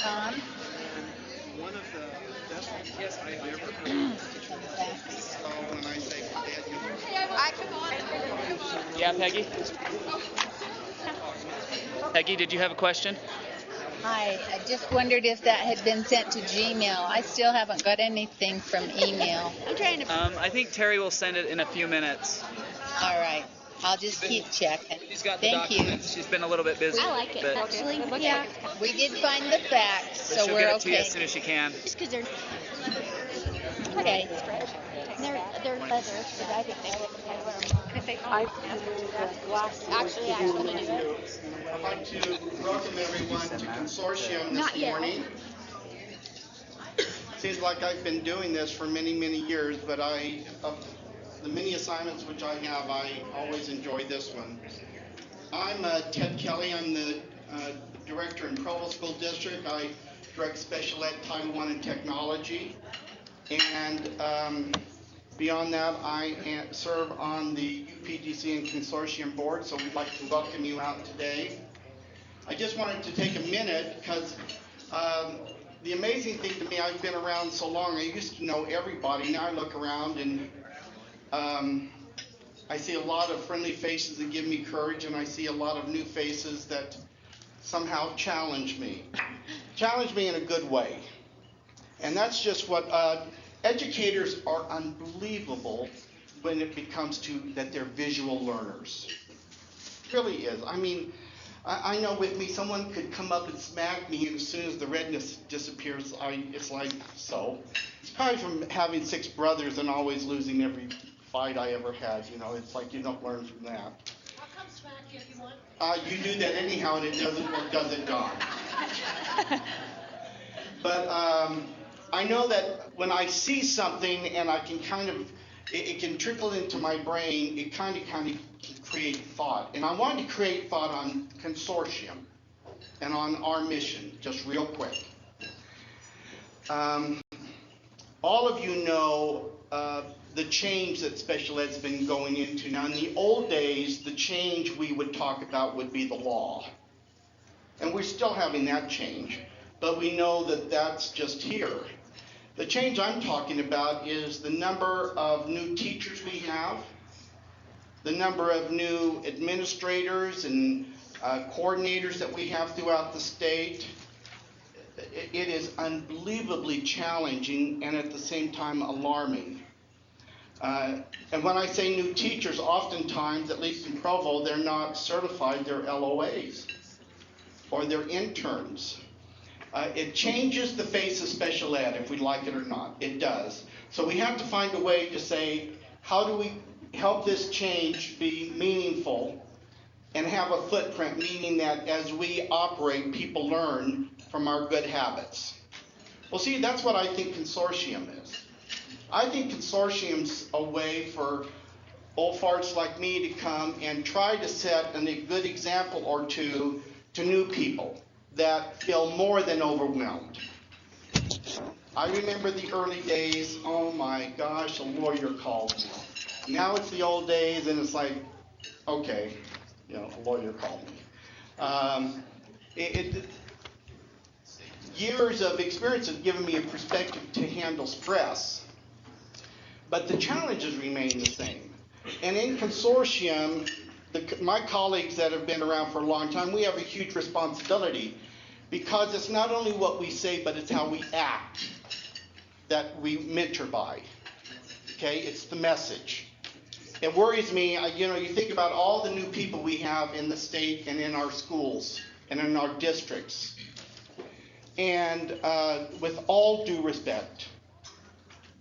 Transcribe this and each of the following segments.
Tom? One of the best ideas I ever heard. So when I say Yeah, Peggy? Peggy, did you have a question? Hi, I just wondered if that had been sent to Gmail. I still haven't got anything from email. I'm trying to. I think Terry will send it in a few minutes. All right. I'll just keep checking. She's got the Thank you. documents. She's been a little bit busy. I like it, actually. Yeah. We did find the facts, But so she'll we're get it to you okay. as soon as she can. Just because they're Okay. they're leather, so I think they wear them. If they actually do it. I'd like to welcome everyone to Consortium this morning. Seems like I've been doing this for many, many years, but of the many assignments which I have, I always enjoy this one. I'm Ted Kelly. I'm the director in Provo School District. I direct Special Ed Title I and Technology. And beyond that, I serve on the UPDC and Consortium board, so we'd like to welcome you out today. I just wanted to take a minute because the amazing thing to me, I've been around so long, I used to know everybody. Now I look around and I see a lot of friendly faces that give me courage, and I see a lot of new faces that somehow challenge me in a good way. And that's just what educators are unbelievable when it becomes to that they're visual learners. It really is. I mean, I know with me, someone could come up and smack me, and as soon as the redness disappears, it's like so. It's probably from having 6 brothers and always losing every fight I ever had. You know, it's like you don't learn from that. I'll come smack you if you want. You do that anyhow, and it doesn't work, does it, Don? But I know that when I see something and I can kind of, it can trickle into my brain, it kind of can create thought. And I wanted to create thought on Consortium and on our mission, just real quick. All of you know the change that special ed's been going into. Now, in the old days, the change we would talk about would be the law. And we're still having that change, but we know that that's just here. The change I'm talking about is the number of new teachers we have, the number of new administrators and coordinators that we have throughout the state. It is unbelievably challenging and at the same time alarming. And when I say new teachers, oftentimes, at least in Provo, they're not certified, they're LOAs or they're interns. It changes the face of special ed, if we like it or not. It does. So we have to find a way to say, how do we help this change be meaningful and have a footprint, meaning that as we operate, people learn from our good habits. Well, see, that's what I think Consortium is. I think Consortium's a way for old farts like me to come and try to set a good example or two to new people that feel more than overwhelmed. I remember the early days, oh my gosh, a lawyer called me. Now it's the old days and it's like, okay, you know, a lawyer called me. Years of experience have given me a perspective to handle stress, but the challenges remain the same. And in Consortium, my colleagues that have been around for a long time, we have a huge responsibility because it's not only what we say, but it's how we act that we mentor by. Okay, it's the message. It worries me, you think about all the new people we have in the state and in our schools and in our districts. And with all due respect,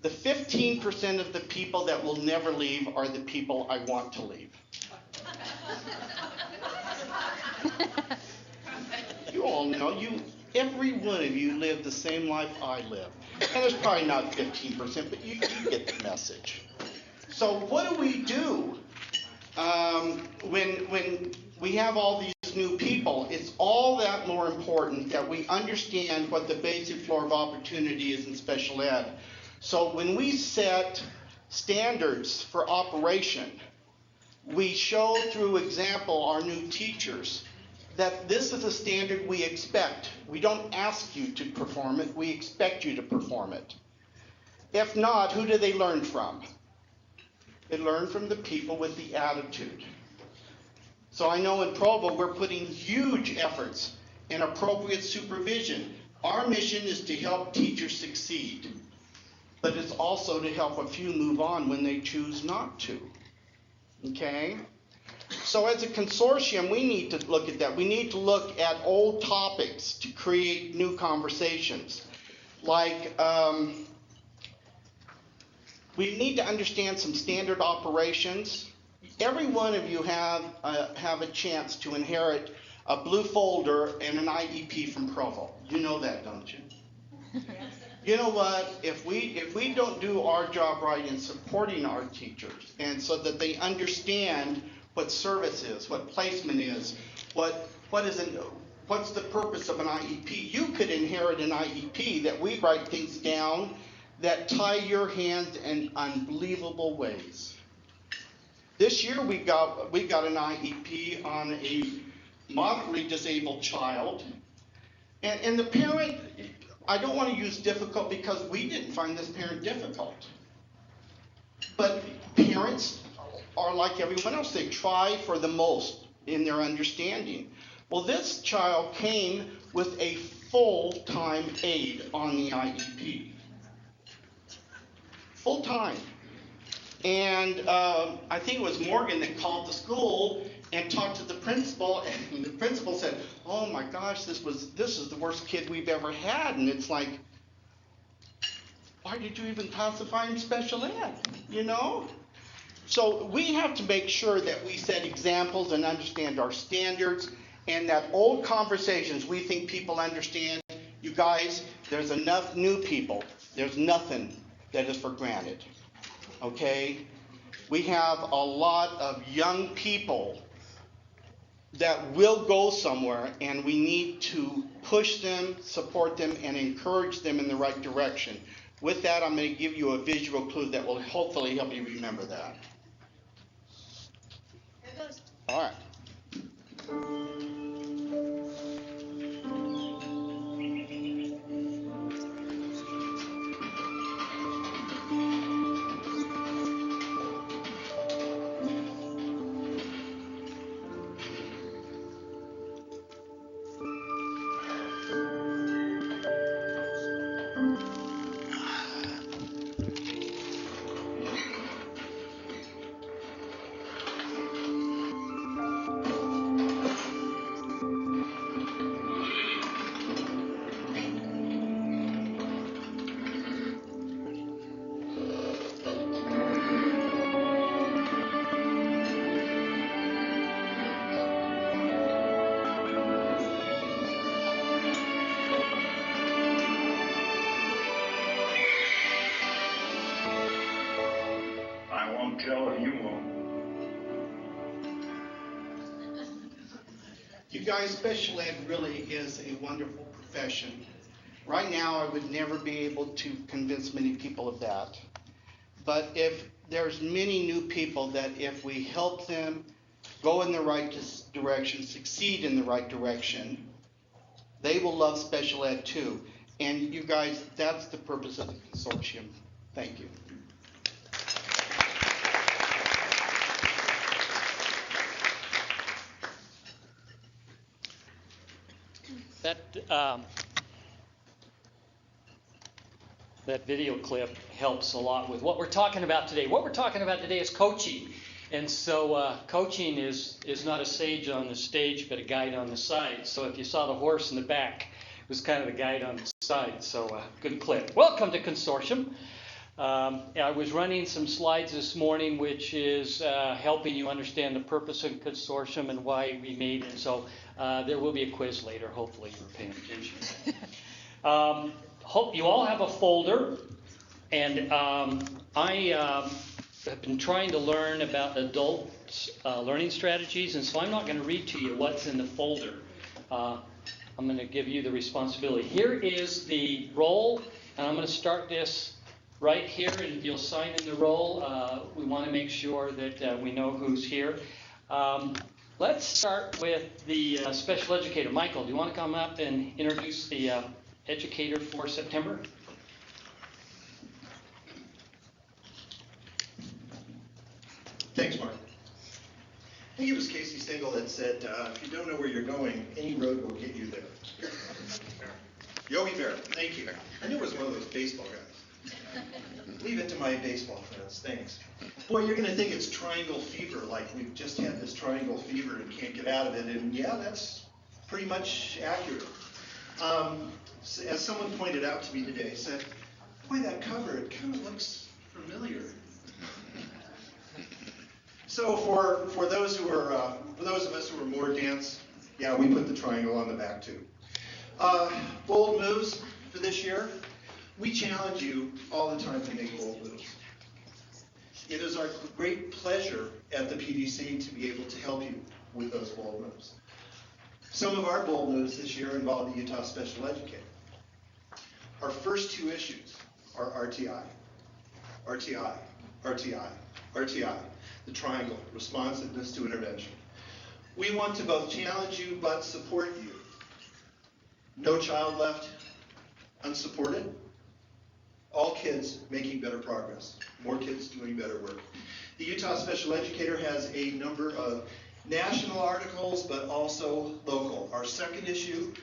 the 15% of the people that will never leave are the people I want to leave. You all know, every one of you live the same life I live. And it's probably not 15%, but you get the message. So what do we do when we have all these new people? It's all that more important that we understand what the basic floor of opportunity is in special ed. So when we set standards for operation, we show through example our new teachers that this is a standard we expect. We don't ask you to perform it, we expect you to perform it. If not, who do they learn from? They learn from the people with the attitude. So I know in Provo we're putting huge efforts in appropriate supervision. Our mission is to help teachers succeed, but it's also to help a few move on when they choose not to. Okay? So as a consortium, we need to look at that. We need to look at old topics to create new conversations. Like, we need to understand some standard operations. Every one of you have a chance to inherit a blue folder and an IEP from Provo. You know that, don't you? You know what? If we don't do our job right in supporting our teachers, and so that they understand what service is, what placement is, what's the purpose of an IEP? You could inherit an IEP that we write things down that tie your hands in unbelievable ways. This year we got an IEP on a moderately disabled child, and the parent, I don't want to use difficult because we didn't find this parent difficult. But parents are like everyone else. They try for the most in their understanding. Well, this child came with a full-time aide on the IEP. Full-time. And I think it was Morgan that called the school and talked to the principal, and the principal said, "Oh my gosh, this is the worst kid we've ever had." And it's like, why did you even classify him special ed? You know? So we have to make sure that we set examples and understand our standards, and that old conversations we think people understand. You guys, there's enough new people. There's nothing that is for granted. Okay? We have a lot of young people that will go somewhere, and we need to push them, support them, and encourage them in the right direction. With that, I'm going to give you a visual clue that will hopefully help you remember that. Here goes. All right. Tell if you won't. You guys, special ed really is a wonderful profession. Right now, I would never be able to convince many people of that. But if there's many new people that if we help them go in the right direction, succeed in the right direction, they will love special ed too. And you guys, that's the purpose of the consortium. Thank you. That video clip helps a lot with what we're talking about today. What we're talking about today is coaching. And so coaching is not a sage on the stage, but a guide on the side. So if you saw the horse in the back, it was kind of the guide on the side. So good clip. Welcome to Consortium. I was running some slides this morning, which is helping you understand the purpose of Consortium and why we made it. So there will be a quiz later. Hopefully you're paying attention. Hope you all have a folder. And I have been trying to learn about adults' learning strategies. And so I'm not going to read to you what's in the folder. I'm going to give you the responsibility. Here is the roll. And I'm going to start this right here, and you'll sign in the roll. We want to make sure that we know who's here. Let Let's start with the special educator. Michael, do you want to come up and introduce the educator for September? Thanks, Mark. I think it was Casey Stengel that said, if you don't know where you're going, any road will get you there. Yogi Berra, thank you. I knew it was one of those baseball guys. Leave it to my baseball friends, thanks. Boy, you're going to think it's triangle fever, like we've just had this triangle fever and can't get out of it, and yeah, that's pretty much accurate. As someone pointed out to me today, said, boy, that cover, it kind of looks familiar. So for those who are, for those of us who are more dense, yeah, we put the triangle on the back too. Bold moves for this year. We challenge you all the time to make bold moves. It is our great pleasure at the PDC to be able to help you with those bold moves. Some of our bold moves this year involve the Utah Special Educator. Our first two issues are RTI, RTI, RTI, RTI, the triangle, responsiveness to intervention. We want to both challenge you but support you. No child left unsupported. All kids making better progress. More kids doing better work. The Utah Special Educator has a number of national articles, but also local. Our second issue,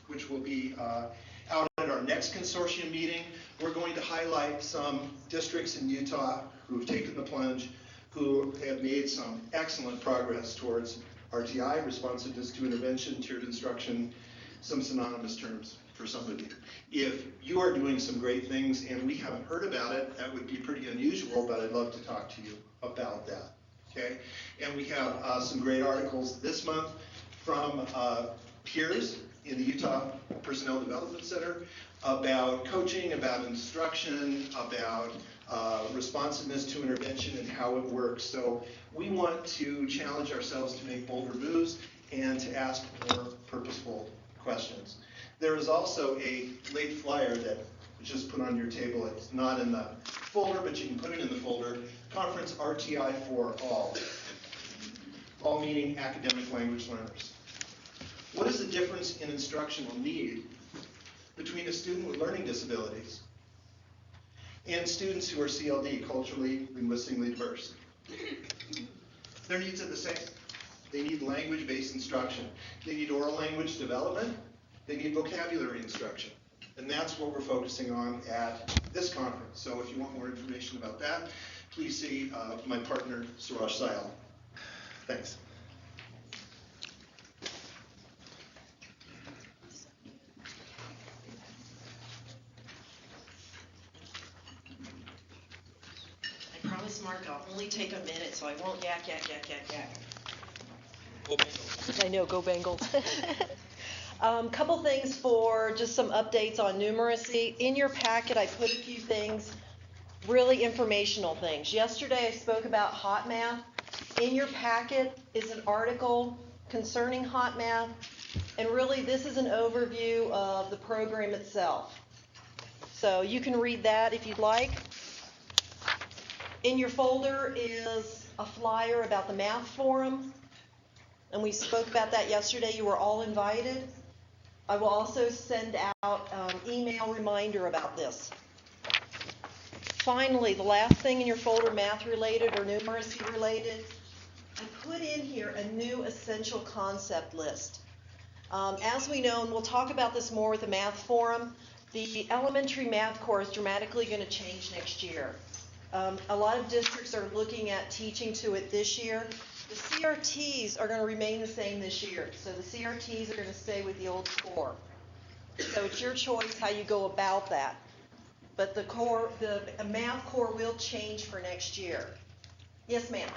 which will be out at our next consortium meeting, we're going to highlight some districts in Utah who have taken the plunge, who have made some excellent progress towards RTI, responsiveness to intervention, tiered instruction, some synonymous terms for some of you. If you are doing some great things and we haven't heard about it, that would be pretty unusual, but I'd love to talk to you about that, okay? And we have some great articles this month from peers in the Utah Personnel Development Center about coaching, about instruction, about responsiveness to intervention and how it works. So we want to challenge ourselves to make bolder moves and to ask more purposeful questions. There is also a late flyer that was just put on your table. It's not in the folder, but you can put it in the folder. Conference RTI for All. All meaning academic language learners. What is the difference in instructional need between a student with learning disabilities and students who are CLD, culturally, linguistically diverse? Their needs are the same. They need language-based instruction. They need oral language development. They need vocabulary instruction. And that's what we're focusing on at this conference. So if you want more information about that, please see my partner, Suraj Sayal. Thanks. I promise, Mark, I'll only take a minute, so I won't yak. I know, go Bengals. Couple things for just some updates on numeracy. In your packet, I put a few things, really informational things. Yesterday, I spoke about hot math. In your packet is an article concerning hot math, and really this is an overview of the program itself. So you can read that if you'd like. In your folder is a flyer about the math forum, and we spoke about that yesterday. You were all invited. I will also send out an email reminder about this. Finally, the last thing in your folder, math related or numeracy related, I put in here a new essential concept list. As we know, and we'll talk about this more with the math forum, the elementary math core is dramatically going to change next year. A lot of districts are looking at teaching to it this year. The CRTs are going to remain the same this year. So the CRTs are going to stay with the old core. So it's your choice how you go about that. But the core, the math core will change for next year. Yes, ma'am.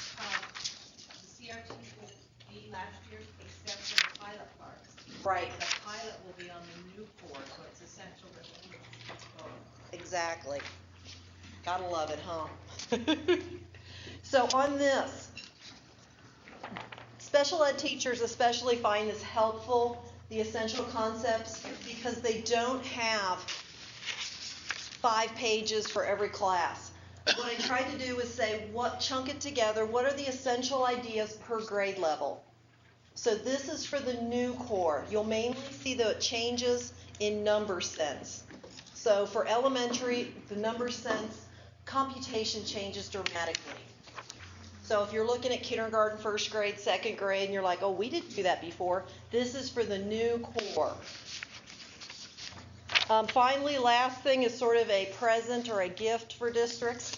The CRT will be last year's except for the pilot part. Right. The pilot will be on the new core, so it's essential that we both. Exactly. Gotta love it, huh? So on this, special ed teachers especially find this helpful, the essential concepts, because they don't have 5 pages for every class. What I tried to do is say, chunk it together, what are the essential ideas per grade level? So this is for the new core. You'll mainly see the changes in number sense. So for elementary, the number sense computation changes dramatically. So if you're looking at kindergarten, first grade, second grade, and you're like, oh, we didn't do that before, this is for the new core. Finally, last thing is sort of a present or a gift for districts.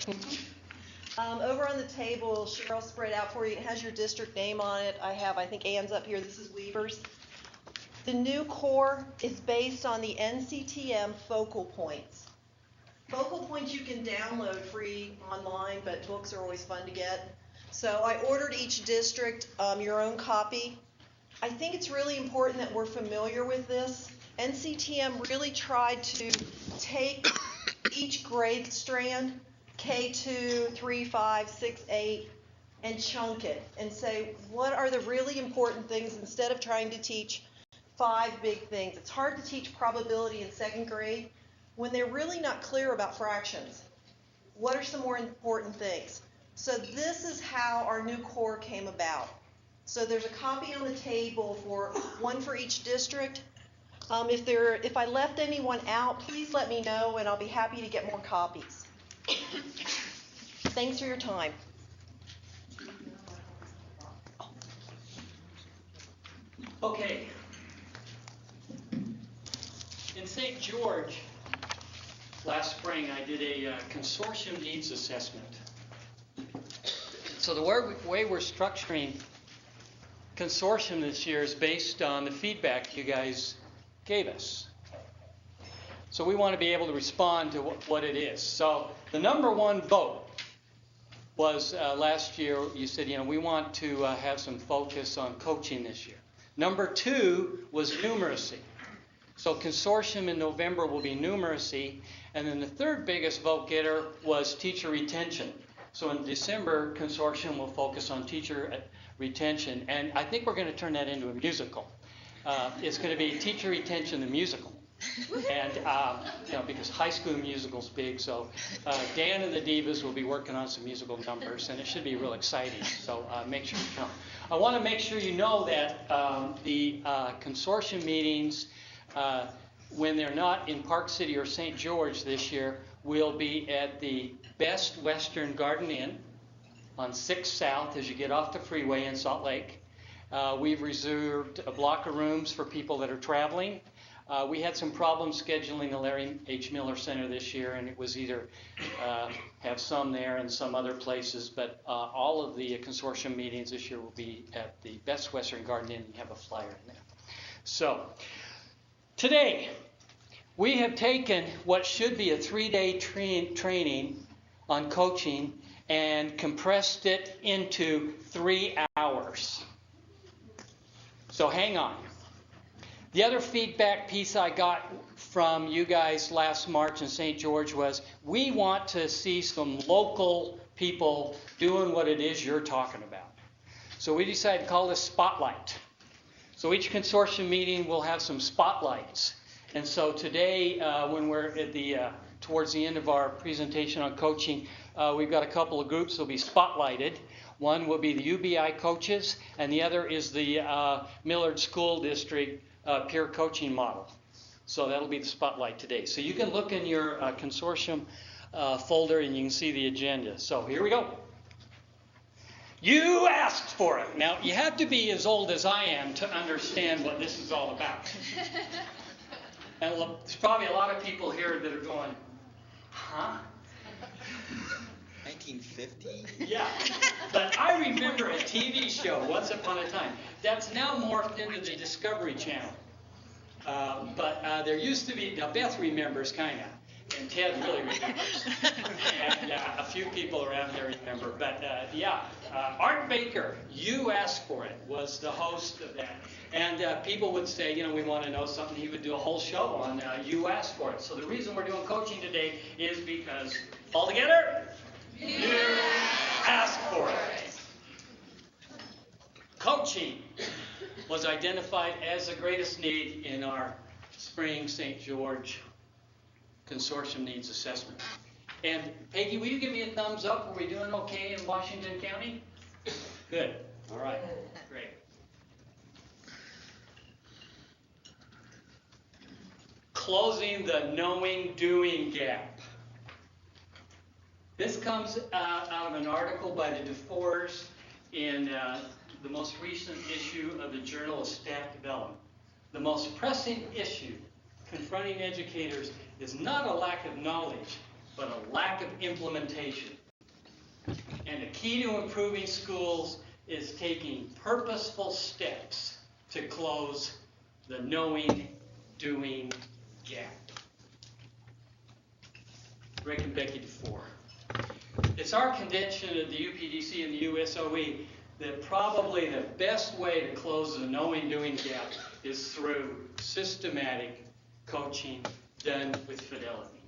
Over on the table, Cheryl spread out for you. It has your district name on it. I think Ann's up here. This is Weaver's. The new core is based on the NCTM focal points. Focal points you can download free online, but books are always fun to get. So I ordered each district your own copy. I think it's really important that we're familiar with this. NCTM really tried to take each grade strand, K2, 3, 5, 6, 8, and chunk it and say, what are the really important things instead of trying to teach 5 big things. It's hard to teach probability in second grade when they're really not clear about fractions. What are some more important things? So this is how our new core came about. So there's a copy on the table for one for each district. If I left anyone out, please let me know and I'll be happy to get more copies. Thanks for your time. Okay. In St. George, last spring, I did a consortium needs assessment. So the way we're structuring consortium this year is based on the feedback you guys gave us. So we want to be able to respond to what it is. So the number one vote was last year, you said, we want to have some focus on coaching this year. Number 2 was numeracy. So consortium in November will be numeracy. And then the third biggest vote getter was teacher retention. So in December, consortium will focus on teacher retention. And I think we're going to turn that into a musical. It's going to be teacher retention, the musical. And, because High School Musical's big, so Dan and the Divas will be working on some musical numbers, and it should be real exciting, so make sure you come. I want to make sure you know that the consortium meetings, when they're not in Park City or St. George this year, will be at the Best Western Garden Inn on 6th South as you get off the freeway in Salt Lake. We've reserved a block of rooms for people that are traveling. We had some problems scheduling the Larry H. Miller Center this year, and it was either have some there and some other places, but all of the consortium meetings this year will be at the Best Western Garden Inn. You have a flyer in there. So, today, we have taken what should be a 3-day training on coaching and compressed it into 3 hours. So hang on. The other feedback piece I got from you guys last March in St. George was we want to see some local people doing what it is you're talking about. So we decided to call this Spotlight. So each consortium meeting will have some spotlights. And so today, when we're at towards the end of our presentation on coaching, we've got a couple of groups that will be spotlighted. One will be the UBI coaches, and the other is the Millard School District peer coaching model. So that'll be the spotlight today. So you can look in your consortium folder and you can see the agenda. So here we go. You asked for it. Now, you have to be as old as I am to understand what this is all about. And there's probably a lot of people here that are going, huh? 1950? Yeah, but I remember a TV show, Once Upon a Time, that's now morphed into the Discovery Channel. But there used to be, now Beth remembers kind of, and Ted really remembers, and a few people around here remember. But Art Baker, You Asked For It, was the host of that. And people would say, we want to know something. He would do a whole show on You Asked For It. So the reason we're doing coaching today is because, all together, you asked for it. Coaching was identified as the greatest need in our spring St. George Consortium Needs Assessment. And Peggy, will you give me a thumbs up? Are we doing okay in Washington County? Good. All right. Great. closing the knowing-doing gap. This comes out of an article by the DeFores in the most recent issue of the Journal of Staff Development. The most pressing issue confronting educators is not a lack of knowledge, but a lack of implementation. And the key to improving schools is taking purposeful steps to close the knowing-doing gap. Rick and Becky DeFore. It's our contention at the UPDC and the USOE that probably the best way to close the knowing-doing gap is through systematic coaching done with fidelity.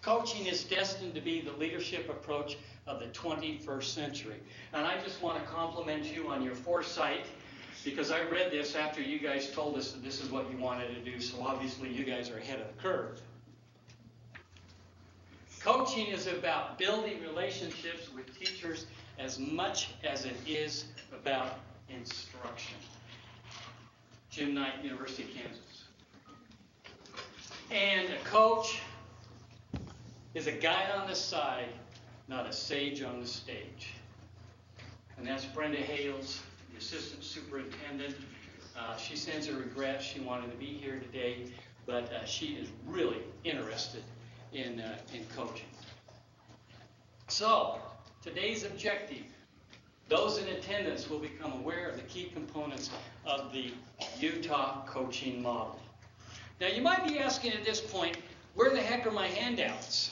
Coaching is destined to be the leadership approach of the 21st century. And I just want to compliment you on your foresight, because I read this after you guys told us that this is what you wanted to do, so obviously you guys are ahead of the curve. Coaching is about building relationships with teachers as much as it is about instruction. Jim Knight, University of Kansas. And a coach is a guide on the side, not a sage on the stage. And that's Brenda Hales, the assistant superintendent. She sends her regrets. She wanted to be here today, but she is really interested in coaching. So, today's objective, those in attendance will become aware of the key components of the Utah coaching model. Now, you might be asking at this point, where the heck are my handouts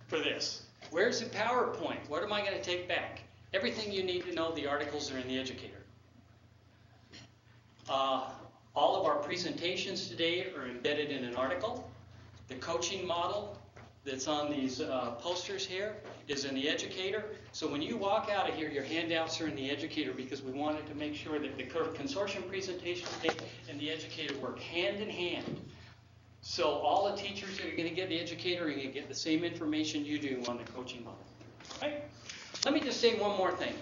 for this? Where's the PowerPoint? What am I going to take back? Everything you need to know, the articles are in the Educator. All of our presentations today are embedded in an article. The coaching model that's on these posters here is in the Educator. So when you walk out of here, your handouts are in the Educator, because we wanted to make sure that the consortium presentation today and the Educator work hand in hand. So all the teachers that are going to get the Educator are going to get the same information you do on the coaching model. Right? Let me just say one more thing.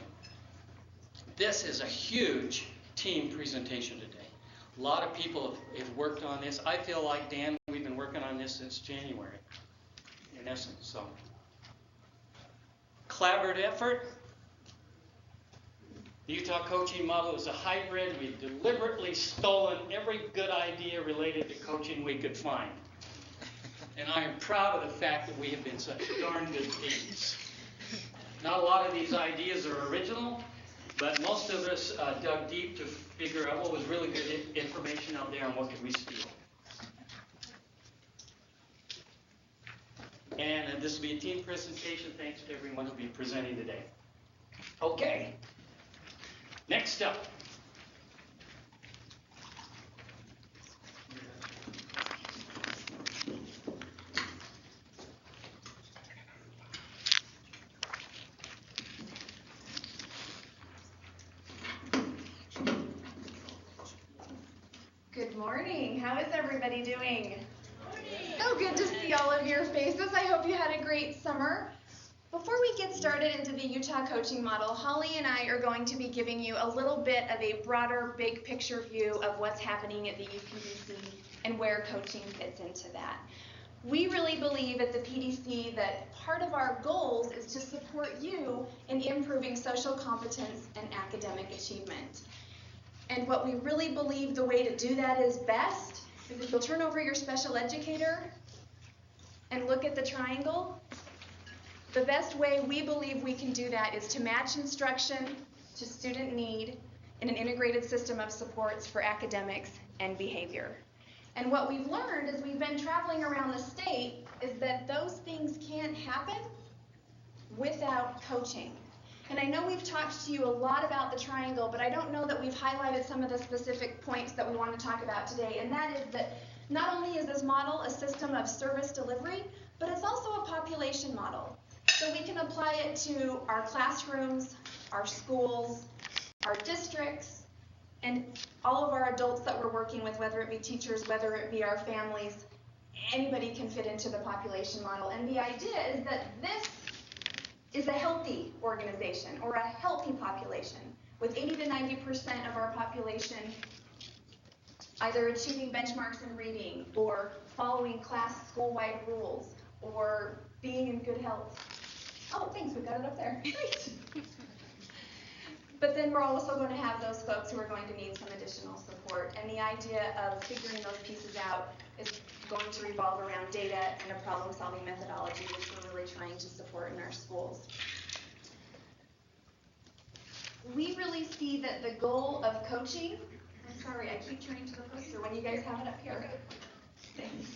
This is a huge team presentation today. A lot of people have worked on this. I feel like, Dan, we've been working on this since January, in essence. So, collaborative effort. The Utah coaching model is a hybrid. We've deliberately stolen every good idea related to coaching we could find. And I am proud of the fact that we have been such darn good teams. Not a lot of these ideas are original, but most of us dug deep to figure out what was really good information out there and what could we steal. And this will be a team presentation. Thanks to everyone who will be presenting today. Okay. Next up. Good morning. How is everybody doing? So good to see all of your faces. I hope you had a great summer. Before we get started into the Utah coaching model, Holly and I are going to be giving you a little bit of a broader, big picture view of what's happening at the UPDC and where coaching fits into that. We really believe at the PDC that part of our goals is to support you in improving social competence and academic achievement. And what we really believe the way to do that is best is if you'll turn over your special educator and look at the triangle. The best way we believe we can do that is to match instruction to student need in an integrated system of supports for academics and behavior. And what we've learned as we've been traveling around the state is that those things can't happen without coaching. And I know we've talked to you a lot about the triangle, but I don't know that we've highlighted some of the specific points that we want to talk about today. And that is that not only is this model a system of service delivery, but it's also a population model. So we can apply it to our classrooms, our schools, our districts, and all of our adults that we're working with, whether it be teachers, whether it be our families. Anybody can fit into the population model. And the idea is that this is a healthy organization or a healthy population with 80 to 90% of our population either achieving benchmarks in reading, or following class school-wide rules, or being in good health. Oh, thanks, we got it up there. Great. But then we're also going to have those folks who are going to need some additional support. And the idea of figuring those pieces out is going to revolve around data and a problem-solving methodology, which we're really trying to support in our schools. We really see that the goal of coaching, I'm sorry, I keep turning to the poster when you guys have it up here. Thanks.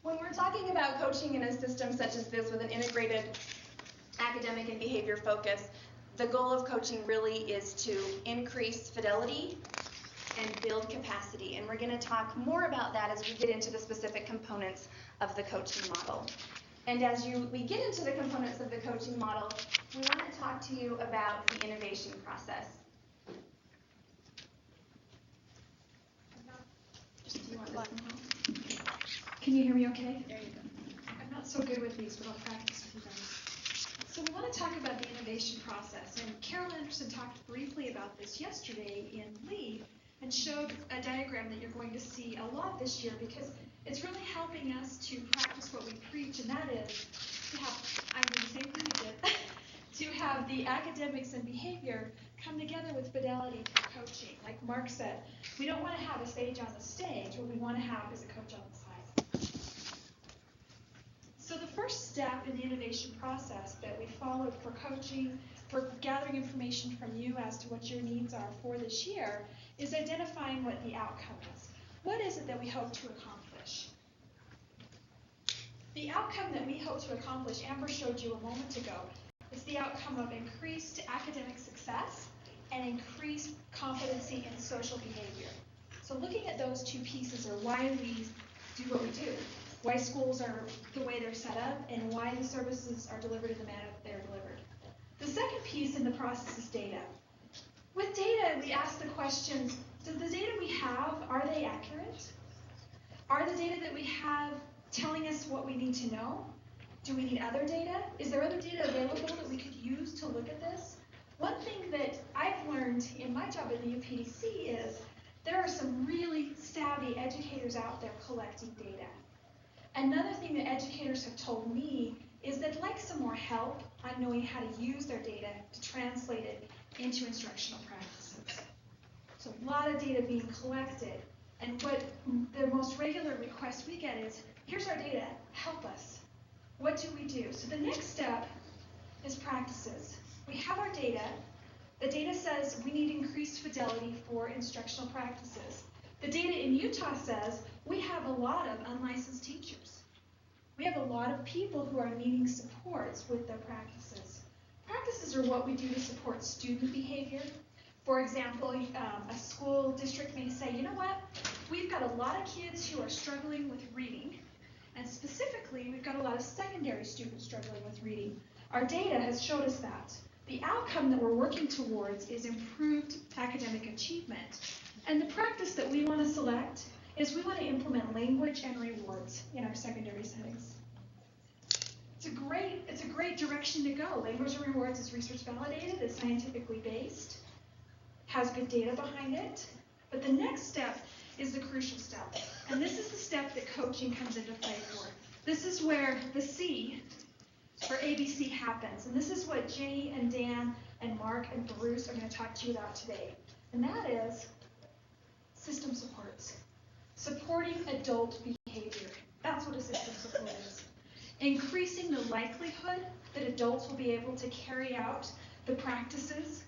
When we're talking about coaching in a system such as this with an integrated academic and behavior focus, the goal of coaching really is to increase fidelity and build capacity. And we're going to talk more about that as we get into the specific components of the coaching model. And as we get into the components of the coaching model, we want to talk to you about the innovation process. Do you want this? Can you hear me okay? There you go. I'm not so good with these, but I'll practice with you guys. So we want to talk about the innovation process, and Carol Anderson talked briefly about this yesterday in Lee and showed a diagram that you're going to see a lot this year because it's really helping us to practice what we preach, and that is to have, I'm doing the same thing you did, to have the academics and behavior come together with fidelity for coaching. Like Mark said, we don't want to have a sage on the stage, what we want to have is a coach on the side. So the first step in the innovation process that we followed for coaching, for gathering information from you as to what your needs are for this year, is identifying what the outcome is. What is it that we hope to accomplish? The outcome that we hope to accomplish, Amber showed you a moment ago, is the outcome of increased academic success and increased competency in social behavior. So looking at those two pieces are why we do what we do. Why schools are the way they're set up, and why the services are delivered in the manner that they're delivered. The second piece in the process is data. With data, we ask the questions, does the data we have, are they accurate? Are the data that we have telling us what we need to know? Do we need other data? Is there other data available that we could use to look at this? One thing that I've learned in my job at the UPDC is there are some really savvy educators out there collecting data. Another thing that educators have told me is they'd like some more help on knowing how to use their data to translate it into instructional practices. So a lot of data being collected, and what the most regular request we get is, here's our data, help us. What do we do? So the next step is practices. We have our data. The data says we need increased fidelity for instructional practices. The data in Utah says we have a lot of unlicensed teachers. We have a lot of people who are needing supports with their practices. Practices are what we do to support student behavior. For example, a school district may say, you know what, we've got a lot of kids who are struggling with reading, and specifically, we've got a lot of secondary students struggling with reading. Our data has showed us that. The outcome that we're working towards is improved academic achievement. And the practice that we want to select is we want to implement language and rewards in our secondary settings. It's a great direction to go. Language and rewards is research validated, it's scientifically based, has good data behind it. But the next step is the crucial step. And this is the step that coaching comes into play for. This is where the C for ABC happens. And this is what Jenny and Dan and Mark and Bruce are going to talk to you about today. And that is system supports. Supporting adult behavior. That's what a system support is. Increasing the likelihood that adults will be able to carry out the practices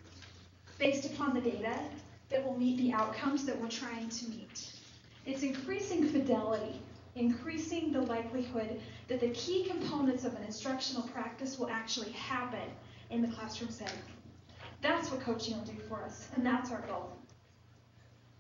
based upon the data that will meet the outcomes that we're trying to meet. It's increasing fidelity, increasing the likelihood that the key components of an instructional practice will actually happen in the classroom setting. That's what coaching will do for us, and that's our goal.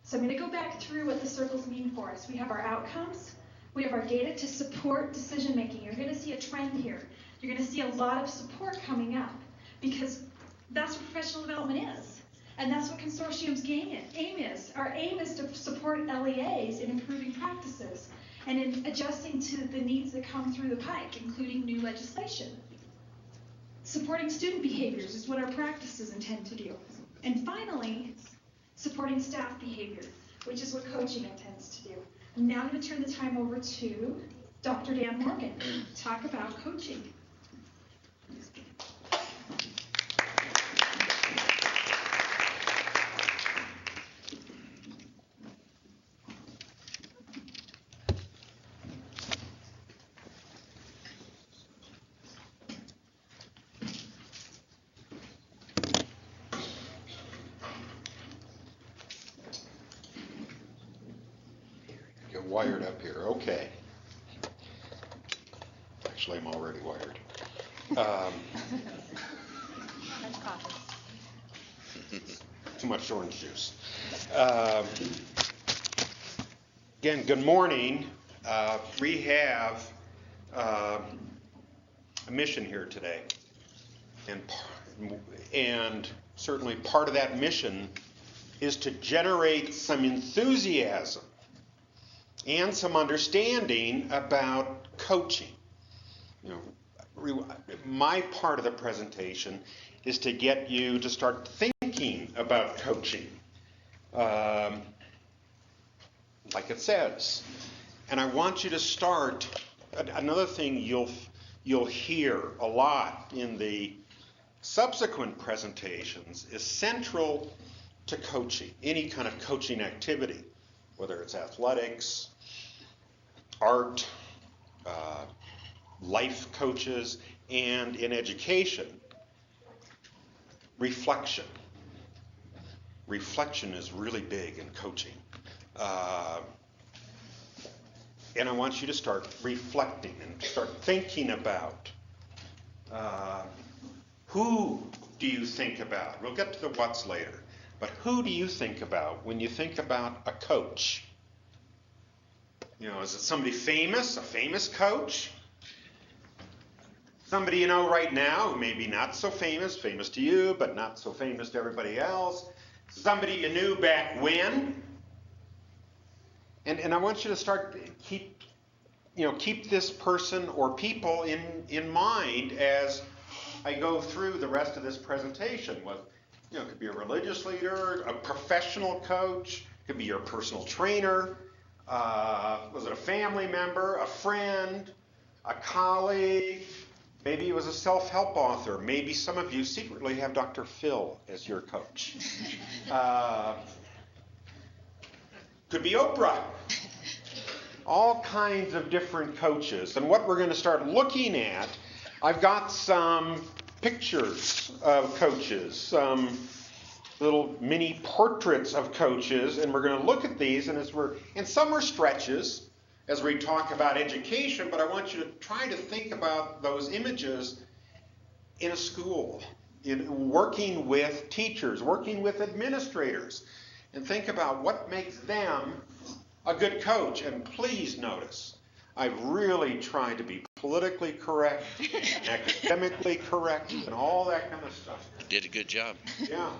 So I'm going to go back through what the circles mean for us. We have our outcomes. We have our data to support decision making. You're going to see a trend here. You're going to see a lot of support coming up because that's what professional development is. And that's what Consortium's aim is. Our aim is to support LEAs in improving practices and in adjusting to the needs that come through the pike, including new legislation. Supporting student behaviors is what our practices intend to do. And finally, supporting staff behavior. which is what coaching intends to do. Now I'm going to turn the time over to Dr. Dan Morgan to talk about coaching. Get wired up here, okay. Actually, I'm already wired. Too much orange juice. Again, good morning. We have a mission here today. And certainly part of that mission is to generate some enthusiasm and some understanding about coaching. You know, my part of the presentation is to get you to start thinking about coaching, like it says. And I want you to start. Another thing you'll hear a lot in the subsequent presentations is central to coaching, any kind of coaching activity, whether it's athletics, art, life coaches, and in education, reflection. Reflection is really big in coaching. And I want you to start reflecting and start thinking about who do you think about? We'll get to the what's later. But who do you think about when you think about a coach? You know, is it somebody famous, a famous coach? Somebody you know right now who may be not so famous, famous to you, but not so famous to everybody else. Somebody you knew back when. And I want you to start, keep this person or people in mind as I go through the rest of this presentation. It could be a religious leader, a professional coach, it could be your personal trainer, was it a family member, a friend, a colleague, maybe it was a self-help author, maybe some of you secretly have Dr. Phil as your coach. Could be Oprah. All kinds of different coaches. And what we're going to start looking at, I've got some pictures of coaches, some little mini portraits of coaches, and we're going to look at these, and some are stretches as we talk about education, but I want you to try to think about those images in a school, in working with teachers, working with administrators, and think about what makes them a good coach. And please notice, I've really tried to be politically correct, academically correct, and all that kind of stuff. Did a good job. Yeah.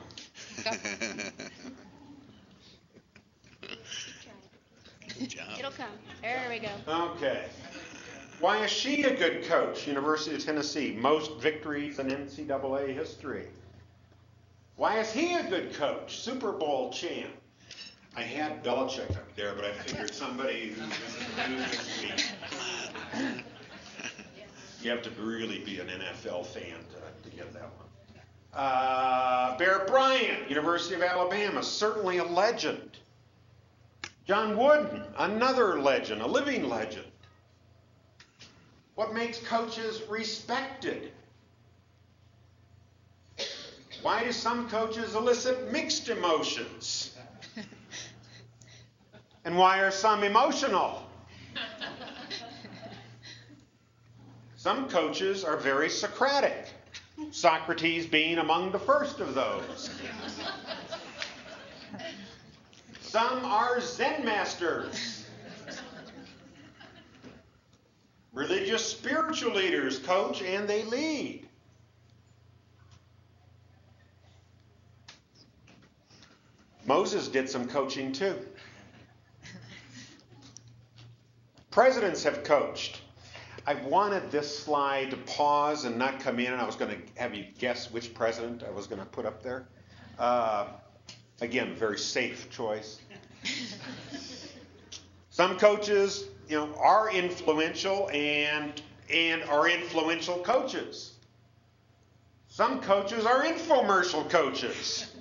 Good job. It'll come. There we go. Okay. Why is she a good coach? University of Tennessee, most victories in NCAA history. Why is he a good coach? Super Bowl champ. I had Belichick up there, but I figured somebody who's new this week. You have to really be an NFL fan to get that one. Bear Bryant, University of Alabama, certainly a legend. John Wooden, another legend, a living legend. What makes coaches respected? Why do some coaches elicit mixed emotions? And why are some emotional? Some coaches are very Socratic, Socrates being among the first of those. Some are Zen masters. Religious spiritual leaders coach and they lead. Moses did some coaching too. Presidents have coached. I wanted this slide to pause and not come in, and I was going to have you guess which president I was going to put up there. Again, very safe choice. Some coaches, are influential and are influential coaches. Some coaches are infomercial coaches.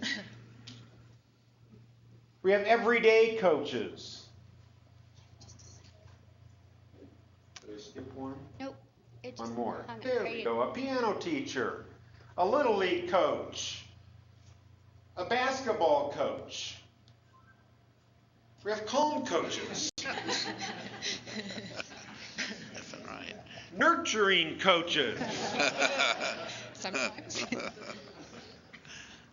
We have everyday coaches. Did I skip one? Nope. One more. There we go. A piano teacher, a little league coach, a basketball coach. We have calm coaches. Right. Nurturing coaches. Sometimes.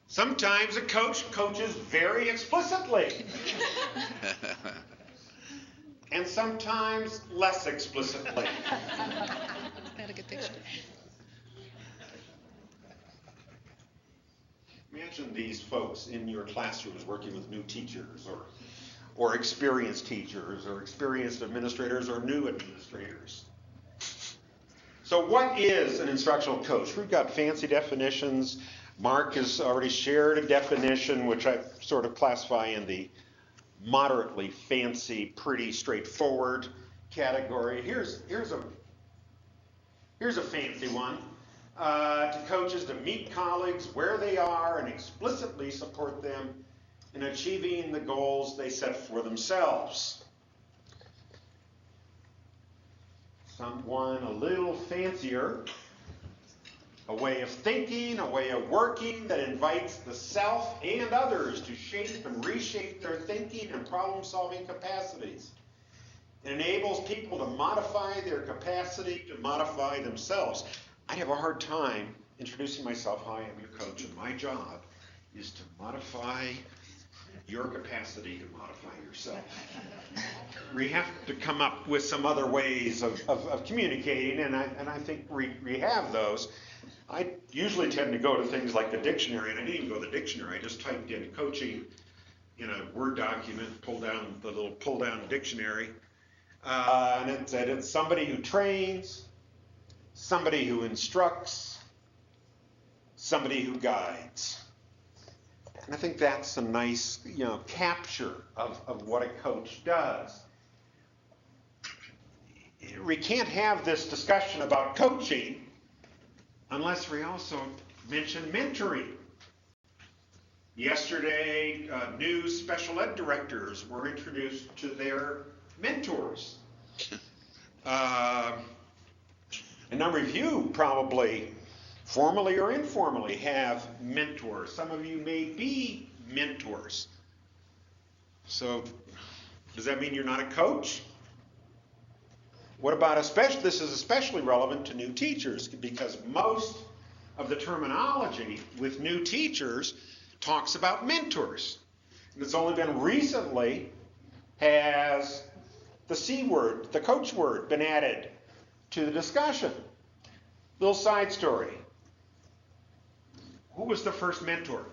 Sometimes a coach coaches very explicitly. And sometimes less explicitly. Not a good picture. Imagine these folks in your classrooms working with new teachers or experienced teachers or experienced administrators or new administrators. So what is an instructional coach? We've got fancy definitions. Mark has already shared a definition, which I sort of classify in the moderately fancy, pretty straightforward category. Here's a fancy one. To coaches to meet colleagues where they are and explicitly support them in achieving the goals they set for themselves. Someone a little fancier, a way of thinking, a way of working that invites the self and others to shape and reshape their thinking and problem-solving capacities. It enables people to modify their capacity to modify themselves. I'd have a hard time introducing myself. Hi, I'm your coach, and my job is to modify your capacity to modify yourself. We have to come up with some other ways of communicating, and I think we have those. I usually tend to go to things like the dictionary, and I didn't even go to the dictionary. I just typed in coaching in a Word document, pulled down the little pull-down dictionary, and it said it's somebody who trains, somebody who instructs, somebody who guides. And I think that's a nice, capture of what a coach does. We can't have this discussion about coaching unless we also mention mentoring. Yesterday, new special ed directors were introduced to their mentors. A number of you probably, formally or informally, have mentors. Some of you may be mentors. So, does that mean you're not a coach? What about this is especially relevant to new teachers, because most of the terminology with new teachers talks about mentors. And it's only been recently has the C word, the coach word, been added to the discussion. Little side story. Who was the first mentor?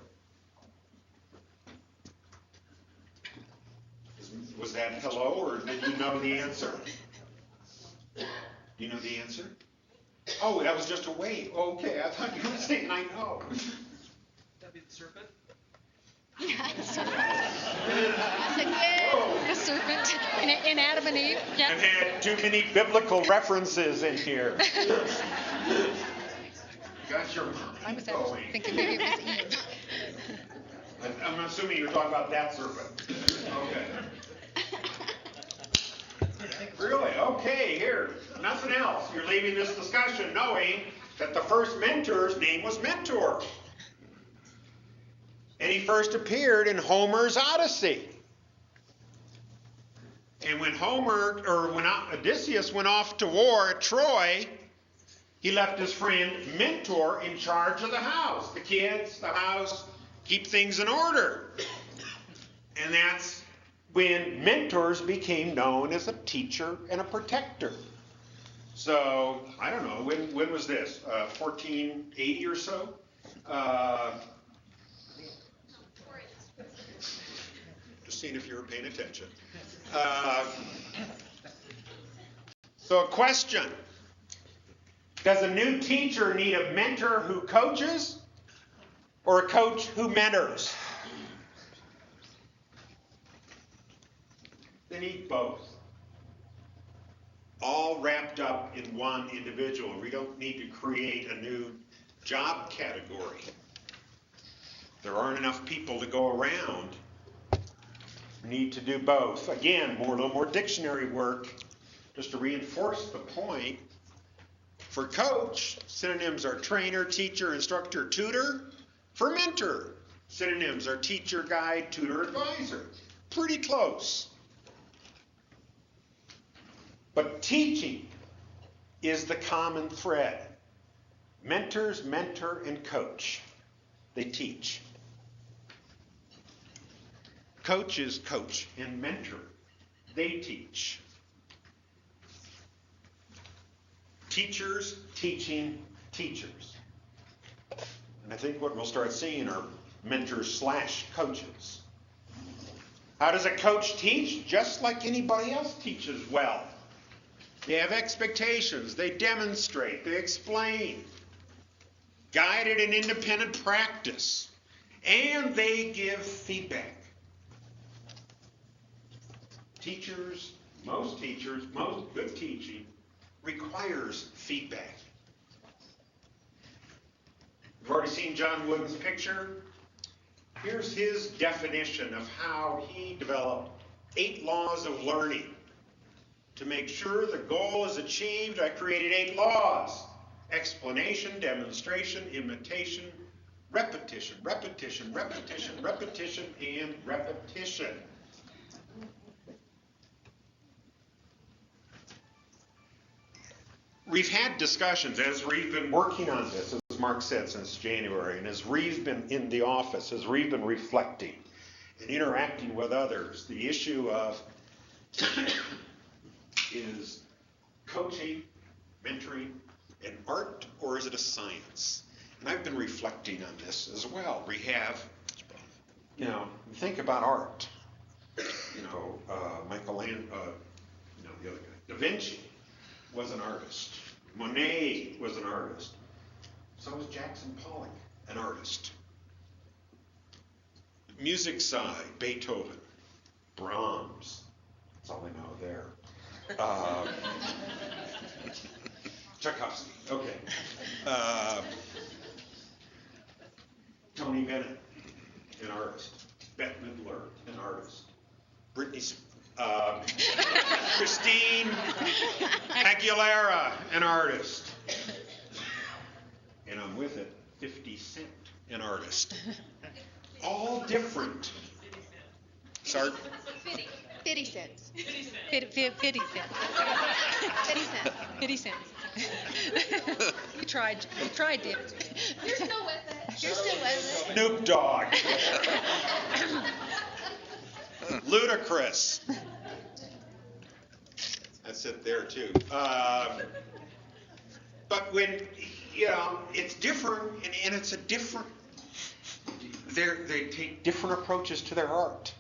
Was that hello, or did you know the answer? Do you know the answer? Oh, that was just a wave. Okay, I thought you were saying I know. That'd be the serpent? Yeah, the serpent. I said, yeah, the serpent in Adam and Eve. Yep. I've had too many biblical references in here. Got your I was mind going. thinking maybe it was Eve. I'm assuming you're talking about that serpent. Okay. Really? Okay, here. Nothing else. You're leaving this discussion knowing that the first mentor's name was Mentor. And he first appeared in Homer's Odyssey. And when Odysseus went off to war at Troy, he left his friend Mentor in charge of the house. The kids, the house, keep things in order. And that's when mentors became known as a teacher and a protector. So, I don't know, when was this? 1480 or so? Just seeing if you were paying attention. So a question. Does a new teacher need a mentor who coaches or a coach who mentors? need both. All wrapped up in one individual. We don't need to create a new job category. There aren't enough people to go around. We need to do both. Again, a little more dictionary work, just to reinforce the point. For coach, synonyms are trainer, teacher, instructor, tutor. For mentor, synonyms are teacher, guide, tutor, advisor. Pretty close. But teaching is the common thread. Mentors, mentor, and coach. They teach. Coaches coach and mentor. They teach. Teachers teaching teachers. And I think what we'll start seeing are mentors / coaches. How does a coach teach? Just like anybody else teaches well. They have expectations, they demonstrate, they explain, guided and independent practice, and they give feedback. Most good teaching requires feedback. We've already seen John Wooden's picture. Here's his definition of how he developed 8 laws of learning. To make sure the goal is achieved, I created 8 laws. Explanation, demonstration, imitation, repetition, repetition, repetition, repetition, and repetition. We've had discussions as we've been working on this, as Mark said, since January, and as we've been in the office, as we've been reflecting and interacting with others, the issue of is coaching, mentoring, an art, or is it a science? And I've been reflecting on this as well. We have, think about art. Michelangelo, the other guy, Da Vinci was an artist. Monet was an artist. So was Jackson Pollock, an artist. Music side, Beethoven, Brahms. That's all I know there. Tchaikovsky, okay. Tony Bennett, an artist. Bette Midler, an artist. Christine Aguilera, an artist. And I'm with it, 50 Cent, an artist. All different. Sorry? 50 cents. 50 cents. 50 cents. 50 cents. You tried, Dave. You're still with it. You're still with it. Snoop Dogg. Ludacris. That's it there too. But when, it's different, and it's a different, they take different approaches to their art.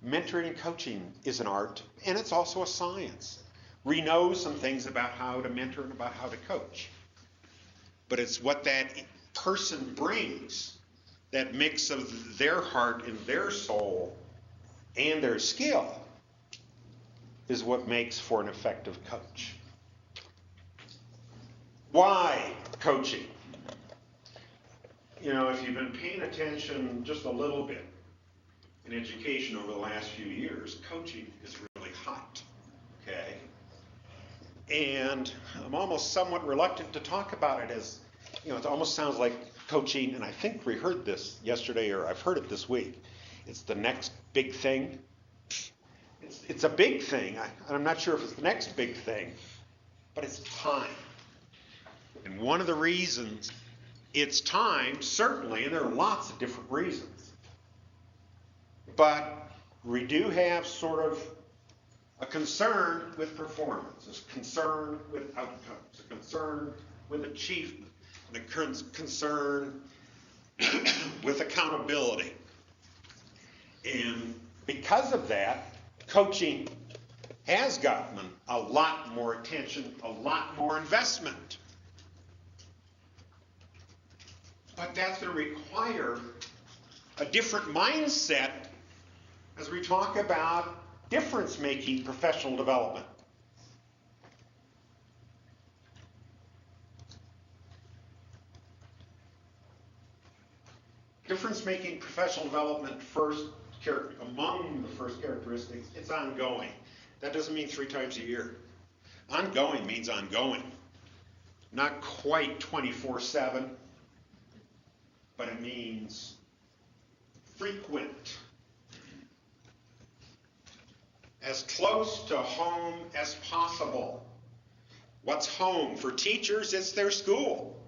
Mentoring and coaching is an art, and it's also a science. We know some things about how to mentor and about how to coach. But it's what that person brings, that mix of their heart and their soul and their skill, is what makes for an effective coach. Why coaching? If you've been paying attention just a little bit in education over the last few years, coaching is really hot, okay? And I'm almost somewhat reluctant to talk about it as, it almost sounds like coaching, and I think we heard this yesterday, or I've heard it this week. It's the next big thing. It's a big thing. I'm not sure if it's the next big thing, but it's time. And one of the reasons it's time, certainly, and there are lots of different reasons, but we do have sort of a concern with performance, a concern with outcomes, a concern with achievement, and a concern with accountability. And because of that, coaching has gotten a lot more attention, a lot more investment. But that's going to require a different mindset as we talk about difference-making professional development. Difference-making professional development among the first characteristics, it's ongoing. That doesn't mean 3 times a year. Ongoing means ongoing. Not quite 24/7, but it means frequent. As close to home as possible. What's home? For teachers, it's their school.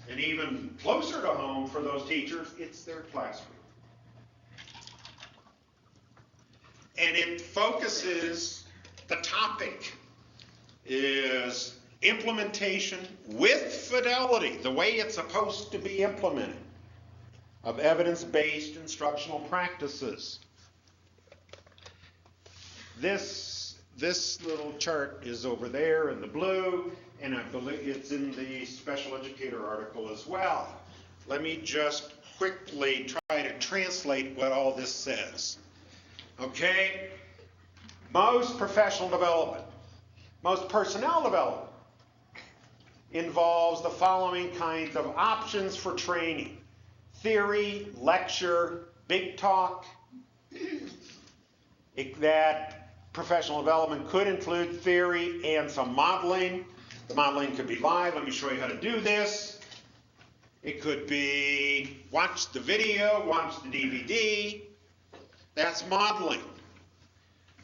And even closer to home for those teachers, it's their classroom. And it focuses, the topic is implementation with fidelity, the way it's supposed to be implemented, of evidence-based instructional practices. This little chart is over there in the blue, and I believe it's in the special educator article as well. Let me just quickly try to translate what all this says. Okay? Most professional development, most personnel development involves the following kinds of options for training: theory, lecture, big talk. That professional development could include theory and some modeling. The modeling could be live. Let me show you how to do this. It could be watch the video, watch the DVD. That's modeling.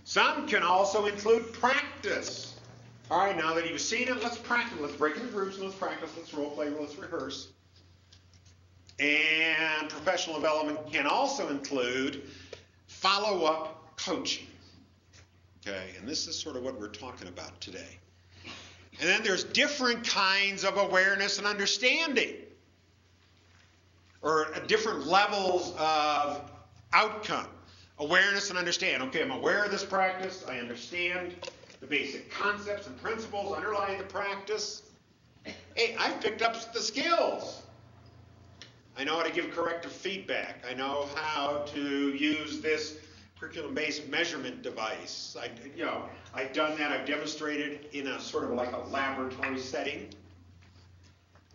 Some can also include practice. All right, now that you've seen it, let's practice. Let's break into groups and let's practice. Let's role play. Let's rehearse. And professional development can also include follow-up coaching. Okay, and this is sort of what we're talking about today. And then there's different kinds of awareness and understanding, or different levels of outcome. Awareness and understand. Okay, I'm aware of this practice. I understand the basic concepts and principles underlying the practice. Hey, I've picked up the skills. I know how to give corrective feedback. I know how to use this curriculum-based measurement device. I've done that. I've demonstrated in a sort of like a laboratory setting.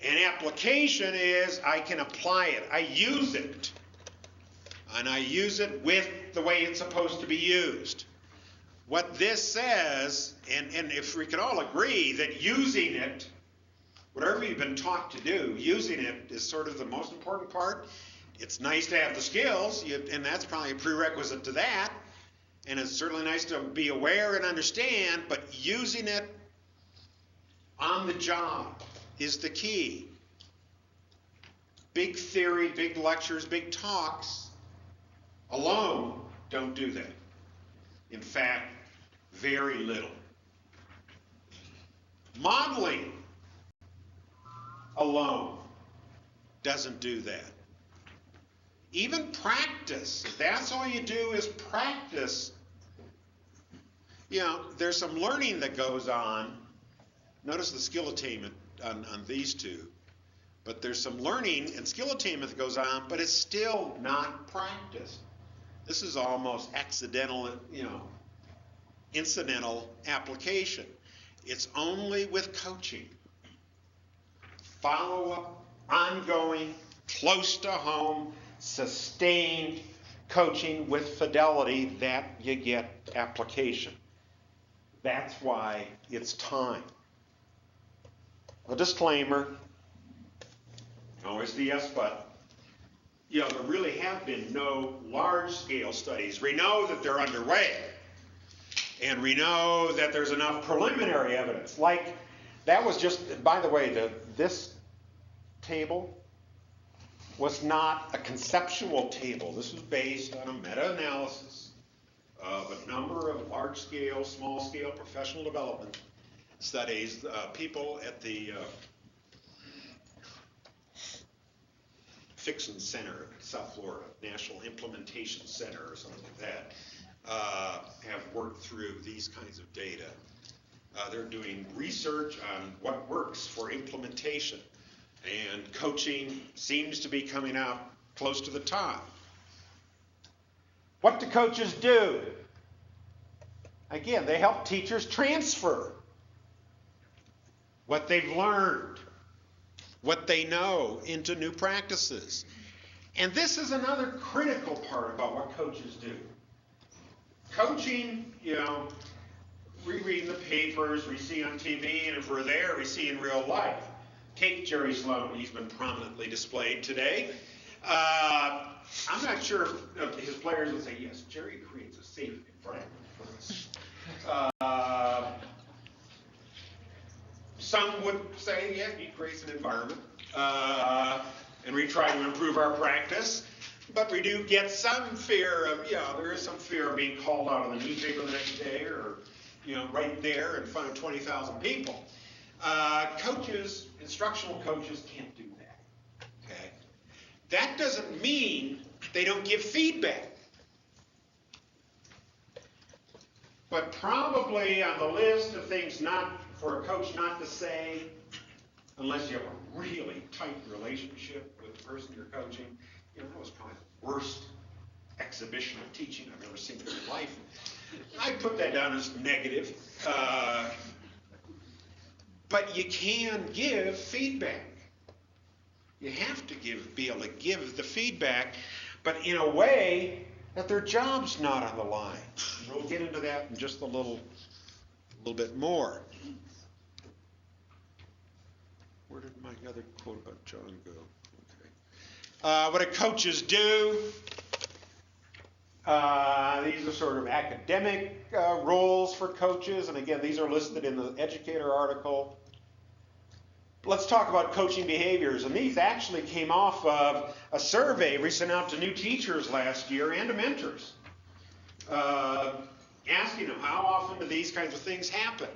And application is I can apply it. I use it. And I use it with the way it's supposed to be used. What this says, and if we can all agree that using it, whatever you've been taught to do, using it is sort of the most important part. It's nice to have the skills, and that's probably a prerequisite to that. And it's certainly nice to be aware and understand, but using it on the job is the key. Big theory, big lectures, big talks alone don't do that. In fact, very little. Modeling alone doesn't do that. Even practice, if that's all you do is practice, there's some learning that goes on. Notice the skill attainment on these two. But there's some learning and skill attainment that goes on, but it's still not practice. This is almost accidental, incidental application. It's only with coaching. Follow-up, ongoing, close to home, sustained coaching with fidelity that you get application. That's why it's time. A disclaimer, always the yes but. There really have been no large-scale studies. We know that they're underway. And we know that there's enough preliminary evidence. Like, that was just, by the way, this table was not a conceptual table. This was based on a meta-analysis of a number of large-scale, small-scale professional development studies. People at the Fixon Center, South Florida, National Implementation Center or something like that, have worked through these kinds of data. They're doing research on what works for implementation, and coaching seems to be coming out close to the top. What do coaches do? Again, they help teachers transfer what they've learned, what they know into new practices. And this is another critical part about what coaches do. Coaching, we read in the papers, we see on TV, and if we're there, we see in real life. Take Jerry Sloan, he's been prominently displayed today. I'm not sure if his players would say, yes, Jerry creates a safe environment for us. Some would say, yeah, he creates an environment, and we try to improve our practice. But we do get some fear of, there is some fear of being called out in the newspaper the next day or, right there in front of 20,000 people. Coaches, instructional coaches can't do that, okay? That doesn't mean they don't give feedback. But probably on the list of things not for a coach not to say, unless you have a really tight relationship with the person you're coaching, that was probably the worst exhibition of teaching I've ever seen in my life. I'd put that down as negative. But you can give feedback. You have to be able to give the feedback, but in a way that their job's not on the line. We'll get into that in just a little bit more. Where did my other quote about John go? Okay. What do coaches do? These are sort of academic roles for coaches, and again, these are listed in the Educator article. Let's talk about coaching behaviors, and these actually came off of a survey we sent out to new teachers last year and to mentors, asking them how often do these kinds of things happen.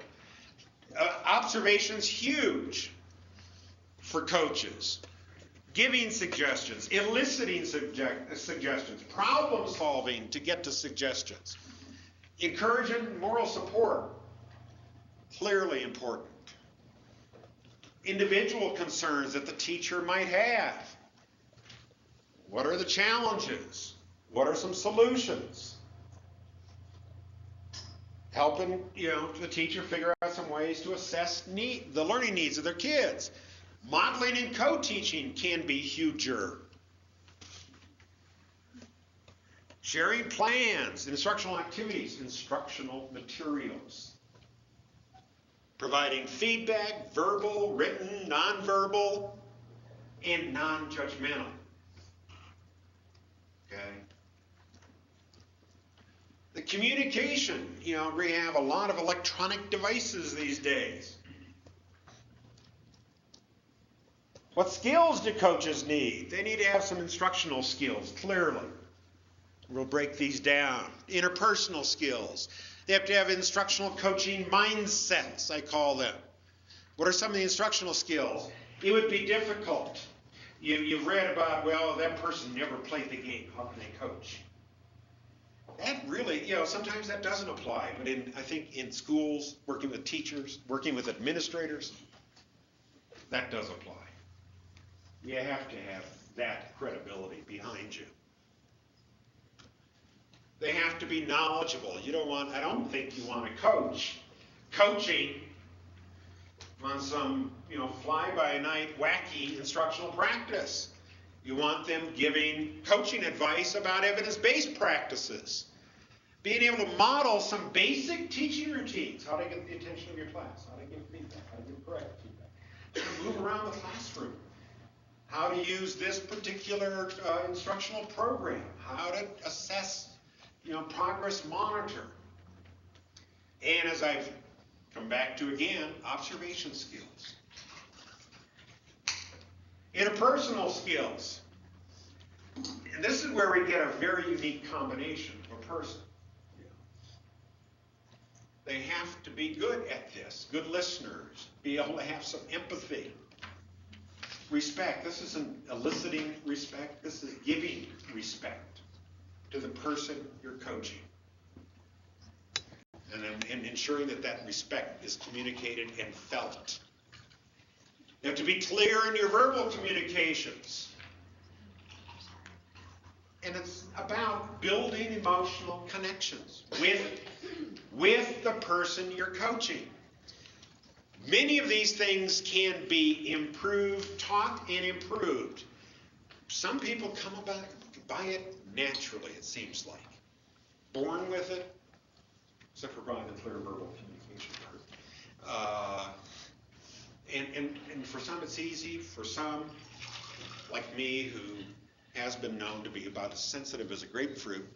Observation's huge for coaches. Giving suggestions, eliciting suggestions, problem solving to get to suggestions. Encouraging moral support, clearly important. Individual concerns that the teacher might have. What are the challenges? What are some solutions? Helping, the teacher figure out some ways to assess the learning needs of their kids. Modeling and co-teaching can be huger. Sharing plans, instructional activities, instructional materials. Providing feedback, verbal, written, nonverbal, and non-judgmental. Okay? The communication, we have a lot of electronic devices these days. What skills do coaches need? They need to have some instructional skills, clearly. We'll break these down. Interpersonal skills. They have to have instructional coaching mindsets, I call them. What are some of the instructional skills? It would be difficult. You've read about, that person never played the game. How can they coach? That really, sometimes that doesn't apply. But I think in schools, working with teachers, working with administrators, that does apply. You have to have that credibility behind you. They have to be knowledgeable. I don't think you want to coaching on some, fly-by-night wacky instructional practice. You want them giving coaching advice about evidence-based practices. Being able to model some basic teaching routines. How to get the attention of your class. How to give feedback. How to give correct feedback. How to move around the classroom. How to use this particular instructional program. How to assess, progress monitor. And as I've come back to again, observation skills. Interpersonal skills. And this is where we get a very unique combination of a person. They have to be good at this, good listeners, be able to have some empathy. Respect. This isn't eliciting respect. This is giving respect to the person you're coaching. And ensuring that respect is communicated and felt. You have to be clear in your verbal communications. And it's about building emotional connections with with the person you're coaching. Many of these things can be improved, taught and improved. Some people come about by it naturally, it seems like. Born with it, except for probably the clear verbal communication part. And for some it's easy. For some, like me, who has been known to be about as sensitive as a grapefruit,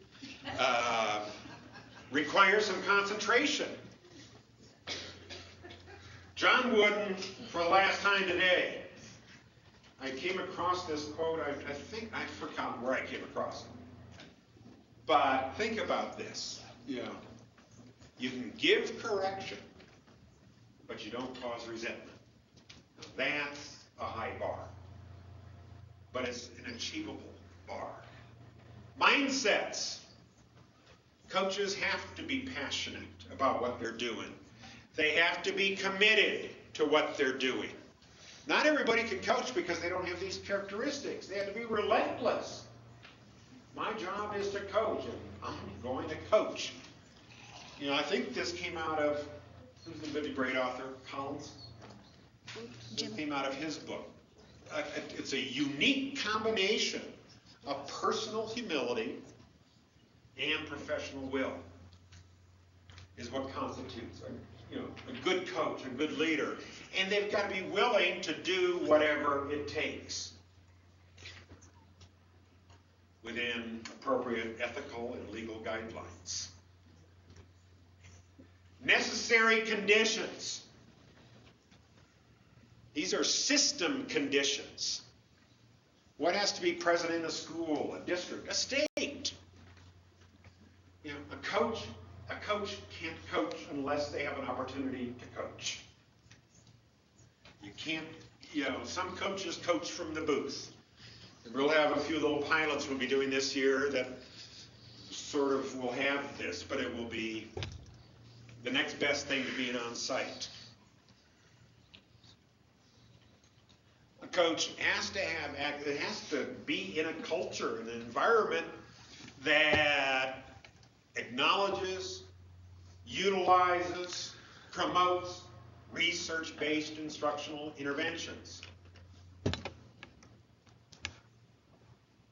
requires some concentration. John Wooden, for the last time today, I came across this quote. I think I've forgotten where I came across it. But think about this. You can give correction, but you don't cause resentment. Now, that's a high bar, but it's an achievable bar. Mindsets. Coaches have to be passionate about what they're doing. They have to be committed to what they're doing. Not everybody can coach because they don't have these characteristics. They have to be relentless. My job is to coach, and I'm going to coach. I think this came out of, who's the really great author? Collins? This came out of his book. It's a unique combination of personal humility and professional will is what constitutes a good coach, a good leader. And they've got to be willing to do whatever it takes within appropriate ethical and legal guidelines. Necessary conditions. These are system conditions. What has to be present in a school, a district, a state? A coach can't coach unless they have an opportunity to coach. You can't, some coaches coach from the booth. And we'll have a few little pilots we'll be doing this year that sort of will have this, but it will be the next best thing to being on site. A coach has to be in a culture, an environment that acknowledges, utilizes, promotes research-based instructional interventions.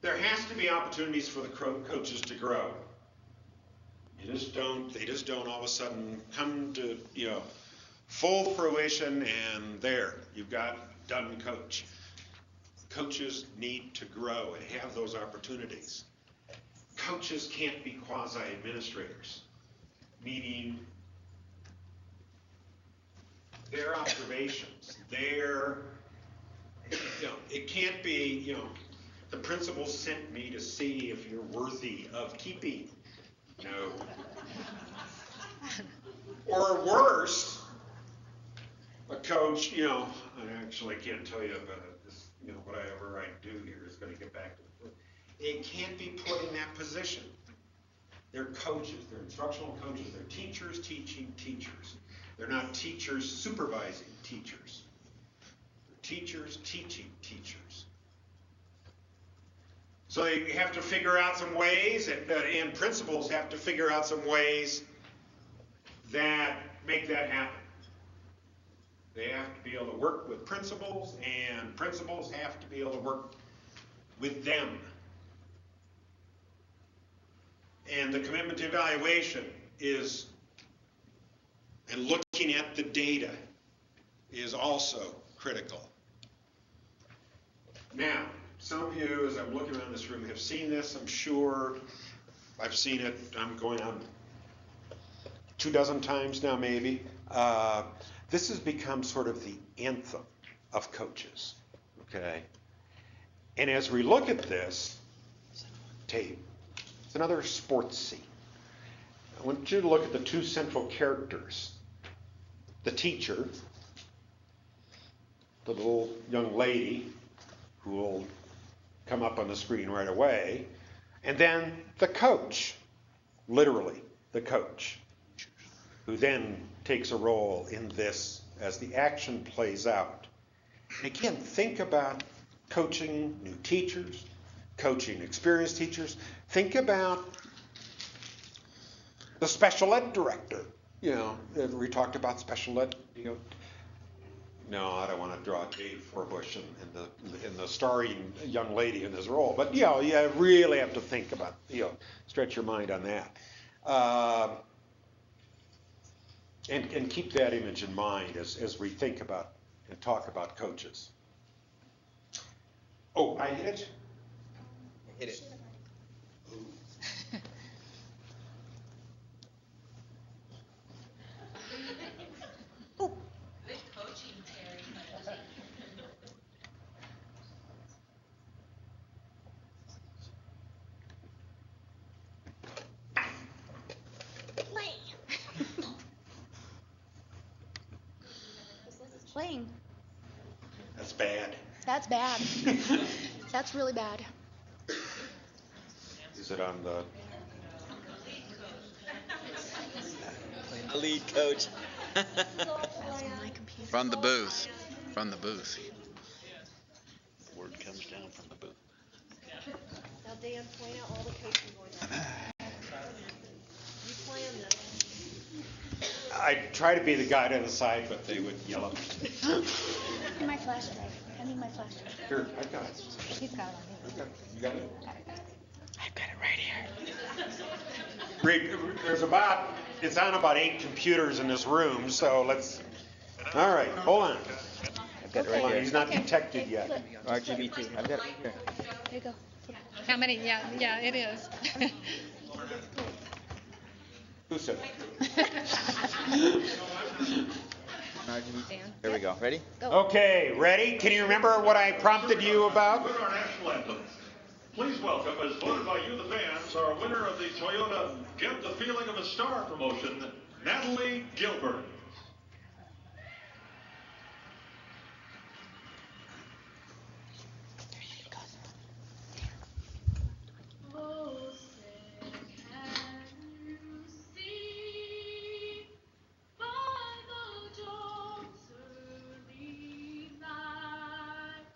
There has to be opportunities for the coaches to grow. They just don't all of a sudden come to, full fruition and there, you've got done coach. Coaches need to grow and have those opportunities. Coaches can't be quasi-administrators, meaning their observations, it can't be, the principal sent me to see if you're worthy of keeping. No. Or worse, a coach, I actually can't tell you about this, whatever I do here is going to get back to the foot. It can't be put in that position. They're coaches, they're instructional coaches, they're teachers teaching teachers. They're not teachers supervising teachers. They're teachers teaching teachers. So they have to figure out some ways, and principals have to figure out some ways that make that happen. They have to be able to work with principals, and principals have to be able to work with them. And the commitment to evaluation is, and looking at the data, is also critical. Now, some of you, as I'm looking around this room, have seen this, I'm sure. I've seen it, I'm going on 24 times now, maybe. This has become sort of the anthem of coaches, okay? And as we look at this tape, it's another sports scene. I want you to look at the two central characters. The teacher, the little young lady who will come up on the screen right away, and then the coach, literally the coach, who then takes a role in this as the action plays out. And again, think about coaching new teachers, coaching experienced teachers. Think about the special ed director We talked about special ed, no, I don't want to draw Dave Forbush in the starring young lady in this role, but you really have to think about, stretch your mind on that. And keep that image in mind as we think about and talk about coaches. Oh, I hit it? Hit it. Good coaching, Terry. Playing. That's bad. That's bad. That's really bad. Is it on the? A lead coach. From the booth. From the booth. Word comes down from the booth. Now, Dan, point out all the coaching going on. You plan this. I try to be the guy to the side, but they would yell at me. And my flash drive. I need my flash drive. Here, I've got it. He's got it. Okay, you got it? I've got it right here. It's on about 8 computers in this room, so let's, all right, hold on. I've got it right here. He's not detected yet. RGBT. I've got it right here. There you go. How many? Yeah, it is. Who said? There we go. Ready? Okay, ready? Can you remember what I prompted you about? With our national anthem, please welcome, as voted by you, the fans, our winner of the Toyota Get the Feeling of a Star promotion, Natalie Gilbert. Oh, say, can you see by the dawn's early light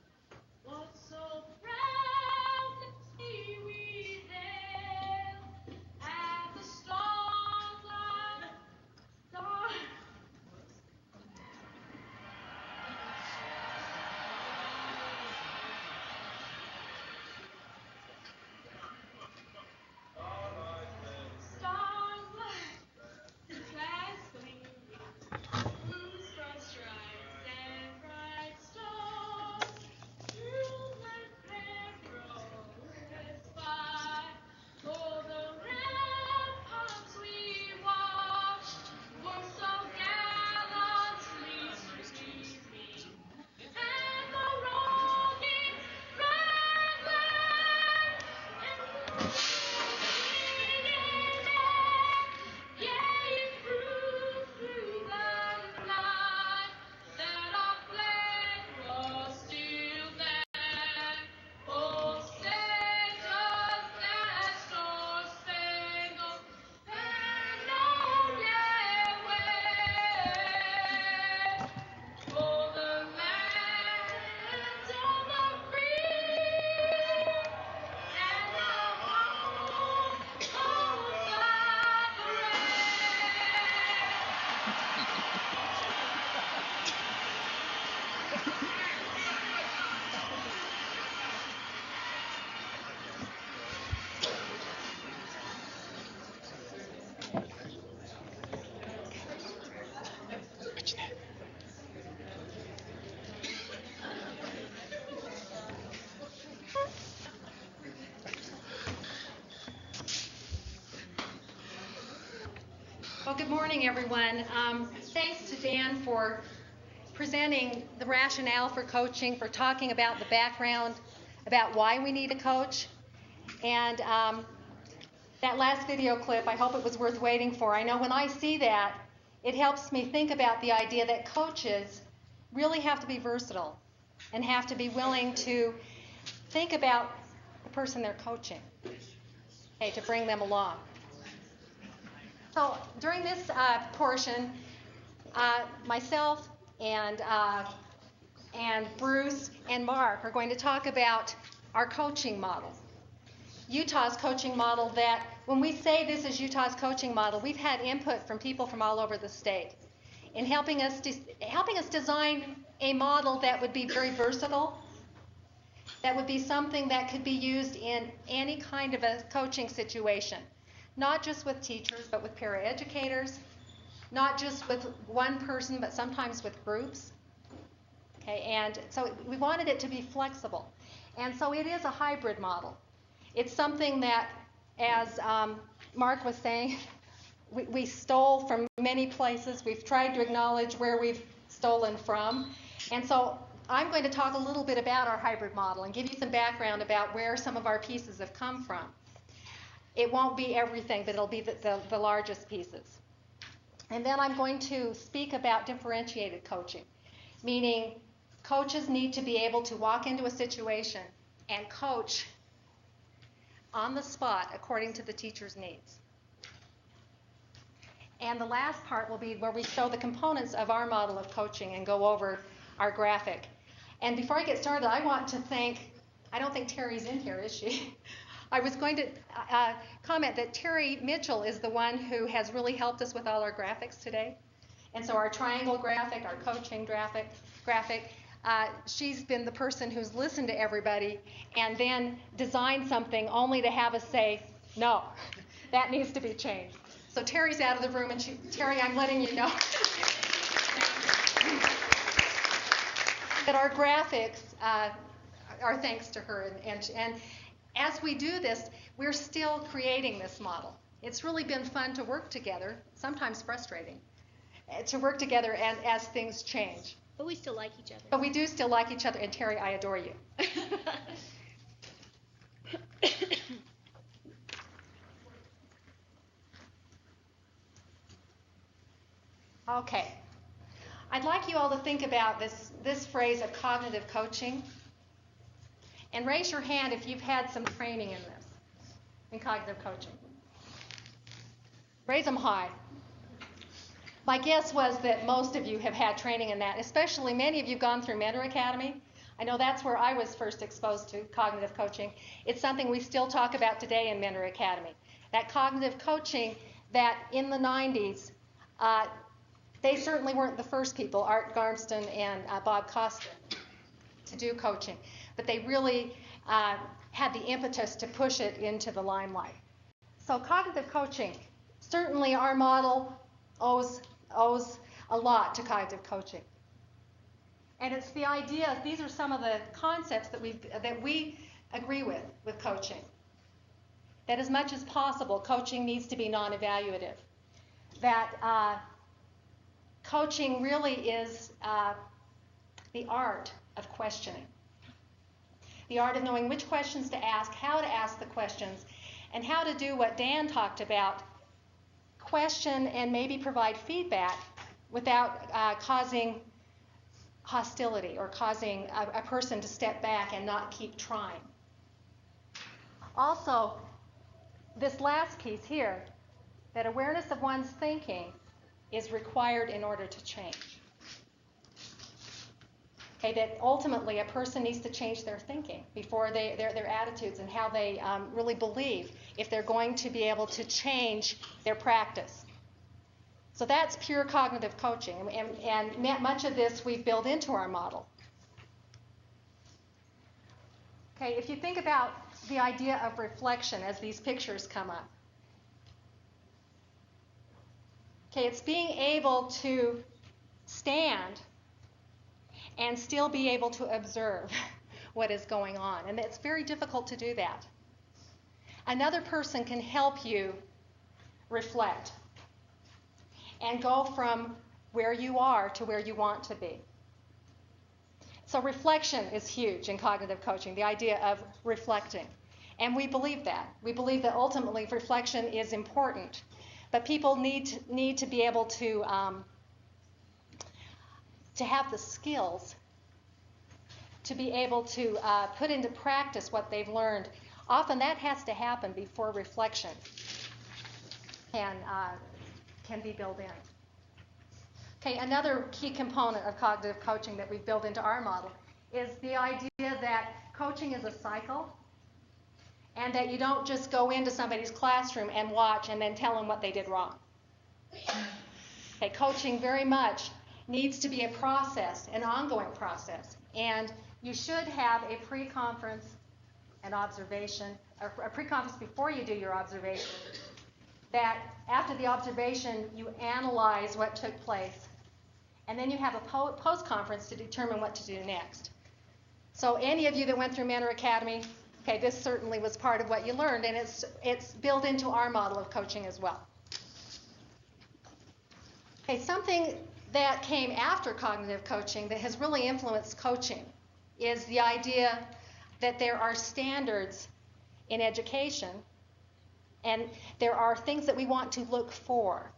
what so proudly we hailed at the starlight dawn? Starlight, flags gleaming, blue stars stripes and bright stars, moonlit perilous by, o'er the ramparts we watched, were so gallantly streaming, and the rolling red land, and the yea, it proved through the night that our flag was still there. Oh, say does that star-spangled banner yet wave o'er the land of the free and the home of the brave? Well, good morning, everyone. Thanks to Dan for presenting the rationale for coaching, for talking about the background, about why we need a coach. And that last video clip, I hope it was worth waiting for. I know when I see that, it helps me think about the idea that coaches really have to be versatile and have to be willing to think about the person they're coaching, okay, to bring them along. So during this portion, myself and Bruce and Mark are going to talk about our coaching model, Utah's coaching model that when we say this is Utah's coaching model, we've had input from people from all over the state in helping us design a model that would be very versatile, that would be something that could be used in any kind of a coaching situation, not just with teachers, but with paraeducators, not just with one person, but sometimes with groups. Okay, and so we wanted it to be flexible. And so it is a hybrid model. It's something that, as Mark was saying, we stole from many places. We've tried to acknowledge where we've stolen from. And so I'm going to talk a little bit about our hybrid model and give you some background about where some of our pieces have come from. It won't be everything, but it'll be the largest pieces. And then I'm going to speak about differentiated coaching, meaning coaches need to be able to walk into a situation and coach on the spot according to the teacher's needs. And the last part will be where we show the components of our model of coaching and go over our graphic. And before I get started, I want to thank, I don't think Terry's in here, is she? I was going to comment that Terry Mitchell is the one who has really helped us with all our graphics today. And so our triangle graphic, our coaching graphic, she's been the person who's listened to everybody and then designed something only to have us say, no, that needs to be changed. So Terry's out of the room, and Terry, I'm letting you know that our graphics are thanks to her. And as we do this, we're still creating this model. It's really been fun to work together, sometimes frustrating, to work together as things change. But we still like each other. But we do still like each other, and Terry, I adore you. Okay. I'd like you all to think about this phrase of cognitive coaching. And raise your hand if you've had some training in this, in cognitive coaching. Raise them high. My guess was that most of you have had training in that, especially many of you have gone through Mentor Academy. I know that's where I was first exposed to cognitive coaching. It's something we still talk about today in Mentor Academy. That cognitive coaching that in the 90s, they certainly weren't the first people, Art Garmston and Bob Costa, to do coaching. But they really had the impetus to push it into the limelight. So cognitive coaching, certainly our model owes a lot to cognitive coaching. And it's the idea, these are some of the concepts that we agree with coaching. That as much as possible, coaching needs to be non-evaluative. That coaching really is the art of questioning. The art of knowing which questions to ask, how to ask the questions, and how to do what Dan talked about, question and maybe provide feedback without causing hostility or causing a person to step back and not keep trying. Also, this last piece here, that awareness of one's thinking is required in order to change. Okay, that ultimately a person needs to change their thinking before their attitudes and how they really believe if they're going to be able to change their practice. So that's pure cognitive coaching, and much of this we've built into our model. Okay, if you think about the idea of reflection as these pictures come up. Okay, it's being able to stand and still be able to observe what is going on. And it's very difficult to do that. Another person can help you reflect and go from where you are to where you want to be. So reflection is huge in cognitive coaching, the idea of reflecting. And we believe that. We believe that ultimately reflection is important. But people need to be able to have the skills to be able to put into practice what they've learned. Often that has to happen before reflection can be built in. Okay, another key component of cognitive coaching that we've built into our model is the idea that coaching is a cycle and that you don't just go into somebody's classroom and watch and then tell them what they did wrong. Okay, coaching very much needs to be a process, an ongoing process, and you should have a pre-conference and observation, or a pre-conference before you do your observation, that after the observation you analyze what took place, and then you have a post-conference to determine what to do next. So any of you that went through Mentor Academy, okay, this certainly was part of what you learned, and it's built into our model of coaching as well. Okay, something that came after cognitive coaching that has really influenced coaching is the idea that there are standards in education and there are things that we want to look for.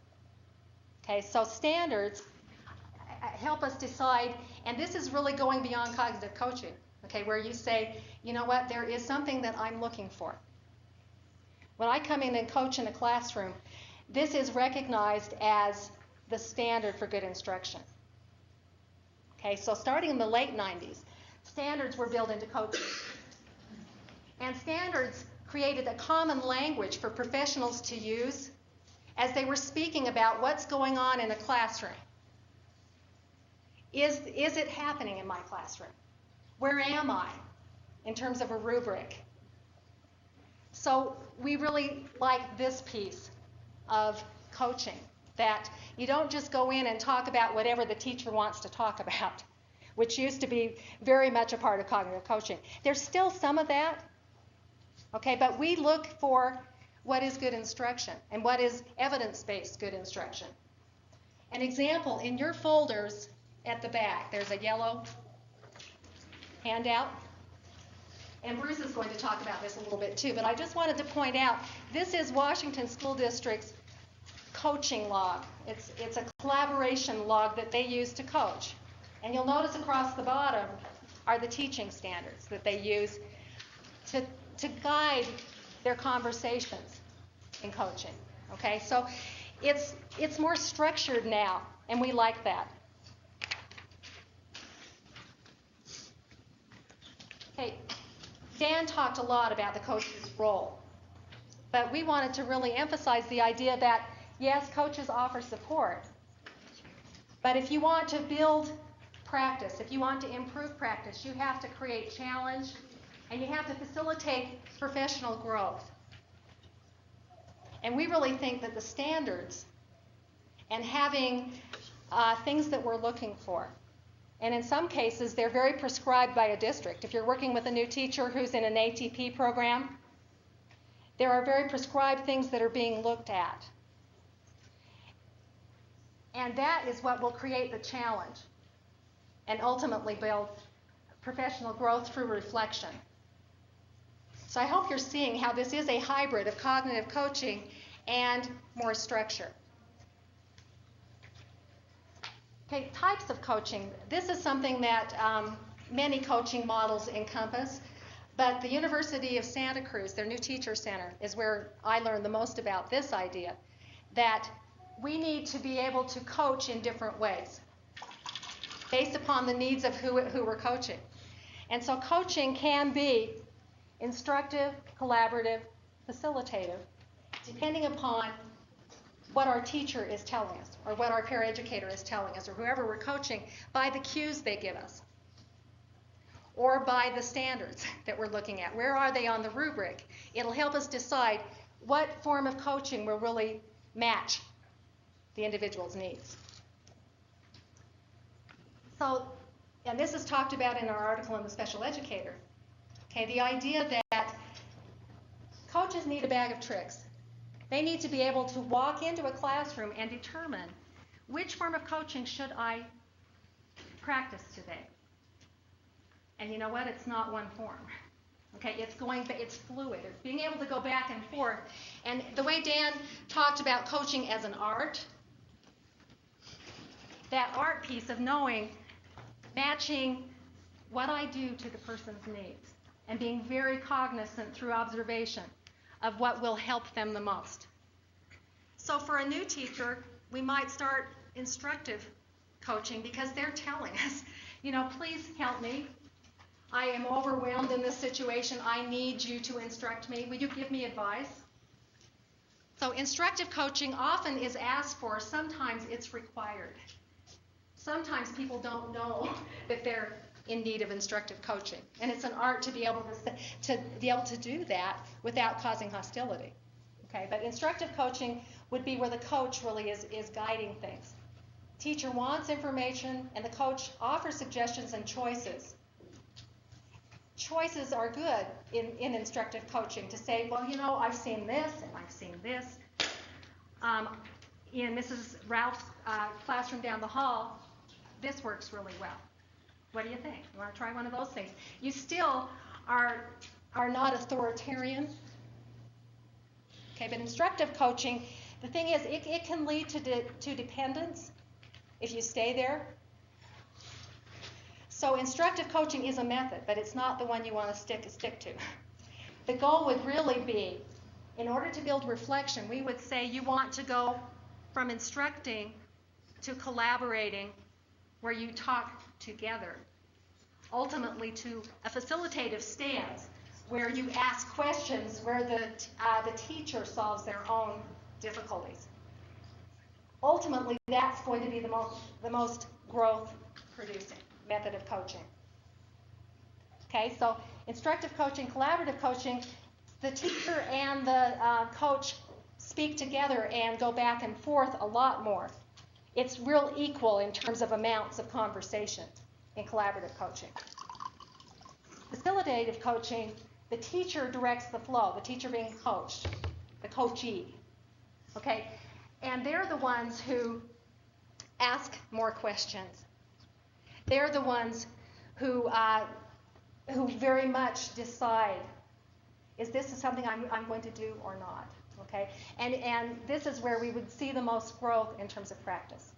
Okay, so standards help us decide, and this is really going beyond cognitive coaching, okay, where you say, you know what, there is something that I'm looking for. When I come in and coach in a classroom, this is recognized as the standard for good instruction. Okay, so starting in the late 90s, standards were built into coaching. And standards created a common language for professionals to use as they were speaking about what's going on in a classroom. Is it happening in my classroom? Where am I in terms of a rubric? So we really like this piece of coaching, that you don't just go in and talk about whatever the teacher wants to talk about, which used to be very much a part of cognitive coaching. There's still some of that, okay, but we look for what is good instruction and what is evidence-based good instruction. An example, in your folders at the back, there's a yellow handout, and Bruce is going to talk about this a little bit too, but I just wanted to point out, this is Washington School District's coaching log. It's a collaboration log that they use to coach. And you'll notice across the bottom are the teaching standards that they use to guide their conversations in coaching. Okay, so it's more structured now, and we like that. Okay, Dan talked a lot about the coach's role, but we wanted to really emphasize the idea that yes, coaches offer support, but if you want to build practice, if you want to improve practice, you have to create challenge and you have to facilitate professional growth. And we really think that the standards and having things that we're looking for, and in some cases they're very prescribed by a district. If you're working with a new teacher who's in an ATP program, there are very prescribed things that are being looked at. And that is what will create the challenge and ultimately build professional growth through reflection. So I hope you're seeing how this is a hybrid of cognitive coaching and more structure. Okay, types of coaching. This is something that many coaching models encompass, but the University of Santa Cruz, their new teacher center, is where I learned the most about this idea, that we need to be able to coach in different ways based upon the needs of who we're coaching. And so coaching can be instructive, collaborative, facilitative, depending upon what our teacher is telling us or what our paraeducator is telling us or whoever we're coaching by the cues they give us or by the standards that we're looking at. Where are they on the rubric? It'll help us decide what form of coaching will really match the individual's needs. So, and this is talked about in our article in The Special Educator. Okay, the idea that coaches need a bag of tricks. They need to be able to walk into a classroom and determine which form of coaching should I practice today. And you know what? It's not one form. Okay, it's fluid. It's being able to go back and forth. And the way Dan talked about coaching as an art, that art piece of knowing, matching what I do to the person's needs and being very cognizant through observation of what will help them the most. So for a new teacher, we might start instructive coaching because they're telling us, you know, please help me. I am overwhelmed in this situation. I need you to instruct me. Will you give me advice? So instructive coaching often is asked for. Sometimes it's required. Sometimes people don't know that they're in need of instructive coaching, and it's an art to be able to do that without causing hostility. Okay, but instructive coaching would be where the coach really is guiding things. Teacher wants information, and the coach offers suggestions and choices. Choices are good in instructive coaching to say, well, you know, I've seen this and I've seen this. In Mrs. Ralph's classroom down the hall, this works really well. What do you think? You want to try one of those things? You still are not authoritarian. Okay, but instructive coaching, the thing is, it can lead to dependence if you stay there. So instructive coaching is a method, but it's not the one you want to stick to. The goal would really be, in order to build reflection, we would say you want to go from instructing to collaborating, where you talk together, ultimately to a facilitative stance, where you ask questions, where the teacher solves their own difficulties. Ultimately, that's going to be the most growth-producing method of coaching. Okay, so instructive coaching, collaborative coaching, the teacher and the coach speak together and go back and forth a lot more. It's real equal in terms of amounts of conversation in collaborative coaching. Facilitative coaching, the teacher directs the flow, the teacher being coached, the coachee. Okay, and they're the ones who ask more questions. They're the ones who very much decide, is this something I'm going to do or not? Okay, and this is where we would see the most growth in terms of practice.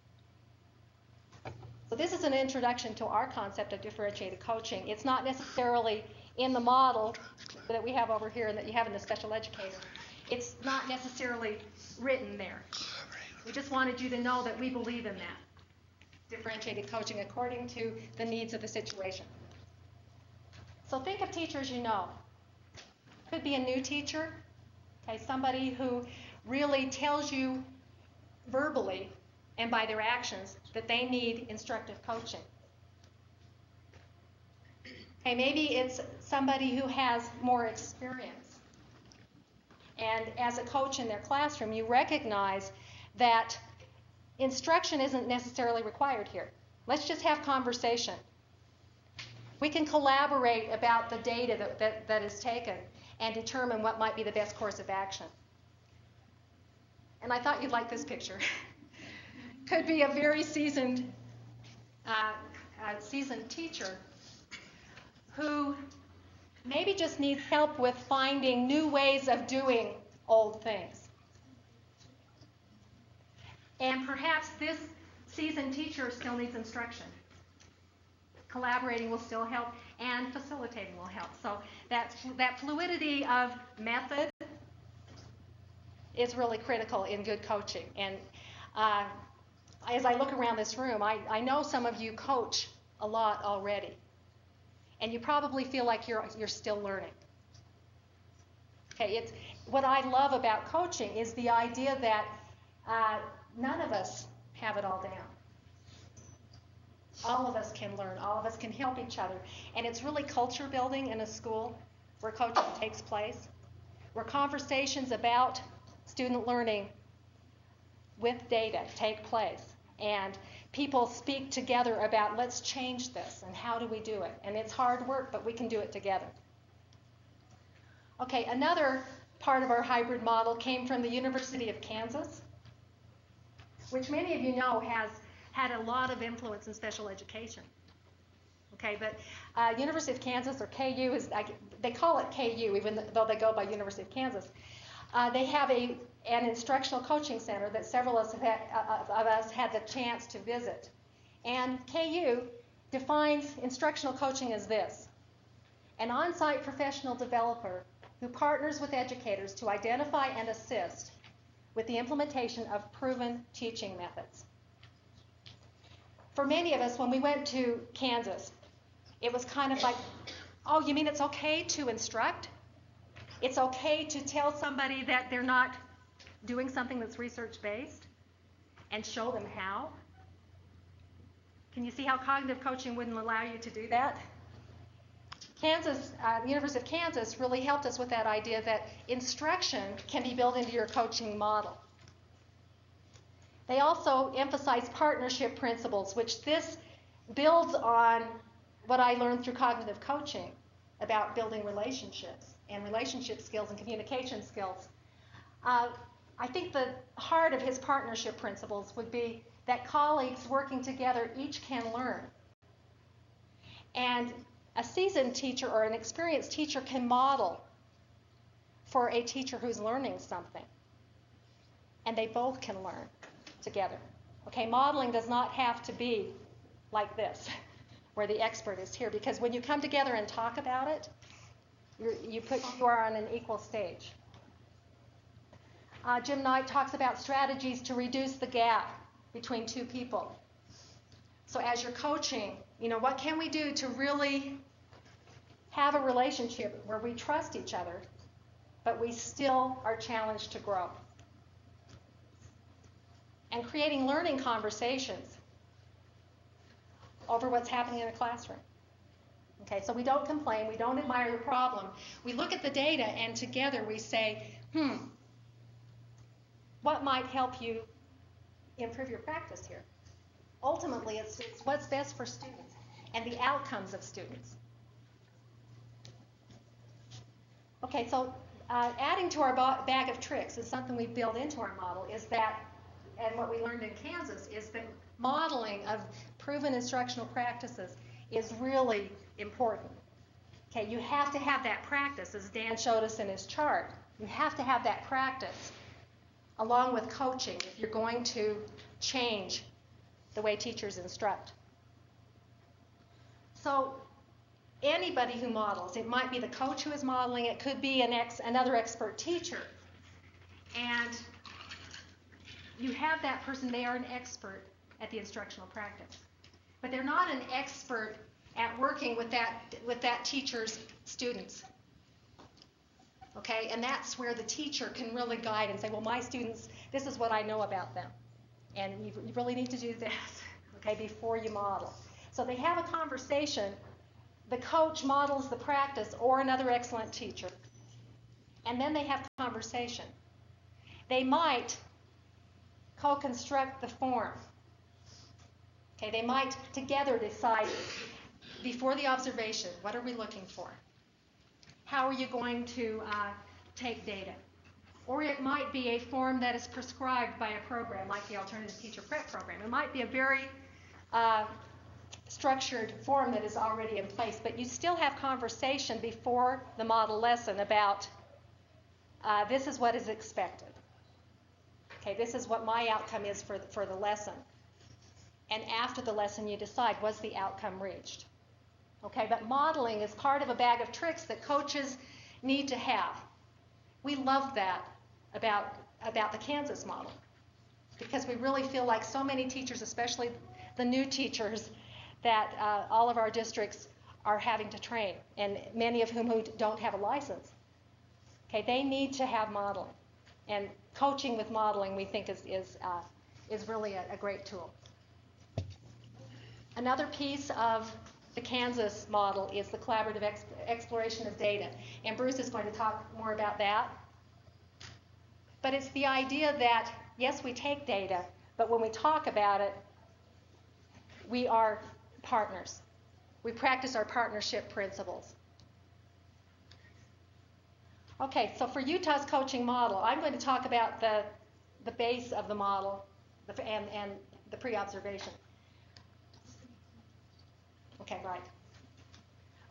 So this is an introduction to our concept of differentiated coaching. It's not necessarily in the model that we have over here and that you have in the special educator. It's not necessarily written there. We just wanted you to know that we believe in that. Differentiated coaching according to the needs of the situation. So think of teachers you know. Could be a new teacher, okay, somebody who really tells you verbally and by their actions that they need instructive coaching. Okay, maybe it's somebody who has more experience. And as a coach in their classroom, you recognize that instruction isn't necessarily required here. Let's just have conversation. We can collaborate about the data that is taken and determine what might be the best course of action. And I thought you'd like this picture. Could be a very seasoned teacher who maybe just needs help with finding new ways of doing old things. And perhaps this seasoned teacher still needs instruction. Collaborating will still help, and facilitating will help. So that fluidity of method is really critical in good coaching. And as I look around this room, I know some of you coach a lot already, and you probably feel like you're still learning. Okay, what I love about coaching is the idea that none of us have it all down. All of us can learn. All of us can help each other. And it's really culture building in a school where coaching takes place, where conversations about student learning with data take place. And people speak together about, let's change this, and how do we do it? And it's hard work, but we can do it together. Okay, another part of our hybrid model came from the University of Kansas, which many of you know has had a lot of influence in special education. Okay, but University of Kansas, or KU, they call it KU even though they go by University of Kansas. They have an instructional coaching center that several of us had the chance to visit. And KU defines instructional coaching as this: an on-site professional developer who partners with educators to identify and assist with the implementation of proven teaching methods. For many of us, when we went to Kansas, it was kind of like Oh, you mean it's okay to instruct? It's okay to tell somebody that they're not doing something that's research-based and show them how? Can you see how cognitive coaching wouldn't allow you to do that? Kansas, the University of Kansas really helped us with that idea that instruction can be built into your coaching model. They also emphasize partnership principles, which this builds on what I learned through cognitive coaching about building relationships and relationship skills and communication skills. I think the heart of his partnership principles would be that colleagues working together each can learn. And a seasoned teacher or an experienced teacher can model for a teacher who's learning something. And they both can learn together. Okay, modeling does not have to be like this, where the expert is here, because when you come together and talk about it, you are on an equal stage. Jim Knight talks about strategies to reduce the gap between two people. So as you're coaching, what can we do to really have a relationship where we trust each other, but we still are challenged to grow? And creating learning conversations over what's happening in a classroom. Okay, so we don't complain, we don't admire the problem. We look at the data and together we say, what might help you improve your practice here? Ultimately, it's what's best for students and the outcomes of students. Okay, so adding to our bag of tricks is something we built into our model, is that, and what we learned in Kansas, is that modeling of proven instructional practices is really important. Okay, you have to have that practice, as Dan showed us in his chart. You have to have that practice along with coaching if you're going to change the way teachers instruct. So anybody who models, it might be the coach who is modeling, it could be another expert teacher, and you have that person, they are an expert at the instructional practice. But they're not an expert at working with that teacher's students. Okay, and that's where the teacher can really guide and say, well, my students, this is what I know about them. And you really need to do this, okay, before you model. So they have a conversation, the coach models the practice or another excellent teacher, and then they have conversation. They might co-construct the form. Okay, they might together decide before the observation, what are we looking for? How are you going to take data? Or it might be a form that is prescribed by a program like the Alternative Teacher Prep Program. It might be a very structured form that is already in place, but you still have conversation before the model lesson about this is what is expected. Okay, this is what my outcome is for the lesson. And after the lesson, you decide, was the outcome reached? Okay, but modeling is part of a bag of tricks that coaches need to have. We love that about the Kansas model, because we really feel like so many teachers, especially the new teachers, that all of our districts are having to train, and many of whom who don't have a license. Okay, they need to have modeling, and coaching with modeling we think is really a great tool. Another piece of the Kansas model is the collaborative exploration of data, and Bruce is going to talk more about that. But it's the idea that, yes, we take data, but when we talk about it, we are partners. We practice our partnership principles. Okay, so for Utah's coaching model, I'm going to talk about the base of the model and the pre-observation. Okay, right.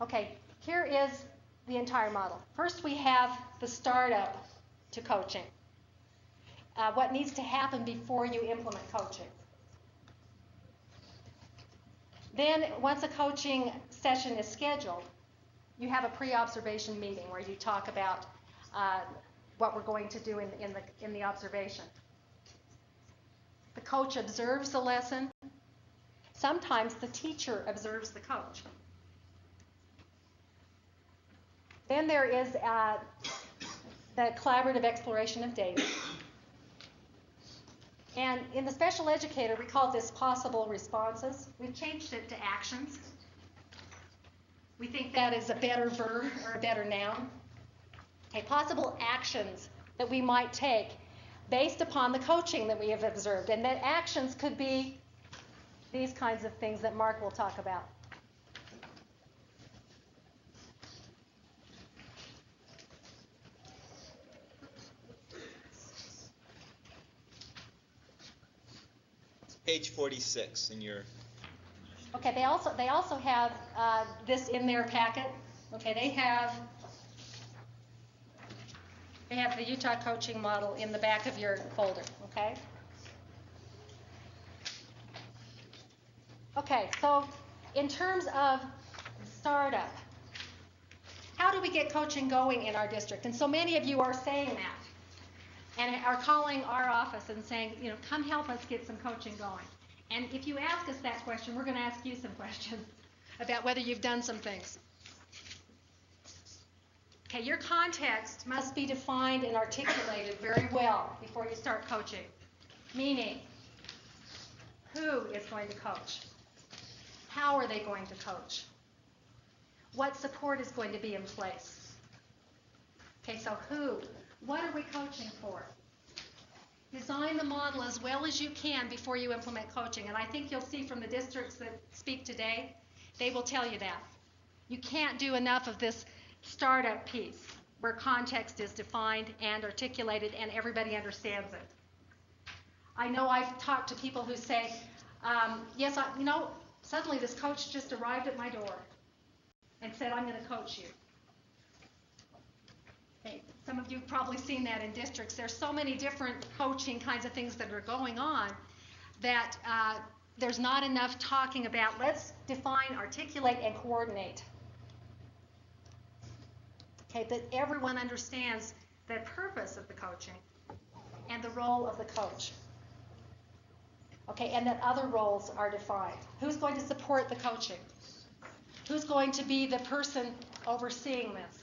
Okay, here is the entire model. First, we have the startup to coaching. What needs to happen before you implement coaching. Then, once a coaching session is scheduled, you have a pre-observation meeting where you talk about what we're going to do in the observation. The coach observes the lesson. Sometimes the teacher observes the coach. Then there is the collaborative exploration of data. And in the special educator, we call this possible responses. We've changed it to actions. We think that is a better verb or a better noun. Okay, possible actions that we might take based upon the coaching that we have observed. And that actions could be these kinds of things that Mark will talk about. Page 46 in your. Okay, they also have this in their packet. Okay, they have the Utah coaching model in the back of your folder. Okay. Okay, so in terms of startup, how do we get coaching going in our district? And so many of you are saying that and are calling our office and saying, you know, come help us get some coaching going. And if you ask us that question, we're going to ask you some questions about whether you've done some things. Okay, your context must be defined and articulated very well before you start coaching. Meaning, who is going to coach? How are they going to coach? What support is going to be in place? Okay, so who? What are we coaching for? Design the model as well as you can before you implement coaching. And I think you'll see from the districts that speak today, they will tell you that. You can't do enough of this startup piece where context is defined and articulated and everybody understands it. I know I've talked to people who say, yes, suddenly this coach just arrived at my door and said, I'm going to coach you. Okay. Some of you have probably seen that in districts. There's so many different coaching kinds of things that are going on that there's not enough talking about let's define, articulate, and coordinate. Okay, that everyone understands the purpose of the coaching and the role of the coach. Okay, and that other roles are defined. Who's going to support the coaching? Who's going to be the person overseeing this?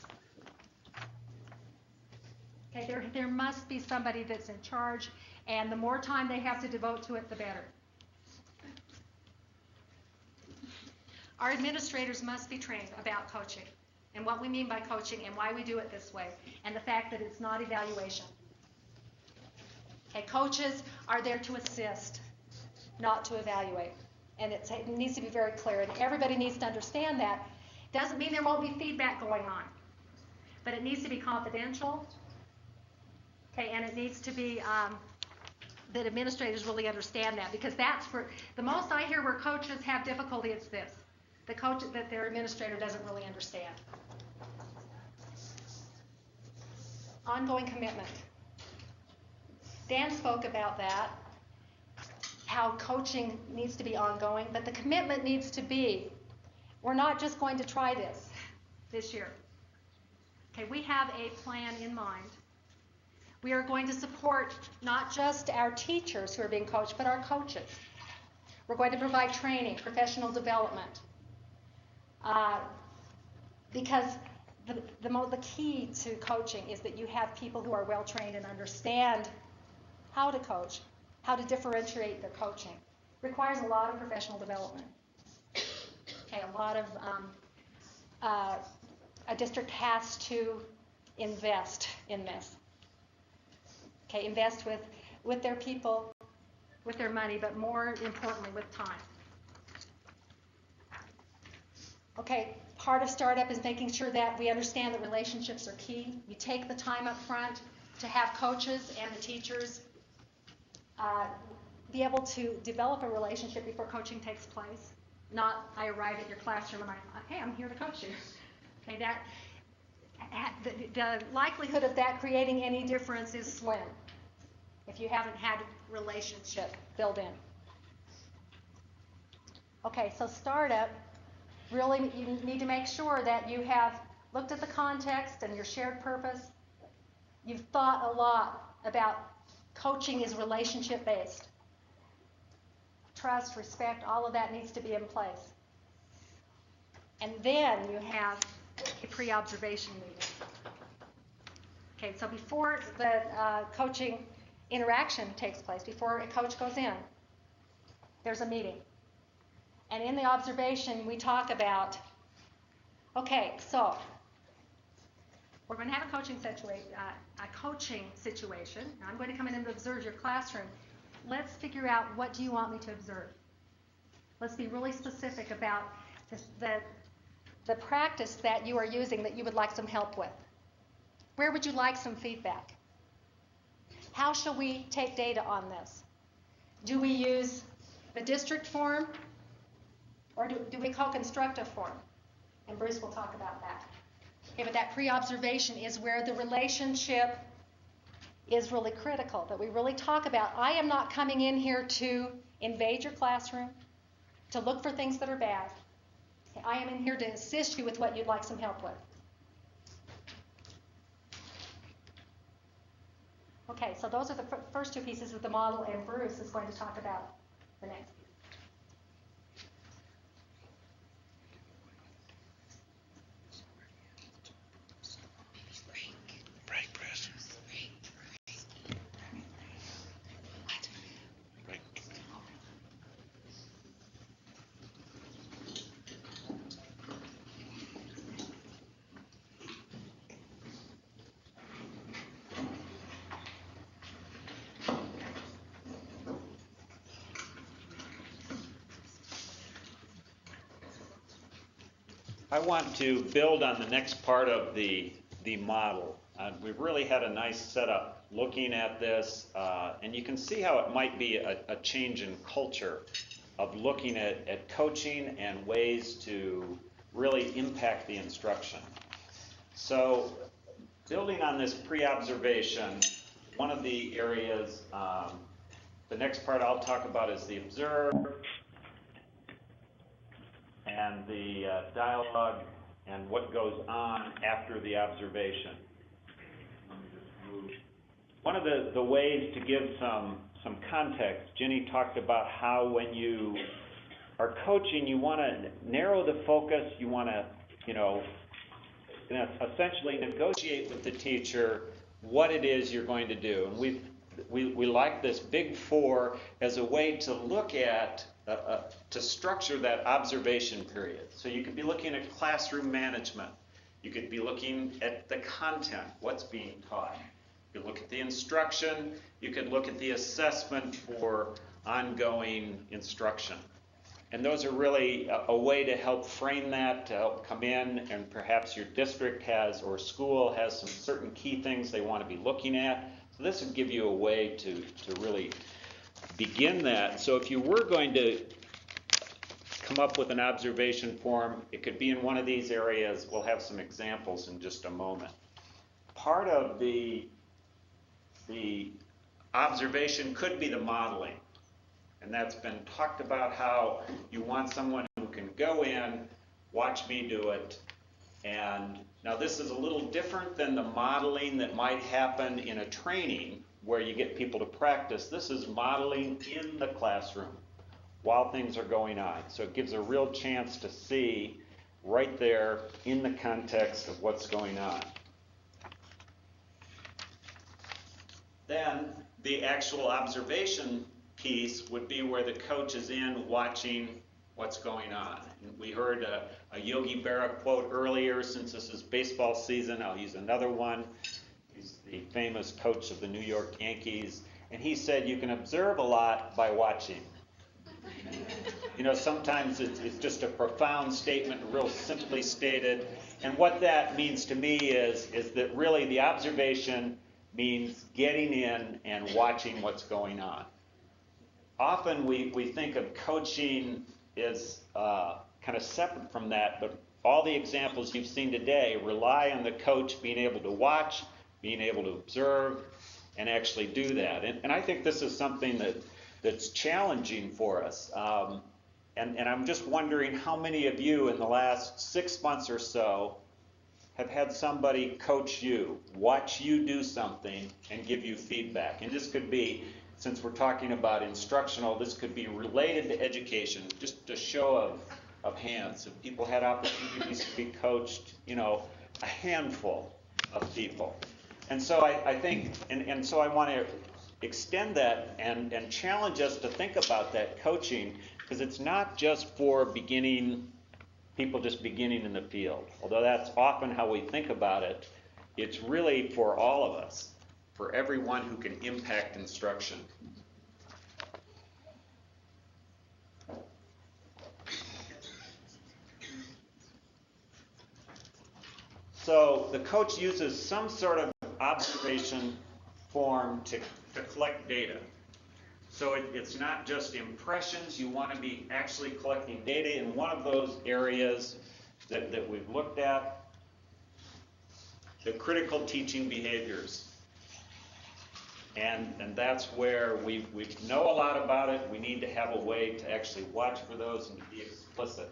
Okay, there must be somebody that's in charge, and the more time they have to devote to it, the better. Our administrators must be trained about coaching and what we mean by coaching and why we do it this way, and the fact that it's not evaluation. Okay, coaches are there to assist, not to evaluate. And it needs to be very clear, and everybody needs to understand that. Doesn't mean there won't be feedback going on, but it needs to be confidential. Okay, and it needs to be that administrators really understand that, because that's for the most I hear where coaches have difficulty. It's this: the coach that their administrator doesn't really understand. Ongoing commitment. Dan spoke about that, how coaching needs to be ongoing, but the commitment needs to be, we're not just going to try this year. Okay, we have a plan in mind. We are going to support not just our teachers who are being coached, but our coaches. We're going to provide training, professional development, because the key to coaching is that you have people who are well trained and understand how to coach, how to differentiate their coaching. Requires a lot of professional development. Okay, a lot of a district has to invest in this. Okay, invest with their people, with their money, but more importantly, with time. Okay, part of startup is making sure that we understand that relationships are key. You take the time up front to have coaches and the teachers be able to develop a relationship before coaching takes place. Not, I arrive at your classroom and hey, I'm here to coach you. Okay, that the likelihood of that creating any difference is slim if you haven't had a relationship built in. Okay, so startup, really you need to make sure that you have looked at the context and your shared purpose. You've thought a lot about coaching is relationship based. Trust, respect, all of that needs to be in place. And then you have a pre-observation meeting. Okay, so before the coaching interaction takes place, before a coach goes in, there's a meeting. And in the observation, we talk about, okay, so we're going to have a coaching situation. I'm going to come in and observe your classroom. Let's figure out, what do you want me to observe? Let's be really specific about the practice that you are using that you would like some help with. Where would you like some feedback? How shall we take data on this? Do we use the district form, or do we co-construct a form? And Bruce will talk about that. Okay, but that pre-observation is where the relationship is really critical, that we really talk about. I am not coming in here to invade your classroom, to look for things that are bad. Okay, I am in here to assist you with what you'd like some help with. Okay, so those are the first two pieces of the model, and Bruce is going to talk about the next piece. I want to build on the next part of the model. We've really had a nice setup looking at this, and you can see how it might be a change in culture of looking at coaching and ways to really impact the instruction. So building on this pre-observation, one of the areas, the next part I'll talk about is the observe, and the dialogue and what goes on after the observation. One of the ways to give some context, Jenny talked about how when you are coaching, you want to narrow the focus, you want to, essentially negotiate with the teacher what it is you're going to do. And we like this big four as a way to look at to structure that observation period. So you could be looking at classroom management. You could be looking at the content, what's being taught. You could look at the instruction. You could look at the assessment for ongoing instruction. And those are really a way to help frame that, to help come in, and perhaps your district has or school has some certain key things they want to be looking at. So this would give you a way to really begin that. So if you were going to come up with an observation form, it could be in one of these areas. We'll have some examples in just a moment. Part of the observation could be the modeling. And that's been talked about, how you want someone who can go in, watch me do it. And now this is a little different than the modeling that might happen in a training where you get people to practice. This is modeling in the classroom while things are going on. So it gives a real chance to see right there in the context of what's going on. Then the actual observation piece would be where the coach is in watching what's going on. And we heard a Yogi Berra quote earlier. Since this is baseball season, I'll use another one. He's the famous coach of the New York Yankees, and he said you can observe a lot by watching. Sometimes it's just a profound statement, real simply stated, and what that means to me is that really the observation means getting in and watching what's going on. Often we think of coaching as kind of separate from that, but all the examples you've seen today rely on the coach being able to watch, being able to observe, and actually do that. And I think this is something that's challenging for us. And I'm just wondering how many of you in the last 6 months or so have had somebody coach you, watch you do something, and give you feedback. And this could be, since we're talking about instructional, this could be related to education, just a show of hands. If people had opportunities to be coached, a handful of people. And so I think, and so I want to extend that and challenge us to think about that coaching, because it's not just for people just beginning in the field. Although that's often how we think about it, it's really for all of us, for everyone who can impact instruction. So the coach uses some sort of observation form to collect data. So it's not just impressions. You want to be actually collecting data in one of those areas that we've looked at, the critical teaching behaviors. And that's where we know a lot about it. We need to have a way to actually watch for those and to be explicit.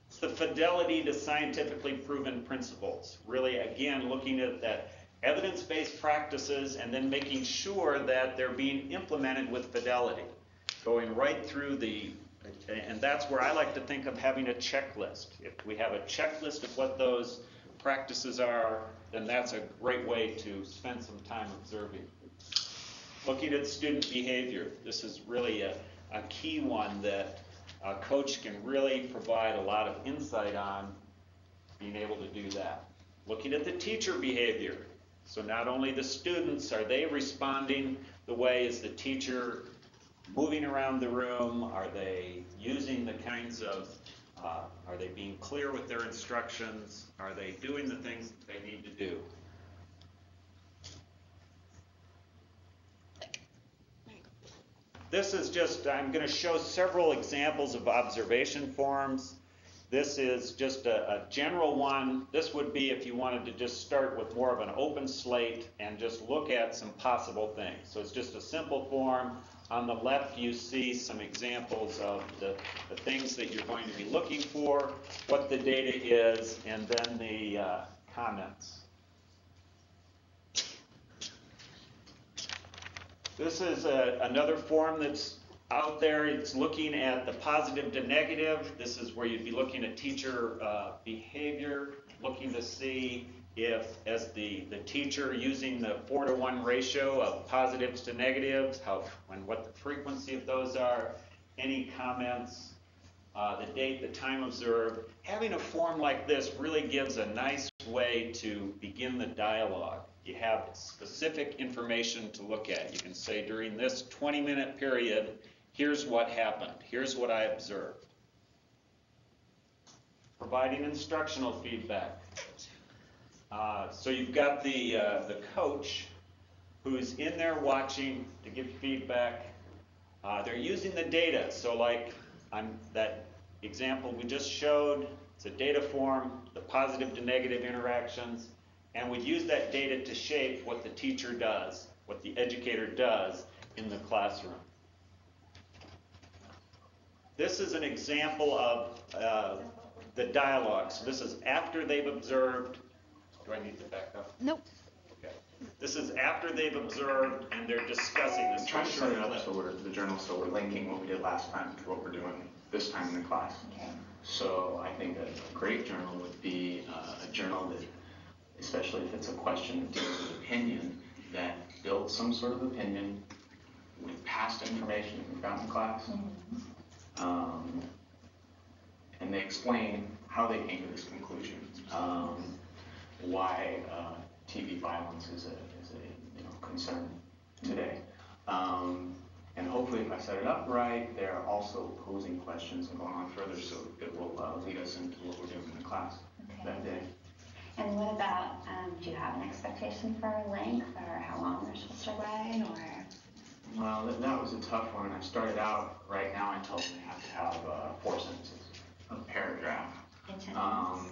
It's the fidelity to scientifically proven principles. Really, again, looking at that evidence-based practices and then making sure that they're being implemented with fidelity. Going right through and that's where I like to think of having a checklist. If we have a checklist of what those practices are, then that's a great way to spend some time observing. Looking at student behavior. This is really a key one that a coach can really provide a lot of insight on, being able to do that. Looking at the teacher behavior. So not only the students, are they responding the way as the teacher, moving around the room? Are they using the kinds of, are they being clear with their instructions? Are they doing the things that they need to do? This is just, I'm going to show several examples of observation forms. This is just a general one. This would be if you wanted to just start with more of an open slate and just look at some possible things. So it's just a simple form. On the left, you see some examples of the things that you're going to be looking for, what the data is, and then the comments. This is another form that's out there. It's looking at the positive to negative. This is where you'd be looking at teacher behavior, looking to see if, as the teacher, using the 4-to-1 ratio of positives to negatives, what the frequency of those are, any comments, the date, the time observed. Having a form like this really gives a nice way to begin the dialogue. You have specific information to look at. You can say, during this 20-minute period, here's what happened. Here's what I observed. Providing instructional feedback. So you've got the coach who's in there watching to give feedback. They're using the data. So like that example we just showed, it's a data form, the positive to negative interactions. And we use that data to shape what the teacher does, what the educator does in the classroom. This is an example of the dialogue. So this is after they've observed. Do I need to back up? Nope. Okay. This is after they've observed and they're discussing this. Trying to set it up so we're linking what we did last time to what we're doing this time in the class. Okay. So I think a great journal would be a journal that, especially if it's a question that deals with opinion, that builds some sort of opinion with past information that we found in class. Mm-hmm. And they explain how they came to this conclusion, why TV violence is a concern today. And hopefully if I set it up right, they're also posing questions and going on further, so it will lead us into what we're doing in the class that day. And what about, do you have an expectation for length or how long they're supposed to write, or? Well, that was a tough one. I started out, right now I told them they have to have 4 sentences, a paragraph. In 10 minutes?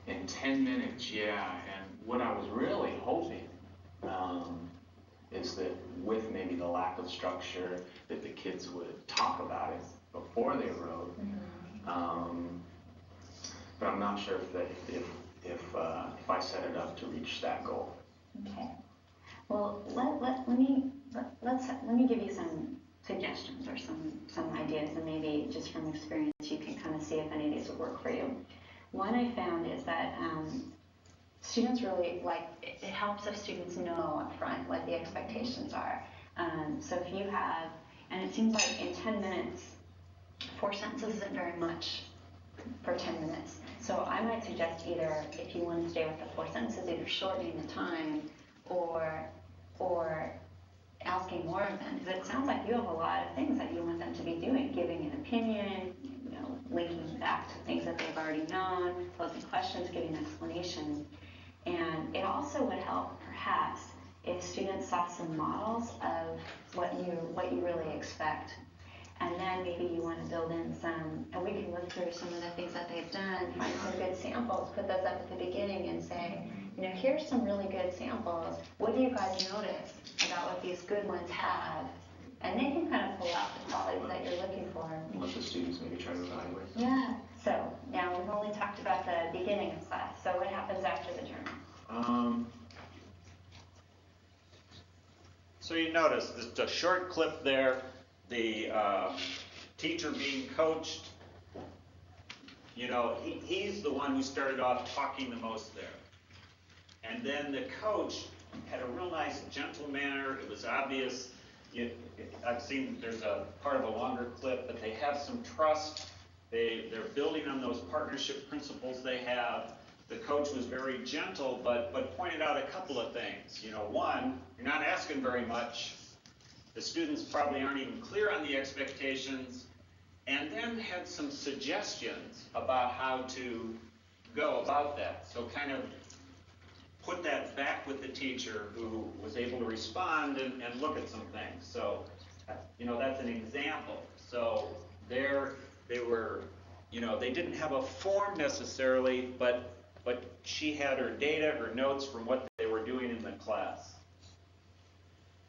In 10 minutes, yeah. And what I was really hoping is that with maybe the lack of structure, that the kids would talk about it before they wrote. Mm-hmm. But I'm not sure if I set it up to reach that goal. Okay. Well, let me give you some suggestions or some ideas, and maybe just from experience you can kind of see if any of these would work for you. One I found is that students really it helps if students know up front what the expectations are. So if you have, and it seems like in 10 minutes, 4 sentences isn't very much for 10 minutes. So I might suggest either, if you want to stay with the 4 sentences, either shortening the time or asking more of them. Because it sounds like you have a lot of things that you want them to be doing, giving an opinion, linking back to things that they've already known, posing questions, giving explanations. And it also would help, perhaps, if students saw some models of what you really expect. And then maybe you want to build in some, and we can look through some of the things that they've done, find some good samples, put those up at the beginning and say, here's some really good samples. What do you guys notice about what these good ones have? And they can kind of pull out the qualities that you're looking for. Let the students maybe try to evaluate. Yeah. So now we've only talked about the beginning of class. So what happens after the journal? So you notice just a short clip there, the teacher being coached. He's the one who started off talking the most there. And then the coach had a real nice, gentle manner. It was obvious. I've seen there's a part of a longer clip, but they have some trust. They're building on those partnership principles they have. The coach was very gentle, but pointed out a couple of things. One, you're not asking very much. The students probably aren't even clear on the expectations, and then had some suggestions about how to go about that. So kind of put that back with the teacher who was able to respond and look at some things. So, that's an example. So they were, they didn't have a form necessarily, but she had her data, her notes from what they were doing in the class.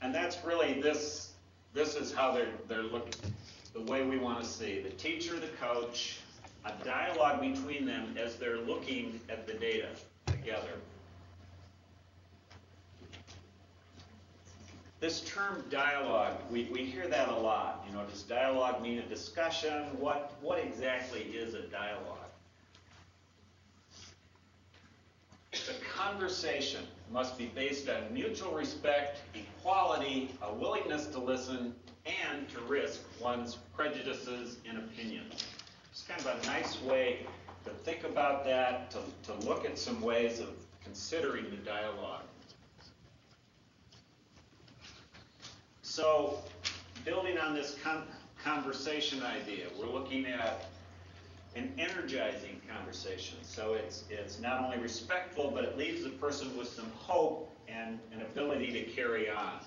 And that's really, this is how they're looking, the way we want to see. The teacher, the coach, a dialogue between them as they're looking at the data together. This term dialogue, we hear that a lot. Does dialogue mean a discussion? What exactly is a dialogue? The conversation must be based on mutual respect, equality, a willingness to listen, and to risk one's prejudices and opinions. It's kind of a nice way to think about that, to look at some ways of considering the dialogue. So, building on this conversation idea, we're looking at an energizing conversation. So it's not only respectful, but it leaves the person with some hope and an ability to carry on.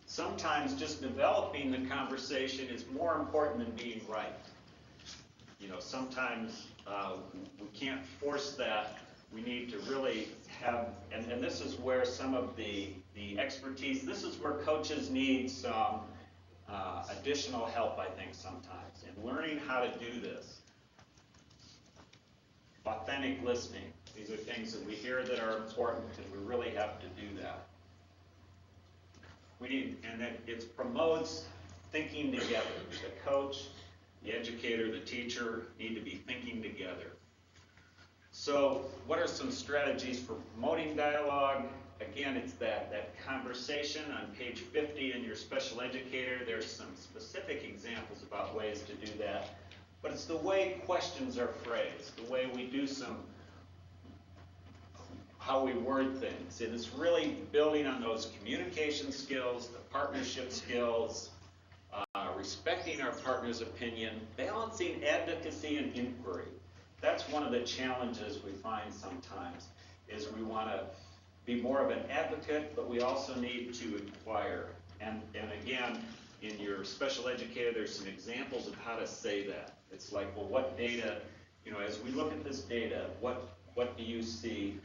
Sometimes just developing the conversation is more important than being right. Sometimes we can't force that. We need to really have, and this is where some of the expertise, this is where coaches need some additional help, I think, sometimes, in learning how to do this. Authentic listening. These are things that we hear that are important, and we really have to do that. And it promotes thinking together. The coach, the educator, the teacher need to be thinking together. So what are some strategies for promoting dialogue? Again, it's that conversation on page 50 in your special educator. There's some specific examples about ways to do that. But it's the way questions are phrased, the way we do how we word things. And it's really building on those communication skills, the partnership skills, respecting our partner's opinion, balancing advocacy and inquiry. That's one of the challenges we find sometimes, is we want to be more of an advocate, but we also need to inquire. And again, in your special educator, there's some examples of how to say that. It's like, well, what data, as we look at this data, what do you see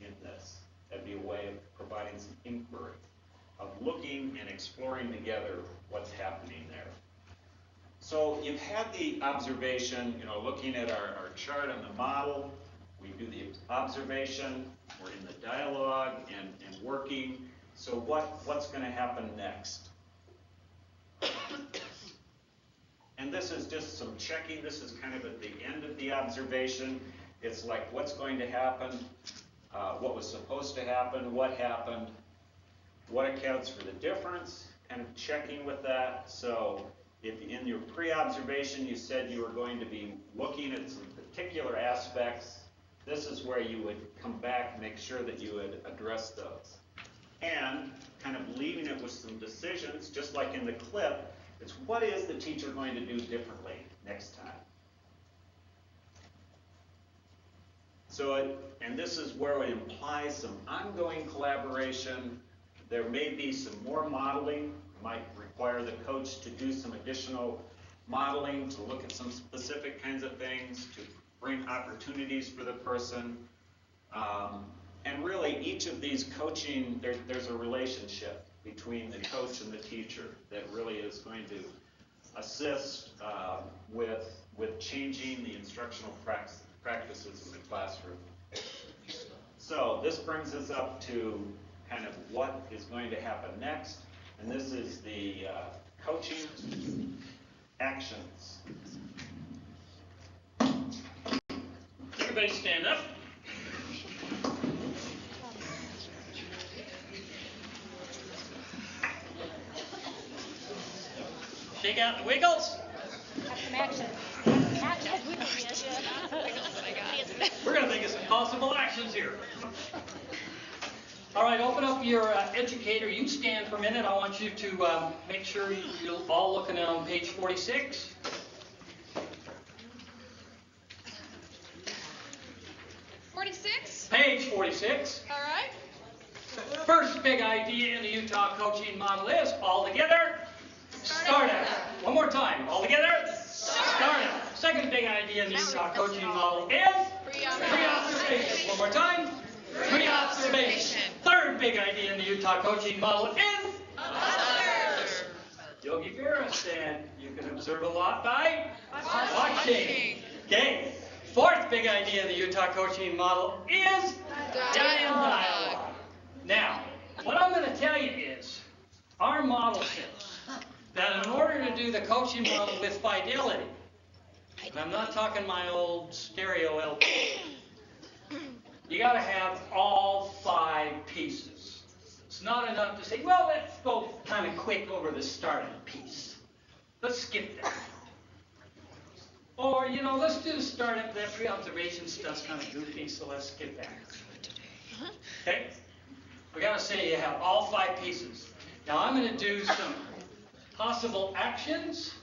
in this? That'd be a way of providing some inquiry, of looking and exploring together what's happening there. So you've had the observation, looking at our chart on the model. We do the observation, we're in the dialogue and working. So what's going to happen next? And this is just some checking. This is kind of at the end of the observation. It's like what's going to happen, what was supposed to happen, what happened, what accounts for the difference, kind of checking with that. So if in your pre-observation you said you were going to be looking at some particular aspects, this is where you would come back and make sure that you would address those. And kind of leaving it with some decisions, just like in the clip, it's what is the teacher going to do differently next time? So, and this is where it implies some ongoing collaboration. There may be some more modeling. It might require the coach to do some additional modeling, to look at some specific kinds of things, to bring opportunities for the person. And really, each of these coaching, there's a relationship between the coach and the teacher that really is going to assist with changing the instructional practices in the classroom. So this brings us up to kind of what is going to happen next. And this is the coaching actions. Everybody stand up. Shake out the wiggles. Have some action. We're going to think of some possible actions here. All right, open up your educator. You stand for a minute. I want you to make sure you're all looking on page 46. Page 46. All right. First big idea in the Utah coaching model is all together, start out. One more time, all together, start out. Second big idea in the Utah coaching model is pre-observation. One more time, pre-observation. Third big idea in the Utah coaching model is observe. Yogi Berra said you can observe a lot by watching. Okay. Fourth big idea in the Utah coaching model is dialogue. Now, what I'm going to tell you is, our model says that in order to do the coaching model with fidelity, and I'm not talking my old stereo LP, you got to have all 5 pieces. It's not enough to say, well, let's go kind of quick over the starting piece. Let's skip that. Or, let's do the startup. That pre-observation stuff's kind of goofy, so let's skip that. Okay? We got to say you have all 5 pieces. Now, I'm going to do some possible actions.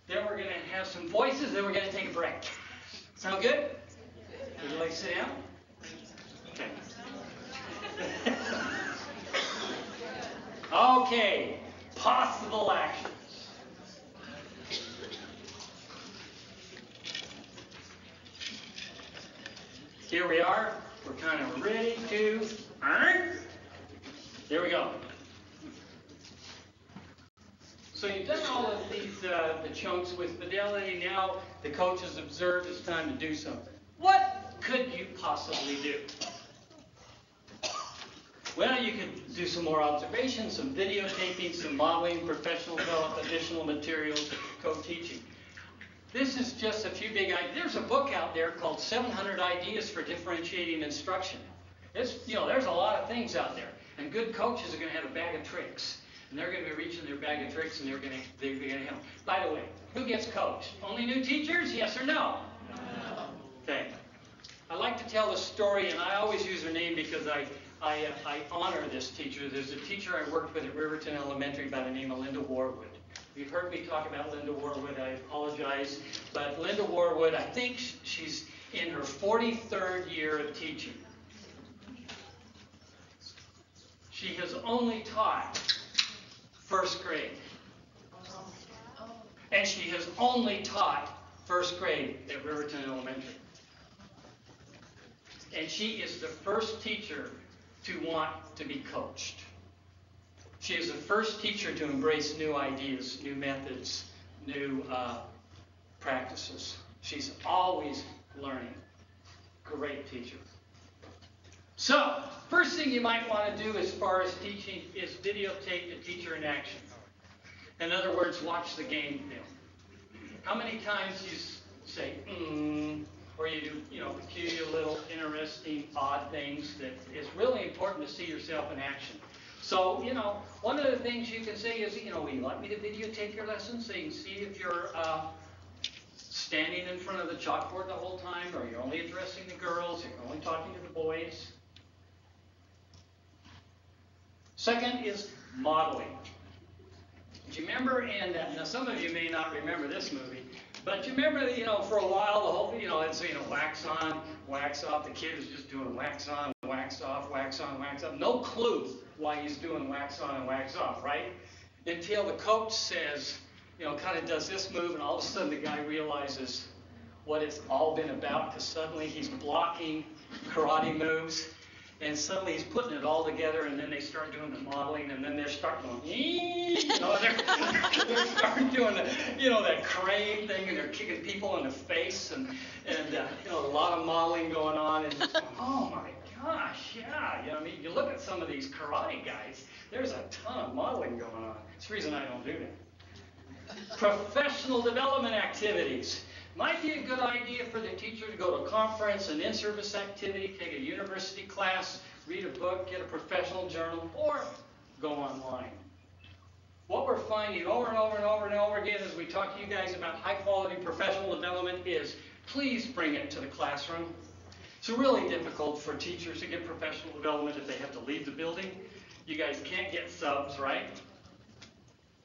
Then we're going to have some voices. Then we're going to take a break. Sound good? Would you like to sit down? Okay. Okay. Possible actions. Here we are. We're kind of ready to earn. Here we go. So you've done all of these the chunks with fidelity. Now the coach has observed it's time to do something. What could you possibly do? Well, you could do some more observations, some videotaping, some modeling, professional development, additional materials, co-teaching. This is just a few big ideas. There's a book out there called 700 Ideas for Differentiating Instruction. There's a lot of things out there. And good coaches are going to have a bag of tricks. And they're going to be reaching their bag of tricks and they're going to help. By the way, who gets coached? Only new teachers? Yes or no? No. Okay. I like to tell the story, and I always use her name because I honor this teacher. There's a teacher I worked with at Riverton Elementary by the name of Linda Warwood. You've heard me talk about Linda Warwood. I apologize. But Linda Warwood, I think she's in her 43rd year of teaching. She has only taught first grade. And she has only taught first grade at Riverton Elementary. And she is the first teacher to want to be coached. She is the first teacher to embrace new ideas, new methods, new practices. She's always learning. Great teacher. So, first thing you might want to do as far as teaching is videotape the teacher in action. In other words, watch the game film. How many times you say, or you do, peculiar little interesting, odd things that it's really important to see yourself in action. So, one of the things you can say is, will you like me to videotape your lesson so you can see if you're standing in front of the chalkboard the whole time, or you're only addressing the girls, or you're only talking to the boys. Second is modeling. Do you remember, and now some of you may not remember this movie, but you remember, for a while, the whole, it's, wax on, wax off. The kid is just doing wax on, wax off, wax on, wax off. No clue why he's doing wax on and wax off, right? Until the coach says, kind of does this move, and all of a sudden the guy realizes what it's all been about, because suddenly he's blocking karate moves, and suddenly he's putting it all together, and then they start doing the modeling, and then they're starting going, they're starting doing that crane thing, and they're kicking people in the face, and a lot of modeling going on, and just going, oh my gosh, yeah, you look at some of these karate guys, there's a ton of modeling going on. It's the reason I don't do that. Professional development activities. Might be a good idea for the teacher to go to a conference, an in-service activity, take a university class, read a book, get a professional journal, or go online. What we're finding over and over and over and over again as we talk to you guys about high-quality professional development is, please bring it to the classroom. It's really difficult for teachers to get professional development if they have to leave the building. You guys can't get subs, right?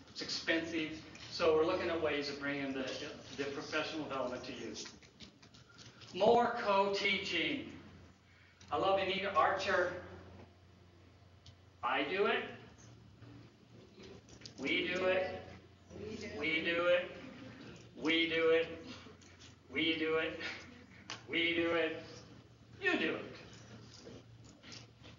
It's expensive. So we're looking at ways of bringing the professional development to you. More co-teaching. I love Anita Archer. I do it. We do it. We do it. We do it. We do it. We do it. You do it.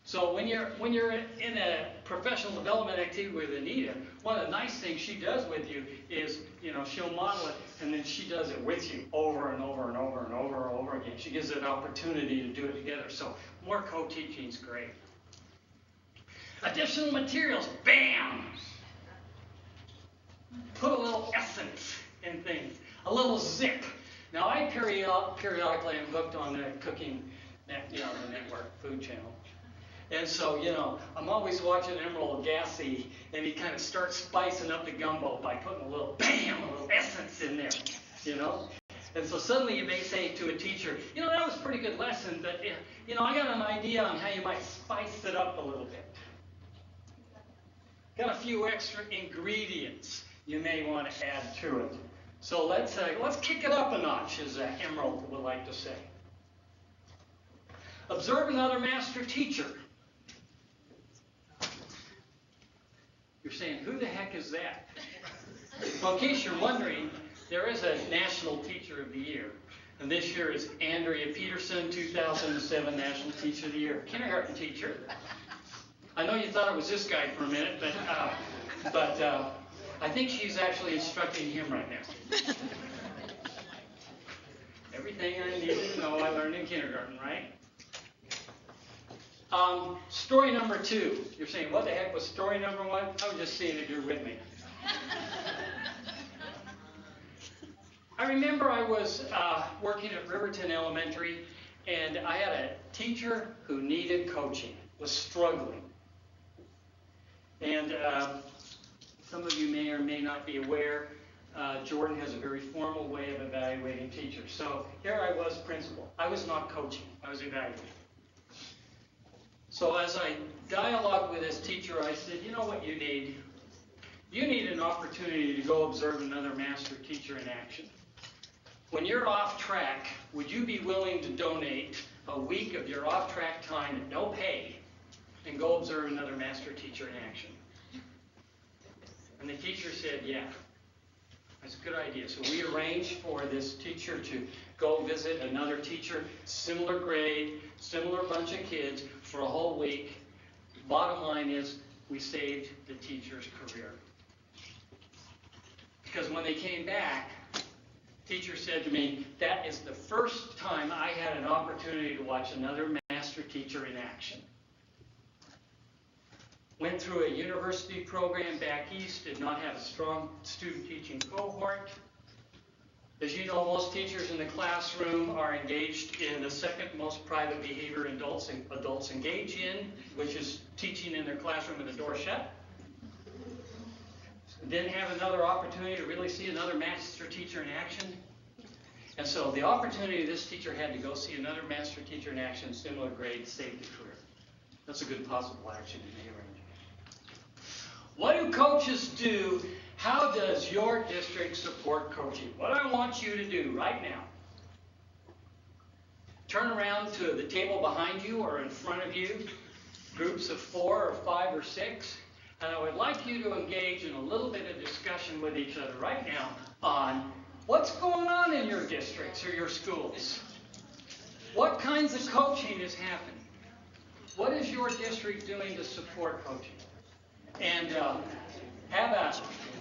So when you're in a professional development activity with Anita, one of the nice things she does with you is, she'll model it, and then she does it with you over and over and over and over and over again. She gives it an opportunity to do it together. So more co-teaching is great. Additional materials, bam! Put a little essence in things, a little zip. Now I periodically am hooked on the cooking, the network food channel. And so, I'm always watching Emeril Lagasse, and he kind of starts spicing up the gumbo by putting a little essence in there, And so suddenly you may say to a teacher, that was a pretty good lesson, but, I got an idea on how you might spice it up a little bit. Got a few extra ingredients you may want to add to it. So let's kick it up a notch, as Emeril would like to say. Observe another master teacher. You're saying, who the heck is that? Well, in case you're wondering, there is a National Teacher of the Year. And this year is Andrea Peterson, 2007 National Teacher of the Year. Kindergarten teacher. I know you thought it was this guy for a minute, but I think she's actually instructing him right now. Everything I needed to know I learned in kindergarten, right? Story number 2. You're saying, what the heck was story number 1? I was just seeing if you're with me. I remember I was working at Riverton Elementary, and I had a teacher who needed coaching, was struggling. And some of you may or may not be aware, Jordan has a very formal way of evaluating teachers. So here I was principal. I was not coaching. I was evaluating. So as I dialogued with this teacher, I said, you know what you need? You need an opportunity to go observe another master teacher in action. When you're off track, would you be willing to donate a week of your off-track time at no pay and go observe another master teacher in action? And the teacher said, yeah. That's a good idea. So we arranged for this teacher to go visit another teacher, similar grade, similar bunch of kids, for a whole week. Bottom line is, we saved the teacher's career. Because when they came back, teacher said to me, that is the first time I had an opportunity to watch another master teacher in action. Went through a university program back east, did not have a strong student teaching cohort. As you know, most teachers in the classroom are engaged in the second most private behavior adults engage in, which is teaching in their classroom with the door shut. Then have another opportunity to really see another master teacher in action. And so the opportunity this teacher had to go see another master teacher in action, similar grade, saved the career. That's a good possible action in the arrangement. What do coaches do? How does your district support coaching? What I want you to do right now, turn around to the table behind you or in front of you, groups of 4 or 5 or 6, and I would like you to engage in a little bit of discussion with each other right now on what's going on in your districts or your schools. What kinds of coaching is happening? What is your district doing to support coaching? And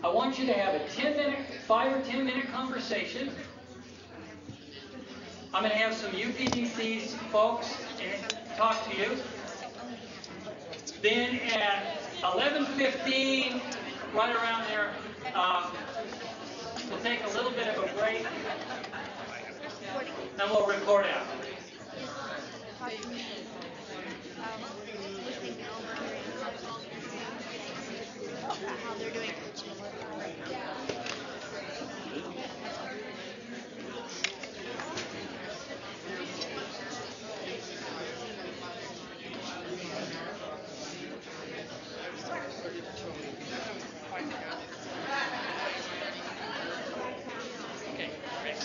I want you to have a 5 or 10 minute conversation. I'm going to have some UPDC folks talk to you. Then at 11:15, right around there, we'll take a little bit of a break, and we'll report out. How they're doing. Okay, great.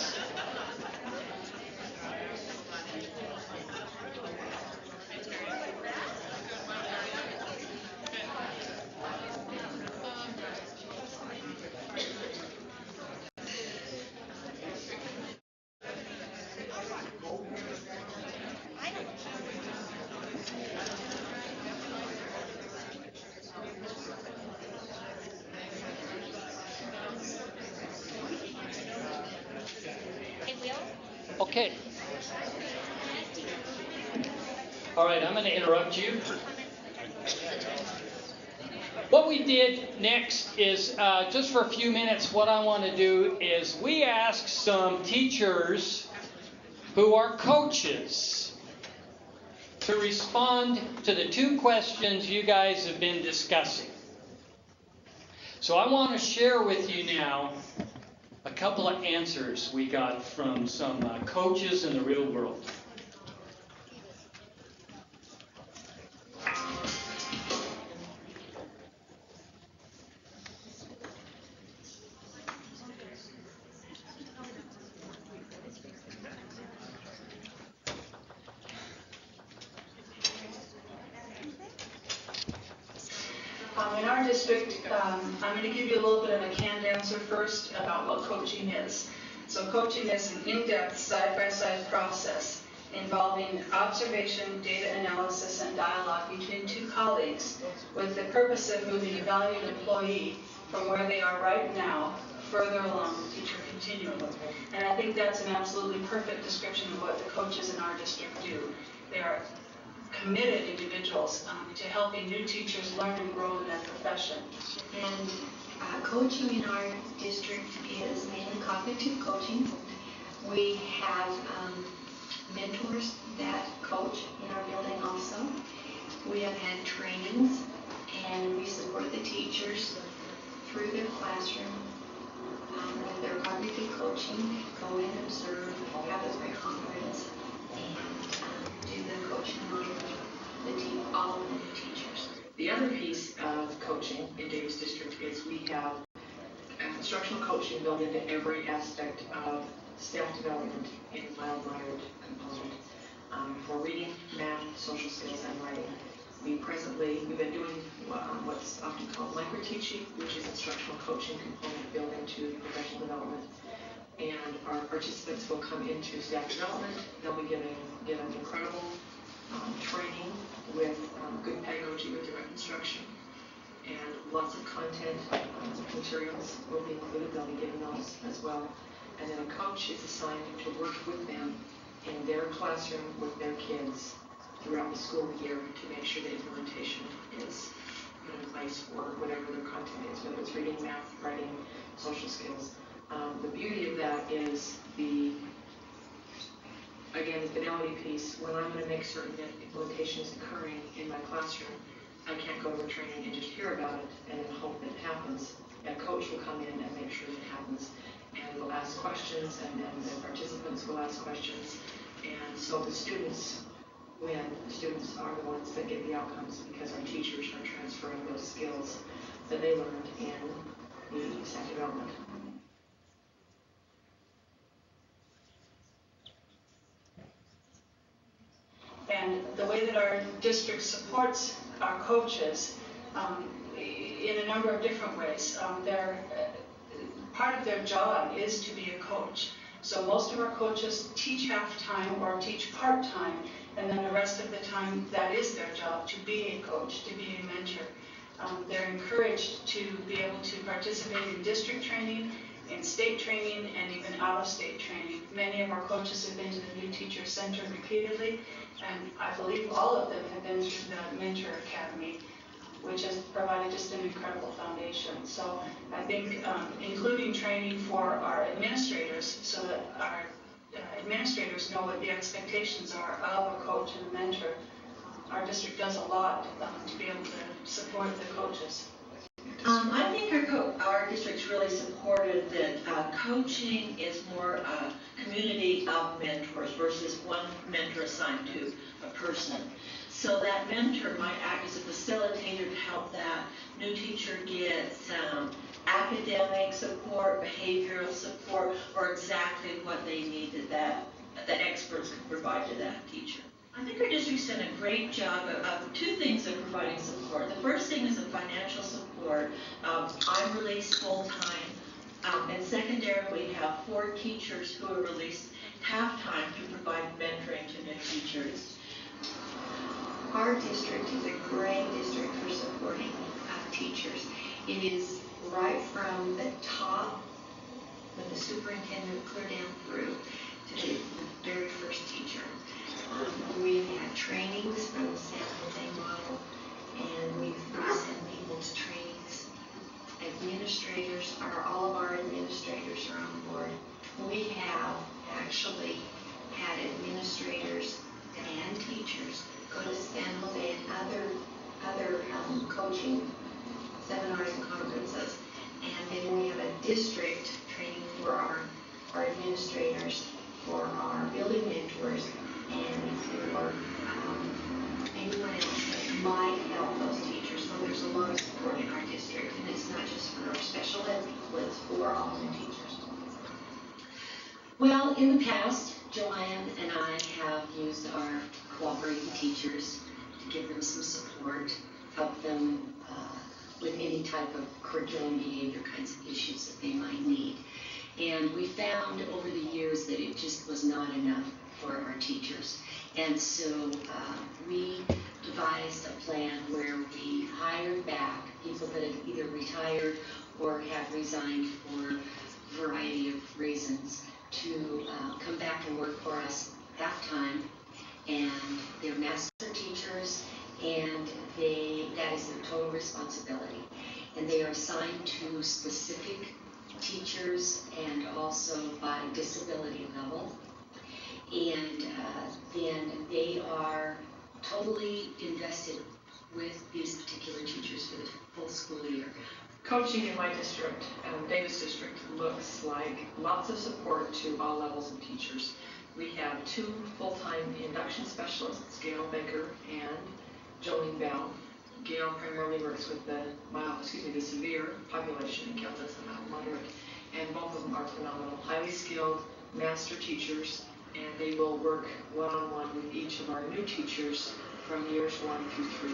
Okay. All right, I'm going to interrupt you. What we did next is, just for a few minutes, what I want to do is we ask some teachers who are coaches to respond to the 2 questions you guys have been discussing. So I want to share with you now a couple of answers we got from some coaches in the real world. In our district, I'm going to give you a little bit of a canned answer first about what coaching is. So coaching is an in-depth, side-by-side process involving observation, data analysis, and dialogue between 2 colleagues with the purpose of moving a valued employee from where they are right now further along the teacher continuum. And I think that's an absolutely perfect description of what the coaches in our district do. They are committed individuals to helping new teachers learn and grow in their profession. And coaching in our district is mainly cognitive coaching. We have mentors that coach in our building also. We have had trainings, and we support the teachers through their classroom with their cognitive coaching, go in, observe, have a great conference, and do the coaching on all of the teachers. The other piece of coaching in Davis District is we have instructional coaching built into every aspect of staff development in mild-moderate component for reading, math, social skills, and writing. We've been doing what's often called micro-teaching, which is instructional coaching component built into professional development. And our participants will come into staff development. They'll be given incredible training with good pedagogy with direct instruction. And lots of content materials will be included. They'll be given those as well. And then a coach is assigned to work with them in their classroom with their kids throughout the school year to make sure the implementation is put in place for whatever their content is, whether it's reading, math, writing, social skills. The beauty of that is again, the fidelity piece. When I'm going to make certain that implementation is occurring in my classroom, I can't go to a training and just hear about it and then hope that it happens. A coach will come in and make sure it happens, and will ask questions, and the participants will ask questions, and so the students win. The students are the ones that get the outcomes because our teachers are transferring those skills that they learned in the staff development. And the way that our district supports our coaches in a number of different ways. Part of their job is to be a coach. So most of our coaches teach half-time or teach part-time, and then the rest of the time that is their job, to be a coach, to be a mentor. They're encouraged to be able to participate in district training, in state training, and even out-of-state training. Many of our coaches have been to the New Teacher Center repeatedly, and I believe all of them have been through the Mentor Academy, which has provided just an incredible foundation. So I think including training for our administrators so that our administrators know what the expectations are of a coach and a mentor. Our district does a lot to be able to support the coaches. I think our district's really supported that coaching is more a community of mentors versus one mentor assigned to a person. So that mentor might act as a facilitator to help that new teacher get some academic support, behavioral support, or exactly what they need that experts can provide to that teacher. I think our district's done a great job of two things of providing support. The first thing is the financial support. I'm released full-time, and secondarily we have 4 teachers who are released half-time to provide mentoring to new teachers. Our district is a great district for supporting teachers. It is right from the top, with the superintendent clear down through to the very first teacher. We've had trainings from the San Jose model, and we send people to trainings. Administrators all of our administrators are on board. We have actually had administrators and teachers go to San Jose and other coaching seminars and conferences, and then we have a district training for our administrators, for our building mentors, and for anyone else that might help those teachers. So there's a lot of support in our district, and it's not just for our special ed people, it's for all the teachers. Well, in the past, Joanne and I have used our cooperating teachers to give them some support, help them with any type of curriculum behavior kinds of issues that they might need. And we found over the years that it just was not enough for our teachers. And so we devised a plan where we hired back people that had either retired or had resigned for a variety of reasons to come back and work for us half-time. And they're master teachers, and that is their total responsibility. And they are assigned to specific teachers and also by disability level. And then they are totally invested with these particular teachers for the full school year. Coaching in my district, Davis District, looks like lots of support to all levels of teachers. We have 2 full-time induction specialists, Gail Baker and Jolene Bell. Gail primarily works with the severe population, and Gail does the mild moderate, and both of them are phenomenal, highly skilled master teachers, and they will work one-on-one with each of our new teachers from years 1 through 3.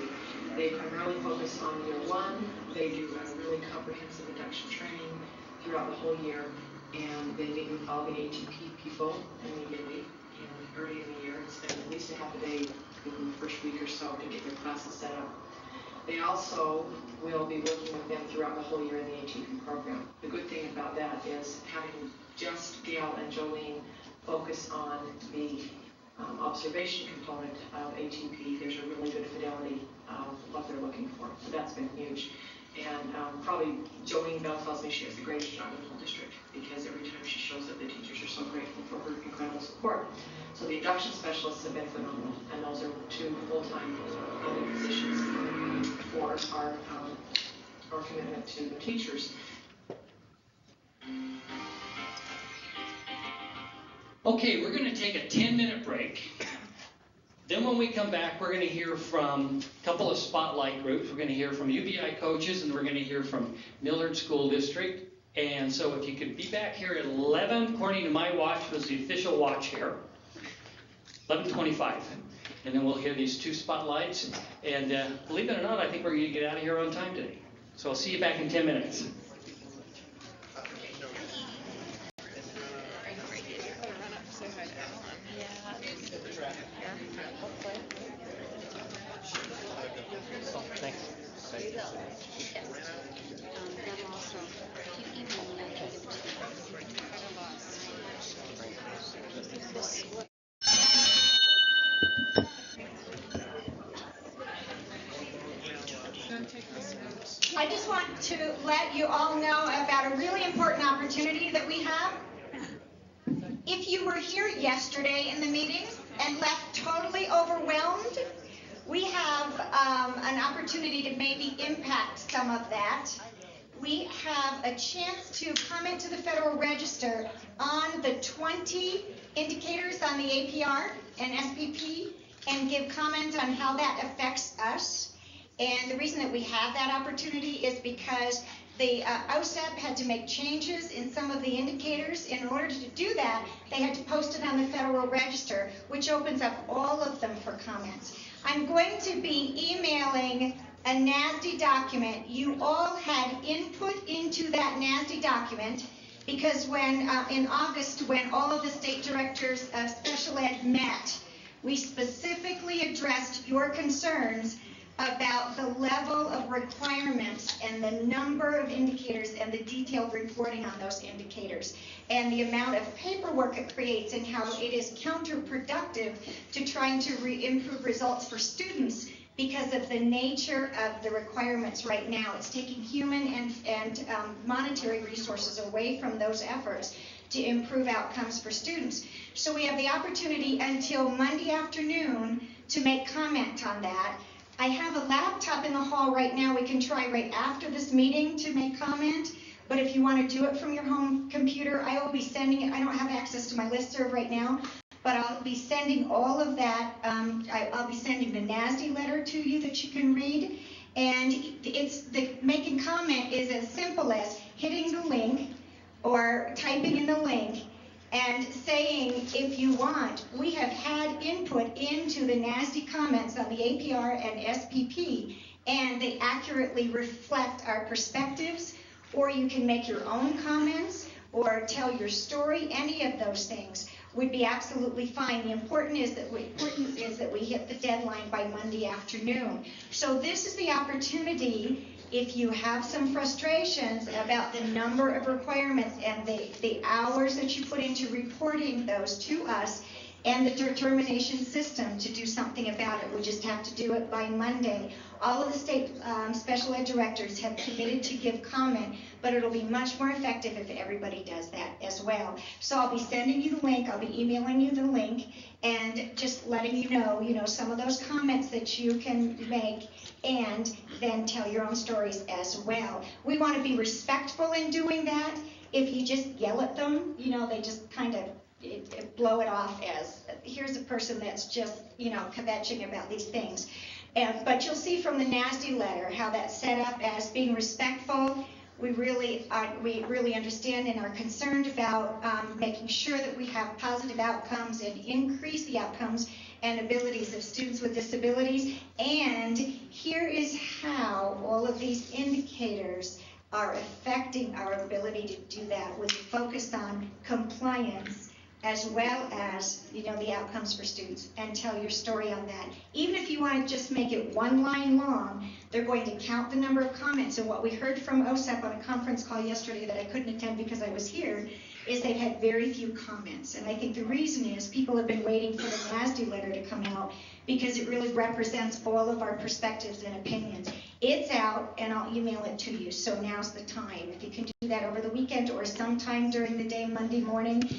They primarily focus on year 1. They do a really comprehensive induction training throughout the whole year, and they meet with all the ATP people immediately and early in the year and spend at least a half a day within the first week or so to get their classes set up. They also will be working with them throughout the whole year in the ATP program. The good thing about that is having just Gail and Jolene focus on the observation component of ATP, there's a really good fidelity of what they're looking for. So that's been huge. And probably Jolene Bell tells me she has the greatest job in the whole district because every time she shows up, the teachers are so grateful for her incredible support. So the induction specialists have been phenomenal, and those are 2 full-time positions for our commitment to the teachers. Okay, we're going to take a 10-minute break. Then when we come back, we're going to hear from a couple of spotlight groups. We're going to hear from UBI coaches, and we're going to hear from Millard School District. And so if you could be back here at 11, according to my watch, was the official watch here, 11:25. And then we'll hear these 2 spotlights. And believe it or not, I think we're going to get out of here on time today. So I'll see you back in 10 minutes. I just want to let you all know about a really important opportunity that we have. If you were here yesterday in the meeting and left totally overwhelmed, we have an opportunity to maybe impact some of that. We have a chance to comment to the Federal Register on the 20 indicators on the APR and SPP and give comment on how that affects us. And the reason that we have that opportunity is because the OSEP had to make changes in some of the indicators. In order to do that, they had to post it on the Federal Register, which opens up all of them for comments. I'm going to be emailing a NASD document. You all had input into that NASD document because when in August, when all of the state directors of special ed met, we specifically addressed your concerns about the level of requirements and the number of indicators and the detailed reporting on those indicators and the amount of paperwork it creates and how it is counterproductive to trying to improve results for students because of the nature of the requirements right now. It's taking human and monetary resources away from those efforts to improve outcomes for students. So we have the opportunity until Monday afternoon to make comment on that. I have a laptop in the hall right now. We can try right after this meeting to make comment, but if you want to do it from your home computer, I will be sending it. I don't have access to my listserv right now, but I'll be sending all of that. I'll be sending the NASD letter to you that you can read, and making comment is as simple as hitting the link or typing in the link and saying, if you want, we have had input into the NASD comments on the APR and SPP, and they accurately reflect our perspectives, or you can make your own comments or tell your story. Any of those things would be absolutely fine. The important is that we hit the deadline by Monday afternoon. So this is the opportunity. If you have some frustrations about the number of requirements and the hours that you put into reporting those to us and the determination system to do something about it, we just have to do it by Monday. All of the state special ed directors have committed to give comment, but it'll be much more effective if everybody does that as well. So I'll be sending you the link, I'll be emailing you the link, and just letting you know some of those comments that you can make, and then tell your own stories as well. We want to be respectful in doing that. If you just yell at them, they just kind of blow it off as, here's a person that's just, kvetching about these things. But you'll see from the NASD letter how that's set up as being respectful. We really understand and are concerned about making sure that we have positive outcomes and increase the outcomes and abilities of students with disabilities. And here is how all of these indicators are affecting our ability to do that, with a focus on compliance as well as the outcomes for students, and tell your story on that. Even if you want to just make it one line long, they're going to count the number of comments. And what we heard from OSEP on a conference call yesterday that I couldn't attend because I was here, is they've had very few comments. And I think the reason is people have been waiting for the NASD letter to come out because it really represents all of our perspectives and opinions. It's out, and I'll email it to you, so now's the time. If you can do that over the weekend or sometime during the day, Monday morning,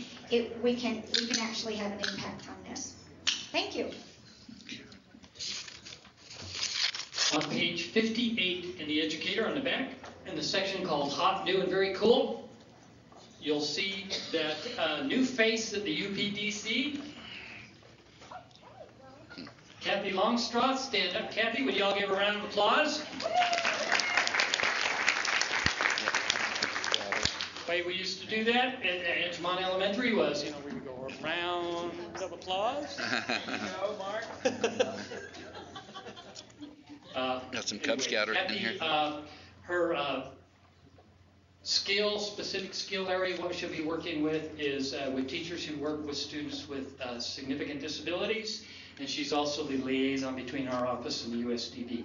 we can actually have an impact on this. Thank you. On page 58 in the Educator on the back, in the section called Hot, New, and Very Cool, you'll see that new face at the UPDC. Kathy Longstraw, stand up. Kathy, would you all give a round of applause? The way we used to do that at Edgemont Elementary was, we would go a round of applause. Go, Mark. Got some Cub Scouter in here. Her specific skill area, what she'll be working with is with teachers who work with students with significant disabilities, and she's also the liaison between our office and the USDB.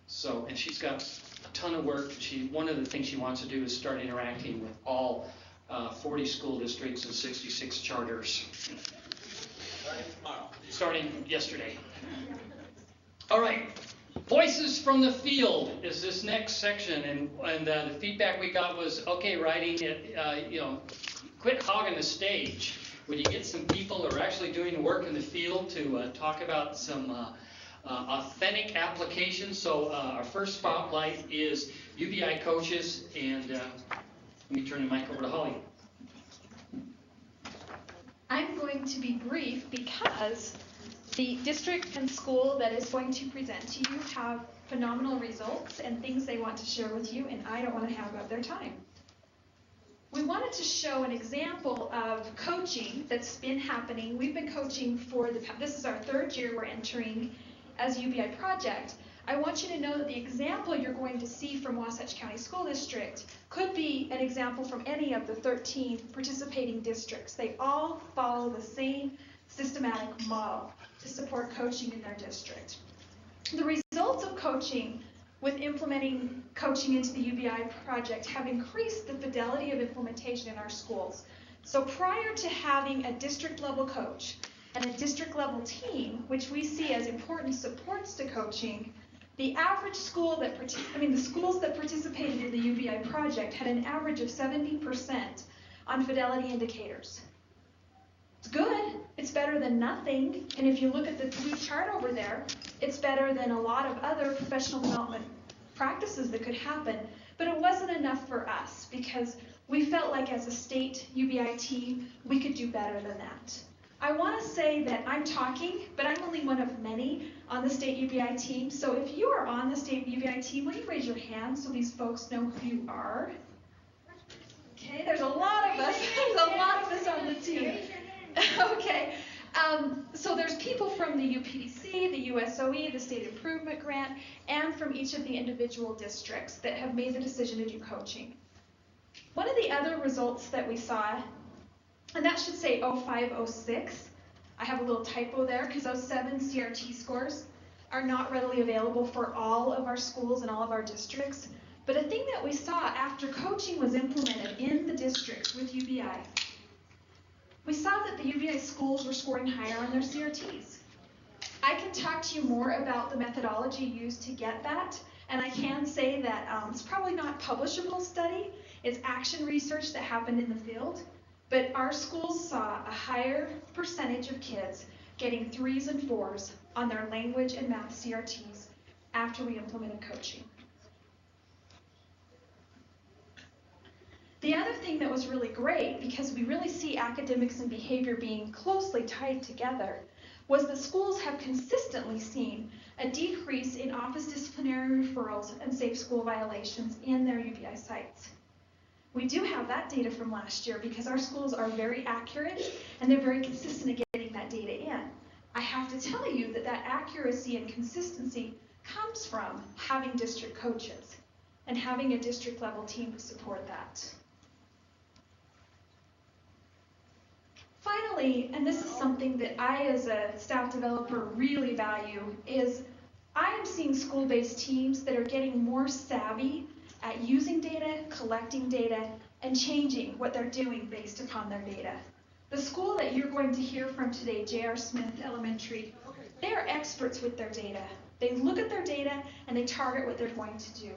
So, and she's got a ton of work. One of the things she wants to do is start interacting with all 40 school districts and 66 charters. Starting yesterday. All right. Voices from the field is this next section, and the feedback we got was, okay, writing it, quit hogging the stage. When you get some people who are actually doing work in the field to talk about some authentic applications. So our first spotlight is UBI coaches, and let me turn the mic over to Holly. I'm going to be brief because the district and school that is going to present to you have phenomenal results and things they want to share with you, and I don't want to have up their time. We wanted to show an example of coaching that's been happening. We've been coaching this is our third year we're entering as a UBI project. I want you to know that the example you're going to see from Wasatch County School District could be an example from any of the 13 participating districts. They all follow the same systematic model to support coaching in their district. The results of coaching with implementing coaching into the UBI project have increased the fidelity of implementation in our schools. So prior to having a district level coach and a district level team, which we see as important supports to coaching, the average school the schools that participated in the UBI project had an average of 70% on fidelity indicators. It's good. It's better than nothing. And if you look at the blue chart over there, it's better than a lot of other professional development practices that could happen. But it wasn't enough for us because we felt like as a state UBI team, we could do better than that. I want to say that I'm talking, but I'm only one of many on the state UBI team. So if you are on the state UBI team, will you raise your hand so these folks know who you are? Okay, there's a lot of us. There's a lot of us on the team. Okay, so there's people from the UPDC, the USOE, the State Improvement Grant, and from each of the individual districts that have made the decision to do coaching. One of the other results that we saw, and that should say 0506, I have a little typo there because those 7 CRT scores are not readily available for all of our schools and all of our districts. But a thing that we saw after coaching was implemented in the districts with UBI, we saw that the UBI schools were scoring higher on their CRTs. I can talk to you more about the methodology used to get that, and I can say that it's probably not publishable study. It's action research that happened in the field, but our schools saw a higher percentage of kids getting 3s and 4s on their language and math CRTs after we implemented coaching. The other thing that was really great, because we really see academics and behavior being closely tied together, was that schools have consistently seen a decrease in office disciplinary referrals and safe school violations in their UBI sites. We do have that data from last year because our schools are very accurate and they're very consistent at getting that data in. I have to tell you that that accuracy and consistency comes from having district coaches and having a district level team to support that. Finally, and this is something that I as a staff developer really value, is I am seeing school-based teams that are getting more savvy at using data, collecting data, and changing what they're doing based upon their data. The school that you're going to hear from today, J.R. Smith Elementary, they are experts with their data. They look at their data and they target what they're going to do.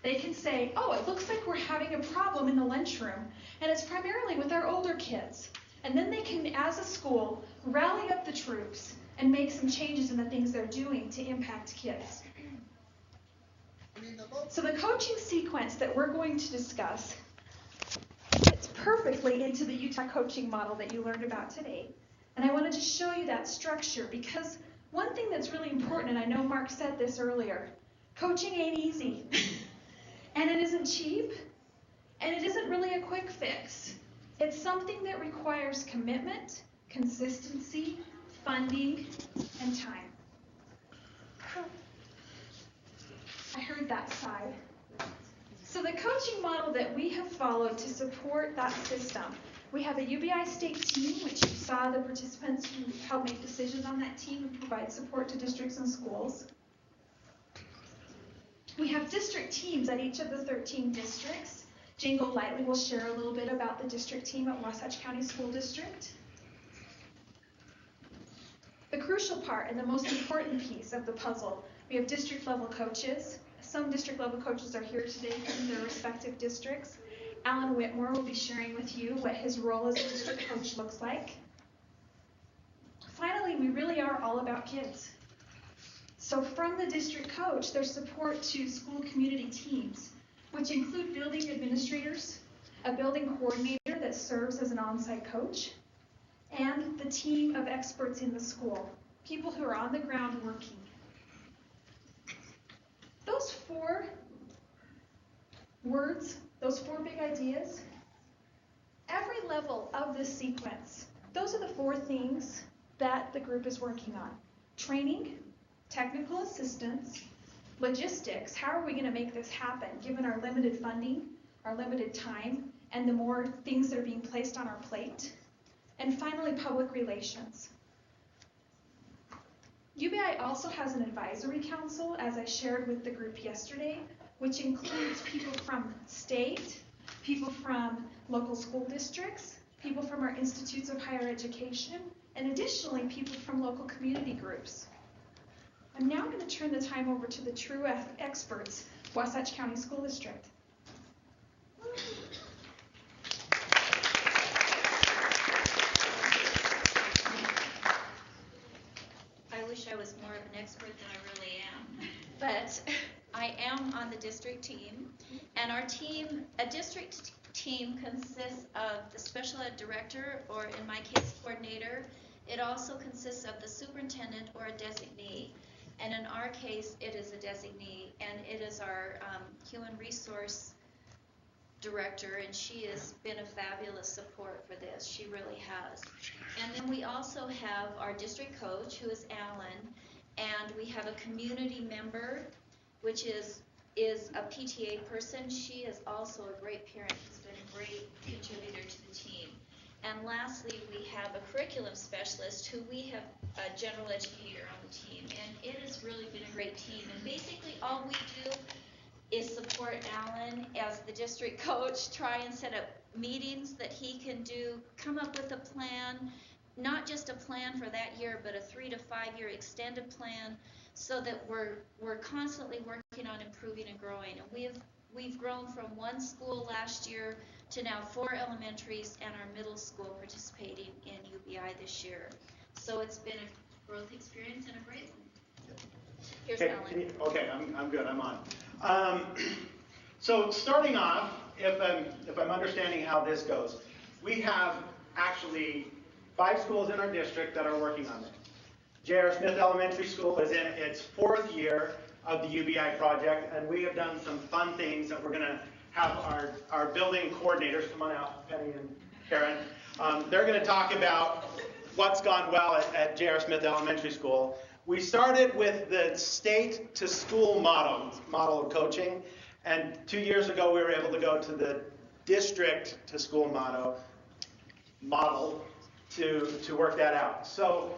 They can say, oh, it looks like we're having a problem in the lunchroom, and it's primarily with our older kids. And then they can, as a school, rally up the troops and make some changes in the things they're doing to impact kids. So the coaching sequence that we're going to discuss fits perfectly into the Utah coaching model that you learned about today. And I wanted to show you that structure because one thing that's really important, and I know Mark said this earlier, coaching ain't easy. And it isn't cheap, and it isn't really a quick fix. It's something that requires commitment, consistency, funding, and time. I heard that sigh. So the coaching model that we have followed to support that system, we have a UBI state team, which you saw the participants who help make decisions on that team and provide support to districts and schools. We have district teams at each of the 13 districts. Jane Golightly will share a little bit about the district team at Wasatch County School District. The crucial part and the most important piece of the puzzle, we have district level coaches. Some district level coaches are here today from their respective districts. Alan Whitmore will be sharing with you what his role as a district coach looks like. Finally, we really are all about kids. So from the district coach, there's support to school community teams, which include building administrators, a building coordinator that serves as an on-site coach, and the team of experts in the school, people who are on the ground working. Those 4 words, those 4 big ideas, every level of this sequence, those are the 4 things that the group is working on. Training, technical assistance, logistics, how are we going to make this happen given our limited funding, our limited time, and the more things that are being placed on our plate. And finally, public relations. UBI also has an advisory council, as I shared with the group yesterday, which includes people from state, people from local school districts, people from our institutes of higher education, and additionally, people from local community groups. I'm now going to turn the time over to the true experts, Wasatch County School District. I wish I was more of an expert than I really am, but I am on the district team, and our team, a district team consists of the special ed director, or in my case, coordinator. It also consists of the superintendent or a designee. And in our case, it is a designee, and it is our human resource director, and she has been a fabulous support for this. She really has. And then we also have our district coach, who is Alan, and we have a community member, which is a PTA person. She is also a great parent. She's been a great contributor to the team. And lastly, we have a curriculum specialist who we have a general educator on the team. And it has really been a great team. And basically all we do is support Alan as the district coach, try and set up meetings that he can do, come up with a plan, not just a plan for that year, but a 3 to 5 year extended plan, so that we're constantly working on improving and growing. And we've grown from 1 school last year to now 4 elementaries and our middle school participating in UBI this year. So it's been a growth experience and a great one. Here's Alan. Okay, I'm good. I'm on. So starting off, if I'm understanding how this goes, we have actually 5 schools in our district that are working on it. J.R. Smith Elementary School is in its 4th year of the UBI project, and we have done some fun things that we're going to have our building coordinators, come on out, Penny and Karen, they're going to talk about what's gone well at J.R. Smith Elementary School. We started with the state to school model of coaching, and 2 years ago we were able to go to the district to school model to work that out. So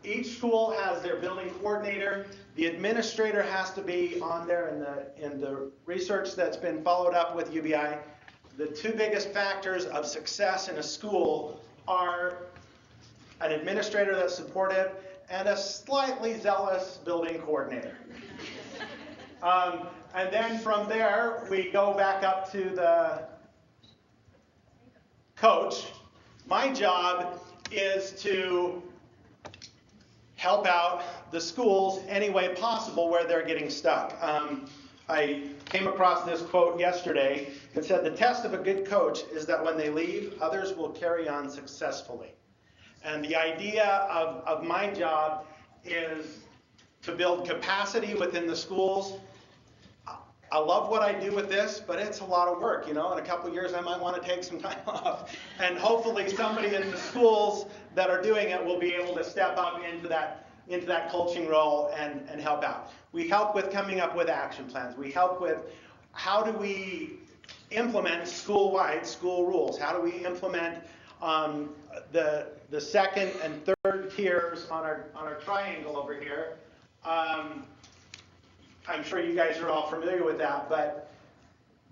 each school has their building coordinator. The administrator has to be on there in the research that's been followed up with UBI. the two biggest factors of success in a school are an administrator that's supportive and a slightly zealous building coordinator. And then from there, we go back up to the coach. My job is to help out the schools any way possible where they're getting stuck. I came across this quote yesterday. It said, "The test of a good coach is that when they leave, others will carry on successfully." And the idea of my job is to build capacity within the schools. I love what I do with this, but it's a lot of work. In a couple of years I might want to take some time off. And hopefully somebody in the schools that are doing it will be able to step up into that coaching role and help out. We help with coming up with action plans. We help with how do we implement school-wide school rules? How do we implement the second and third tiers on our triangle over here? I'm sure you guys are all familiar with that, but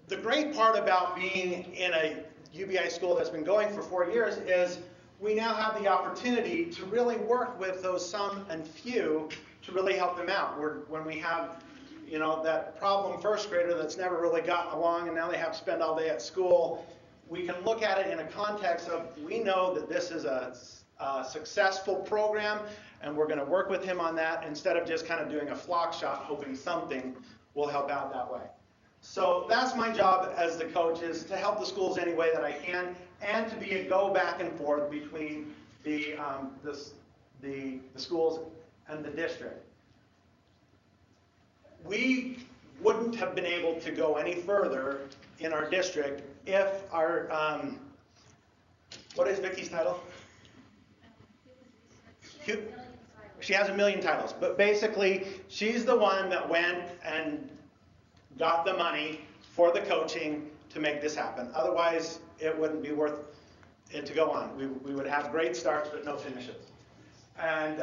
the great part about being in a UBI school that's been going for 4 years is we now have the opportunity to really work with those some and few to really help them out. When we have, that problem first grader that's never really gotten along and now they have to spend all day at school, we can look at it in a context of, we know that this is a successful program and we're going to work with him on that instead of just kind of doing a flock shot hoping something will help out that way. So that's my job as the coach, is to help the schools any way that I can and to be a go back and forth between the schools and the district. We wouldn't have been able to go any further in our district if our, what is Vicky's title? She has 1 million titles, but basically she's the one that went and got the money for the coaching to make this happen. Otherwise, it wouldn't be worth it to go on. We would have great starts but no finishes. And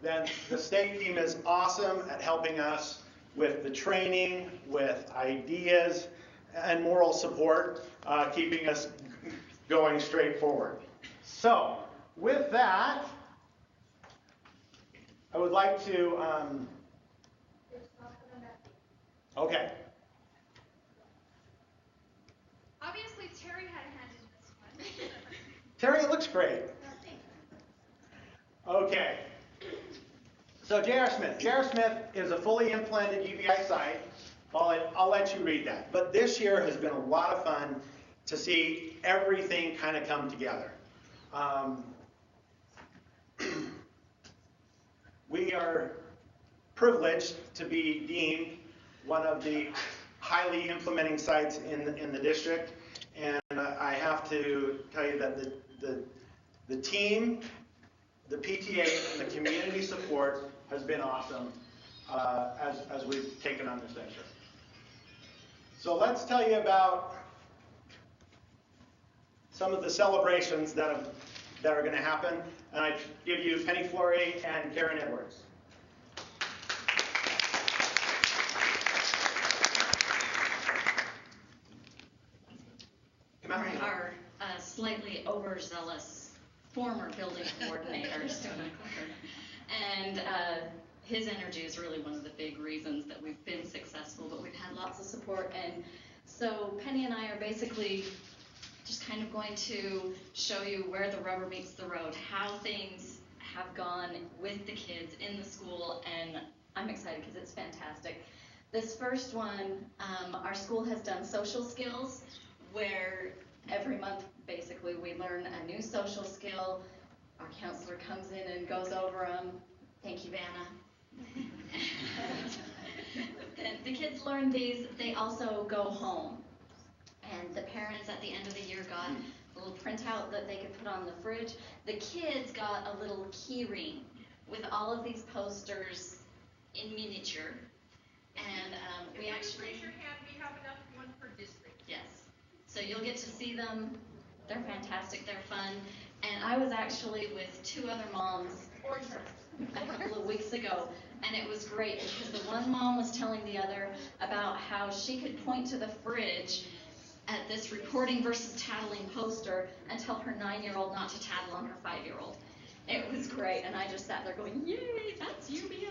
then the state team is awesome at helping us with the training, with ideas, and moral support, keeping us going straight forward. So, with that, I would like to, okay. Obviously, Terry had a hand in this one. Terry, it looks great. Okay. So J.R. Smith. J.R. Smith is a fully implemented UBI site. I'll let you read that. But this year has been a lot of fun to see everything kind of come together. We are privileged to be deemed one of the highly implementing sites in the district, and I have to tell you that the team, the PTA, and the community support has been awesome as we've taken on this venture. So let's tell you about some of the celebrations that are going to happen, and I give you Penny Flory and Karen Edwards. Our slightly overzealous former building coordinators. And his energy is really one of the big reasons that we've been successful, but we've had lots of support. And so Penny and I are basically just kind of going to show you where the rubber meets the road, how things have gone with the kids in the school, and I'm excited because it's fantastic. This first one, our school has done social skills, where every month basically we learn a new social skill. Our counselor comes in and goes over them. Thank you, Vanna. Then the kids learn these. They also go home. And the parents at the end of the year got a little printout that they could put on the fridge. The kids got a little key ring with all of these posters in miniature. And we actually... Raise your hand. We have enough, one per district. Yes. So you'll get to see them. They're fantastic. They're fun. And I was actually with 2 other moms a couple of weeks ago, and it was great because the one mom was telling the other about how she could point to the fridge at this reporting versus tattling poster and tell her 9-year-old not to tattle on her 5-year-old. It was great, and I just sat there going, yay, that's UBI.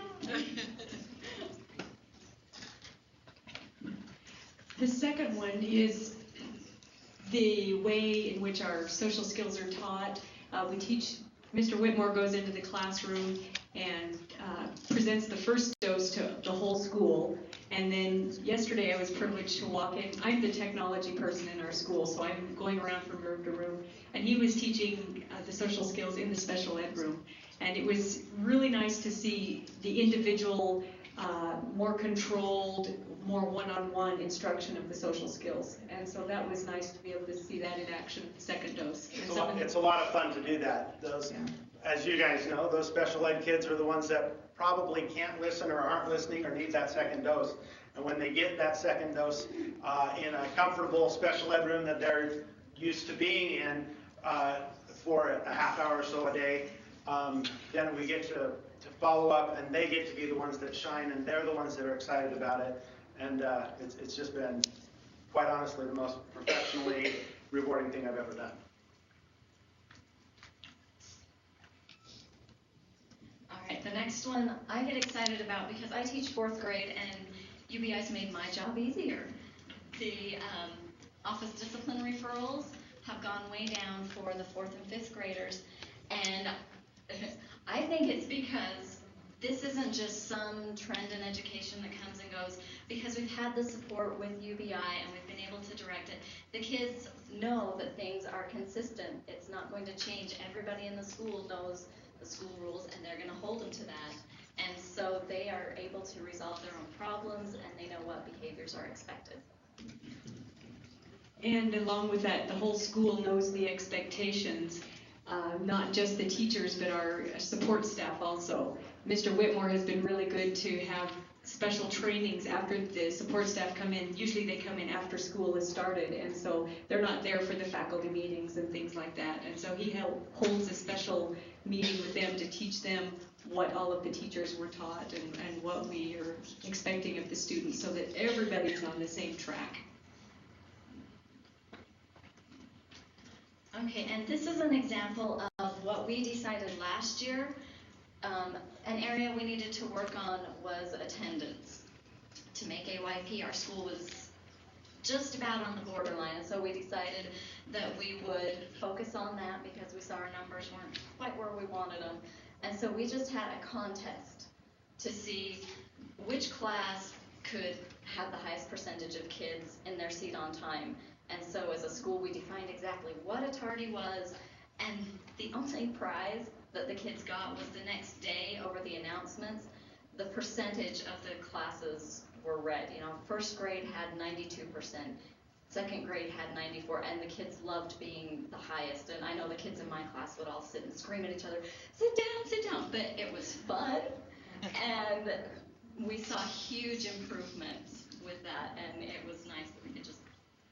The second one is the way in which our social skills are taught. We teach, Mr. Whitmore goes into the classroom and presents the first dose to the whole school. And then yesterday I was privileged to walk in. I'm the technology person in our school, so I'm going around from room to room. And he was teaching the social skills in the special ed room. And it was really nice to see the individual, more controlled, more one-on-one instruction of the social skills. And so that was nice to be able to see that in action at the second dose. It's a lot of fun to do that. Those, as you guys know, those special ed kids are the ones that probably can't listen or aren't listening or need that second dose. And when they get that second dose in a comfortable special ed room that they're used to being in for a half hour or so a day, then we get to follow up, and they get to be the ones that shine, and they're the ones that are excited about it. And it's just been, quite honestly, the most professionally rewarding thing I've ever done. All right, the next one I get excited about because I teach 4th grade, and UBI's made my job easier. The office discipline referrals have gone way down for the 4th and 5th graders, and I think it's because this isn't just some trend in education that comes and goes, because we've had the support with UBI and we've been able to direct it. The kids know that things are consistent. It's not going to change. Everybody in the school knows the school rules, and they're going to hold them to that. And so they are able to resolve their own problems, and they know what behaviors are expected. And along with that, the whole school knows the expectations, not just the teachers, but our support staff also. Mr. Whitmore has been really good to have special trainings after the support staff come in. Usually they come in after school has started, and so they're not there for the faculty meetings and things like that. And so he holds a special meeting with them to teach them what all of the teachers were taught and what we are expecting of the students, so that everybody's on the same track. Okay, and this is an example of what we decided last year. An area we needed to work on was attendance. To make AYP, our school was just about on the borderline, and so we decided that we would focus on that because we saw our numbers weren't quite where we wanted them. And so we just had a contest to see which class could have the highest percentage of kids in their seat on time. And so as a school, we defined exactly what a tardy was, and the only prize that the kids got was the next day over the announcements. The percentage of the classes were read. You know, 1st grade had 92%, 2nd grade had 94%, and the kids loved being the highest. And I know the kids in my class would all sit and scream at each other, sit down, but it was fun. And we saw huge improvements with that, and it was nice that we could just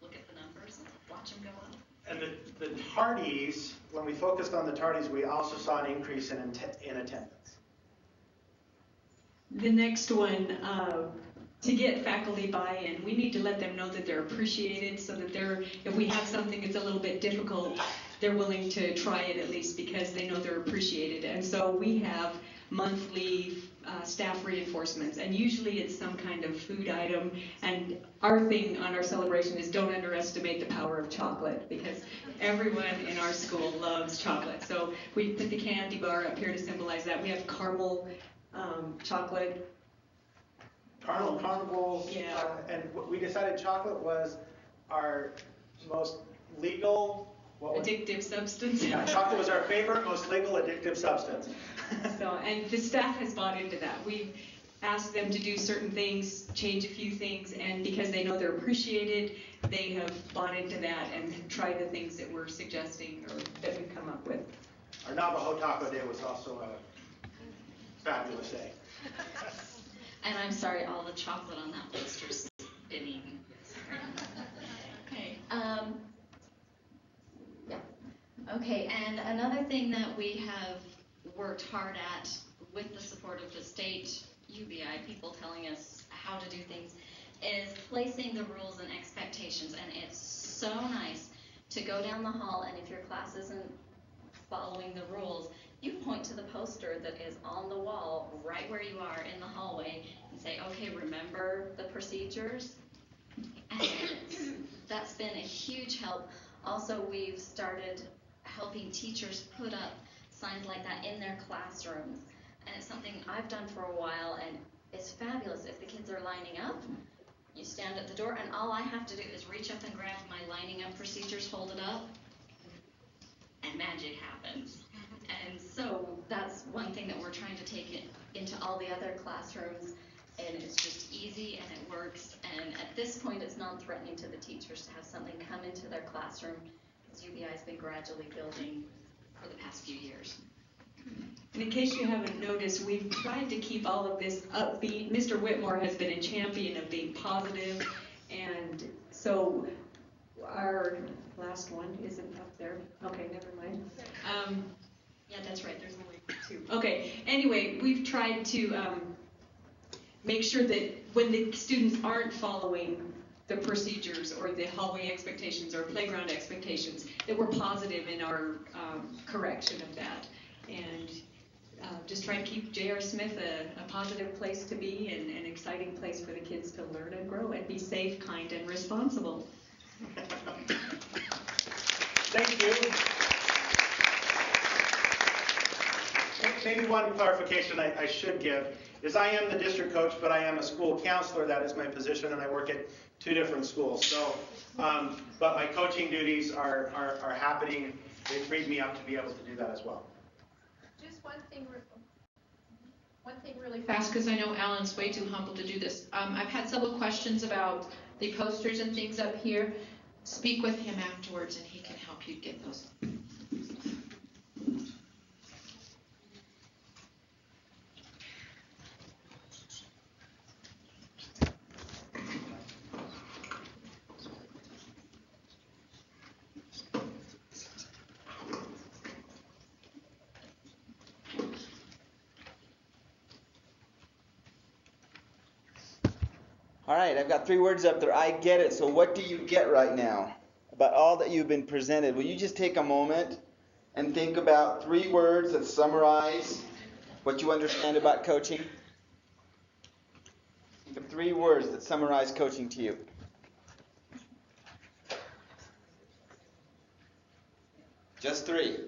look at the numbers and watch them go up. And the tardies, when we focused on the tardies, we also saw an increase in attendance. The next one, to get faculty buy-in, we need to let them know that they're appreciated, so that if we have something that's a little bit difficult, they're willing to try it at least because they know they're appreciated. And so we have monthly staff reinforcements, and usually it's some kind of food item. And our thing on our celebration is don't underestimate the power of chocolate, because everyone in our school loves chocolate. So we put the candy bar up here to symbolize that. We have caramel chocolate. Carnival, yeah. And we decided chocolate was our most legal, addictive substance. Yeah, chocolate was our favorite, most legal addictive substance. So, and the staff has bought into that. We've asked them to do certain things, change a few things, and because they know they're appreciated, they have bought into that and tried the things that we're suggesting or that we've come up with. Our Navajo Taco Day was also a fabulous day. And I'm sorry, all the chocolate on that poster's been eaten. Okay. Yeah. Okay, and another thing that we have worked hard at with the support of the state, UBI, people telling us how to do things, is placing the rules and expectations. And it's so nice to go down the hall, and if your class isn't following the rules, you point to the poster that is on the wall right where you are in the hallway and say, okay, remember the procedures? And that's been a huge help. Also, we've started helping teachers put up signs like that in their classrooms. And it's something I've done for a while, and it's fabulous. If the kids are lining up, you stand at the door, and all I have to do is reach up and grab my lining up procedures folded up, and magic happens. And so that's one thing that we're trying to take it into all the other classrooms, and it's just easy and it works. And at this point, it's non-threatening to the teachers to have something come into their classroom, because UBI has been gradually building for the past few years. And in case you haven't noticed, we've tried to keep all of this upbeat. Mr. Whitmore has been a champion of being positive, and so our last one isn't up there. Okay, never mind. Yeah, that's right, there's only 2. Okay, anyway, we've tried to make sure that when the students aren't following the procedures or the hallway expectations or playground expectations, that we're positive in our correction of that. And just try to keep J.R. Smith a positive place to be and an exciting place for the kids to learn and grow and be safe, kind, and responsible. Thank you. Maybe one clarification I should give is I am the district coach, but I am a school counselor. That is my position, and I work at 2 different schools. So, but my coaching duties are happening. They freed me up to be able to do that as well. Just one thing really fast, because I know Alan's way too humble to do this. I've had several questions about the posters and things up here. Speak with him afterwards, and he can help you get those. All right, I've got 3 words up there. I get it. So what do you get right now about all that you've been presented? Will you just take a moment and think about 3 words that summarize what you understand about coaching? Think of 3 words that summarize coaching to you. Just 3.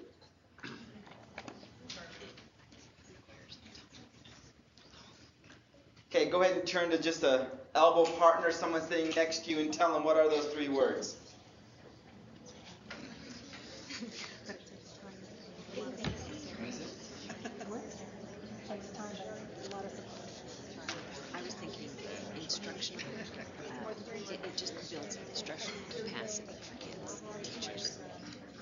Okay, go ahead and turn to just a elbow partner, someone sitting next to you, and tell them what are those 3 words. I was thinking instructional. It just builds instructional capacity for kids, teachers.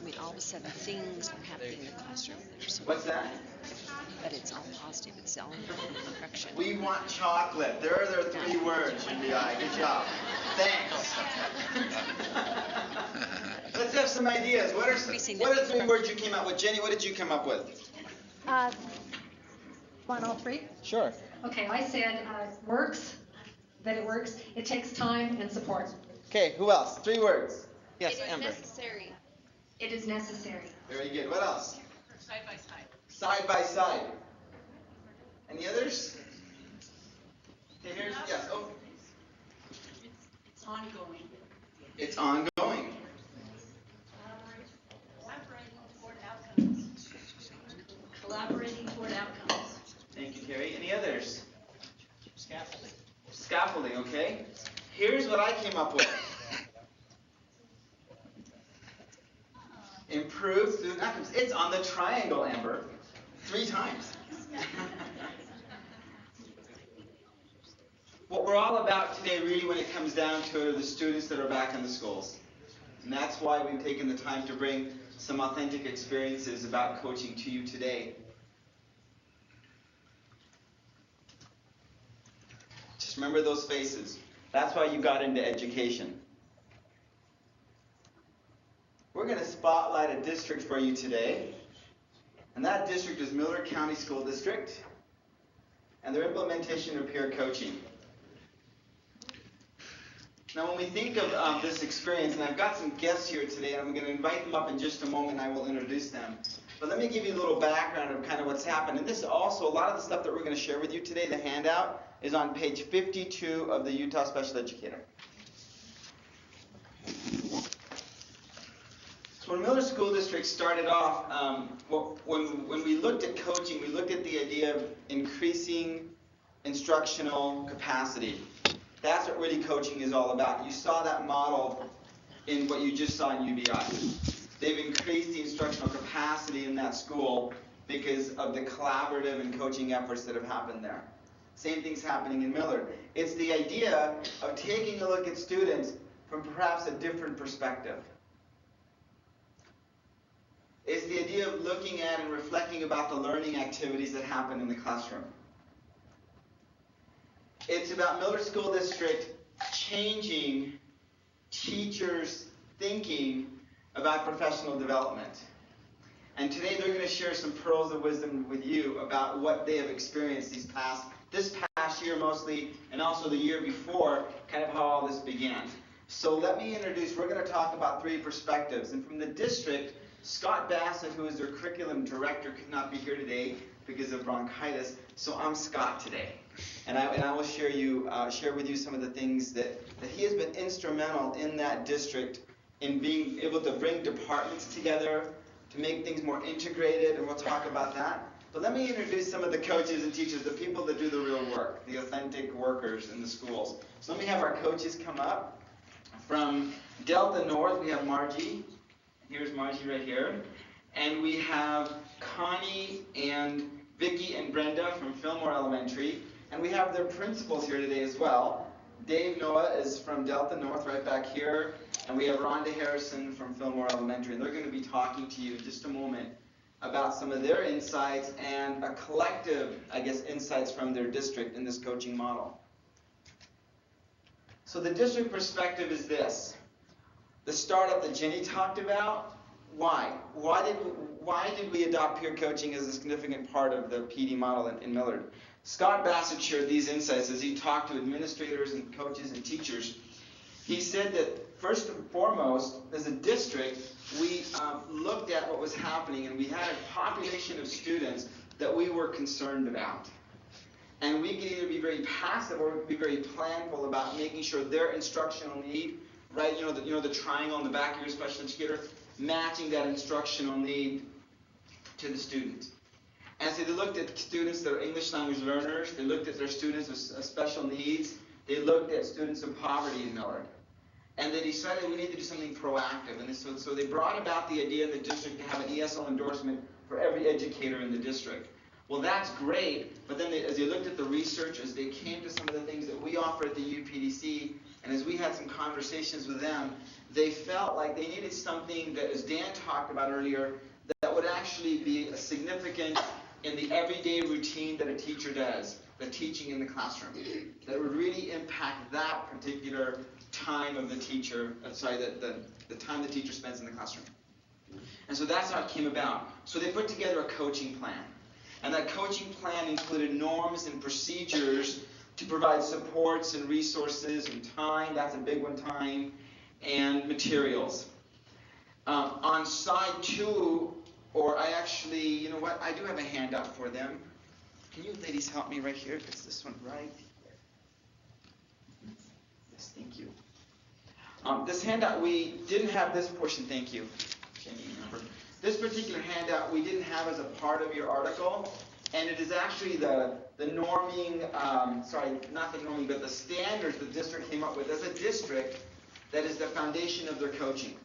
I mean, all of a sudden things are happening in the classroom that are so. What's that? But it's all positive. It's all perfection. We want chocolate. There are their 3 words, UBI. Good job. Thanks. Let's have some ideas. What are 3 words you came up with? Jenny, what did you come up with? Want all 3? Sure. Okay, I said works, that it works. It takes time and support. Okay, who else? 3 words. Yes, Amber. Necessary. It is necessary. Very good. What else? Side by side. Side by side. Any others? Okay, here's, yes. Oh. It's ongoing. It's ongoing. Collaborating toward outcomes. Thank you, Terry. Any others? Scaffolding. Scaffolding, okay. Here's what I came up with. Improve student outcomes. It's on the triangle, Amber. 3 times. What we're all about today, really, when it comes down to it, are the students that are back in the schools. And that's why we've taken the time to bring some authentic experiences about coaching to you today. Just remember those faces. That's why you got into education. We're going to spotlight a district for you today. And that district is Miller County School District and their implementation of peer coaching. Now when we think of this experience, and I've got some guests here today, and I'm going to invite them up in just a moment, and I will introduce them. But let me give you a little background of kind of what's happened. And this is also, a lot of the stuff that we're going to share with you today, the handout, is on page 52 of the Utah Special Educator. So when Miller School District started off, when we looked at coaching, we looked at the idea of increasing instructional capacity. That's what really coaching is all about. You saw that model in what you just saw in UBI. They've increased the instructional capacity in that school because of the collaborative and coaching efforts that have happened there. Same thing's happening in Millard. It's the idea of taking a look at students from perhaps a different perspective. It's the idea of looking at and reflecting about the learning activities that happen in the classroom. It's about Millard School District changing teachers' thinking about professional development. And today they're going to share some pearls of wisdom with you about what they have experienced this past year mostly, and also the year before, kind of how all this began. So let me introduce, we're going to talk about 3 perspectives. And from the district, Scott Bassett, who is their curriculum director, could not be here today because of bronchitis, so I'm Scott today. And I will share with you some of the things that he has been instrumental in that district in being able to bring departments together, to make things more integrated, and we'll talk about that. But let me introduce some of the coaches and teachers, the people that do the real work, the authentic workers in the schools. So let me have our coaches come up. From Delta North, we have Margie. Here's Margie right here. And we have Connie and Vicki and Brenda from Fillmore Elementary. And we have their principals here today as well. Dave Noah is from Delta North right back here. And we have Rhonda Harrison from Fillmore Elementary. And they're going to be talking to you in just a moment about some of their insights and a collective, insights from their district in this coaching model. So the district perspective is this. The startup that Jenny talked about, why? Why did we adopt peer coaching as a significant part of the PD model in Millard? Scott Bassett shared these insights as he talked to administrators and coaches and teachers. He said that first and foremost, as a district, we looked at what was happening, and we had a population of students that we were concerned about. And we could either be very passive or be very planful about making sure their instructional need, right? The triangle on the back of your special educator, matching that instructional need to the student. And so they looked at students that are English language learners. They looked at their students with special needs. They looked at students in poverty in Millard. And they decided we need to do something proactive. And so they brought about the idea in the district to have an ESL endorsement for every educator in the district. Well, that's great, but then as they looked at the research, as they came to some of the things that we offer at the UPDC, and as we had some conversations with them, they felt like they needed something that, as Dan talked about earlier, that would actually be a significant in the everyday routine that a teacher does, the teaching in the classroom, that would really impact that particular time of the teacher, the time the teacher spends in the classroom. And so that's how it came about. So they put together a coaching plan. And that coaching plan included norms and procedures to provide supports and resources and time, that's a big one, time, and materials. On side 2, or I actually, you know what, I do have a handout for them. Can you ladies help me right here? It's this one right here. Yes, thank you. This handout, we didn't have this portion, thank you. Jenny, remember. This particular handout we didn't have as a part of your article, and it is actually the norming, not the norming, but the standards the district came up with as a district that is the foundation of their coaching.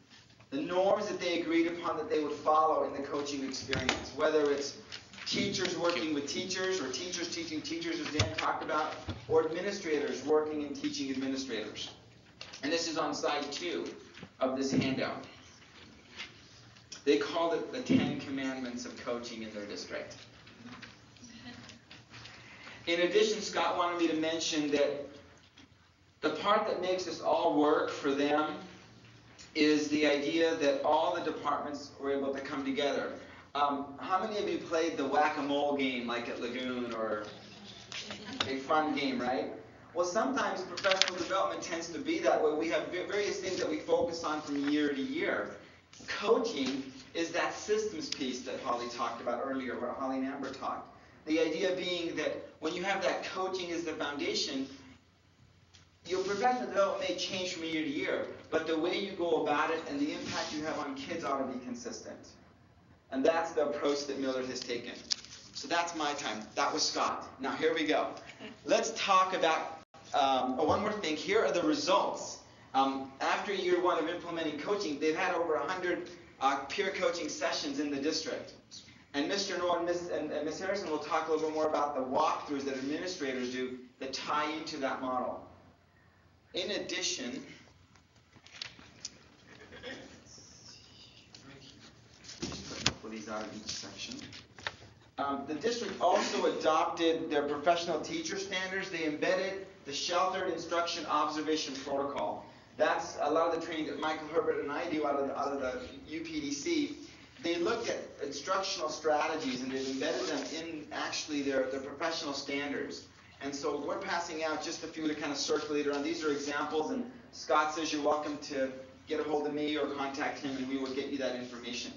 The norms that they agreed upon that they would follow in the coaching experience, whether it's teachers working with teachers, or teachers teaching teachers, as Dan talked about, or administrators working and teaching administrators. And this is on side 2 of this handout. They called it the 10 Commandments of coaching in their district. In addition, Scott wanted me to mention that the part that makes this all work for them is the idea that all the departments were able to come together. How many of you played the whack-a-mole game like at Lagoon, or a fun game, right? Well, sometimes professional development tends to be that way. We have various things that we focus on from year to year. Coaching is that systems piece that Holly talked about earlier, where Holly and Amber talked. The idea being that when you have that coaching as the foundation, your professional development may change from year to year, but the way you go about it and the impact you have on kids ought to be consistent. And that's the approach that Miller has taken. So that's my time. That was Scott. Now here we go. Let's talk about one more thing. Here are the results. After year one of implementing coaching, they've had over 100 peer coaching sessions in the district. And Mr. Noah and Ms. Harrison will talk a little bit more about the walkthroughs that administrators do that tie into that model. In addition, just put a couple of these out of each section. The district also adopted their professional teacher standards. They embedded the sheltered instruction observation protocol. That's a lot of the training that Michael Herbert and I do out of the UPDC. They looked at instructional strategies and they've embedded them in actually their professional standards. And so we're passing out just a few to kind of circulate around. These are examples, and Scott says you're welcome to get a hold of me or contact him, and we will get you that information.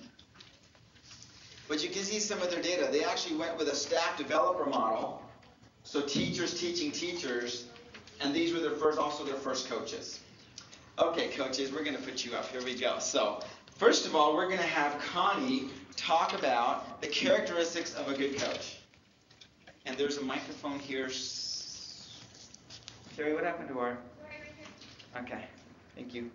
But you can see some of their data. They actually went with a staff developer model, so teachers teaching teachers, and these were also their first coaches. Okay, coaches, we're going to put you up. Here we go. So, first of all, we're going to have Connie talk about the characteristics of a good coach. And there's a microphone here. Sherry, what happened to our? Okay, thank you.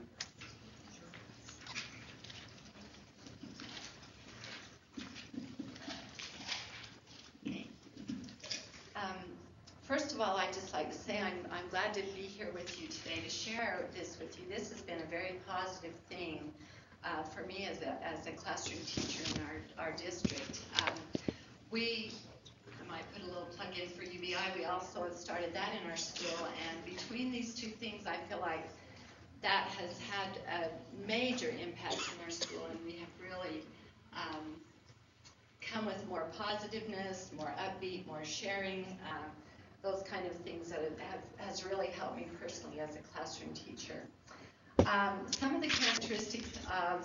First of all, I'd just like to say I'm glad to be here with you today to share this with you. This has been a very positive thing for me as a classroom teacher in our district. I might put a little plug in for UBI. We also have started that in our school, and between these two things, I feel like that has had a major impact in our school, and we have really come with more positiveness, more upbeat, more sharing, those kind of things that has really helped me personally as a classroom teacher. Some of the characteristics of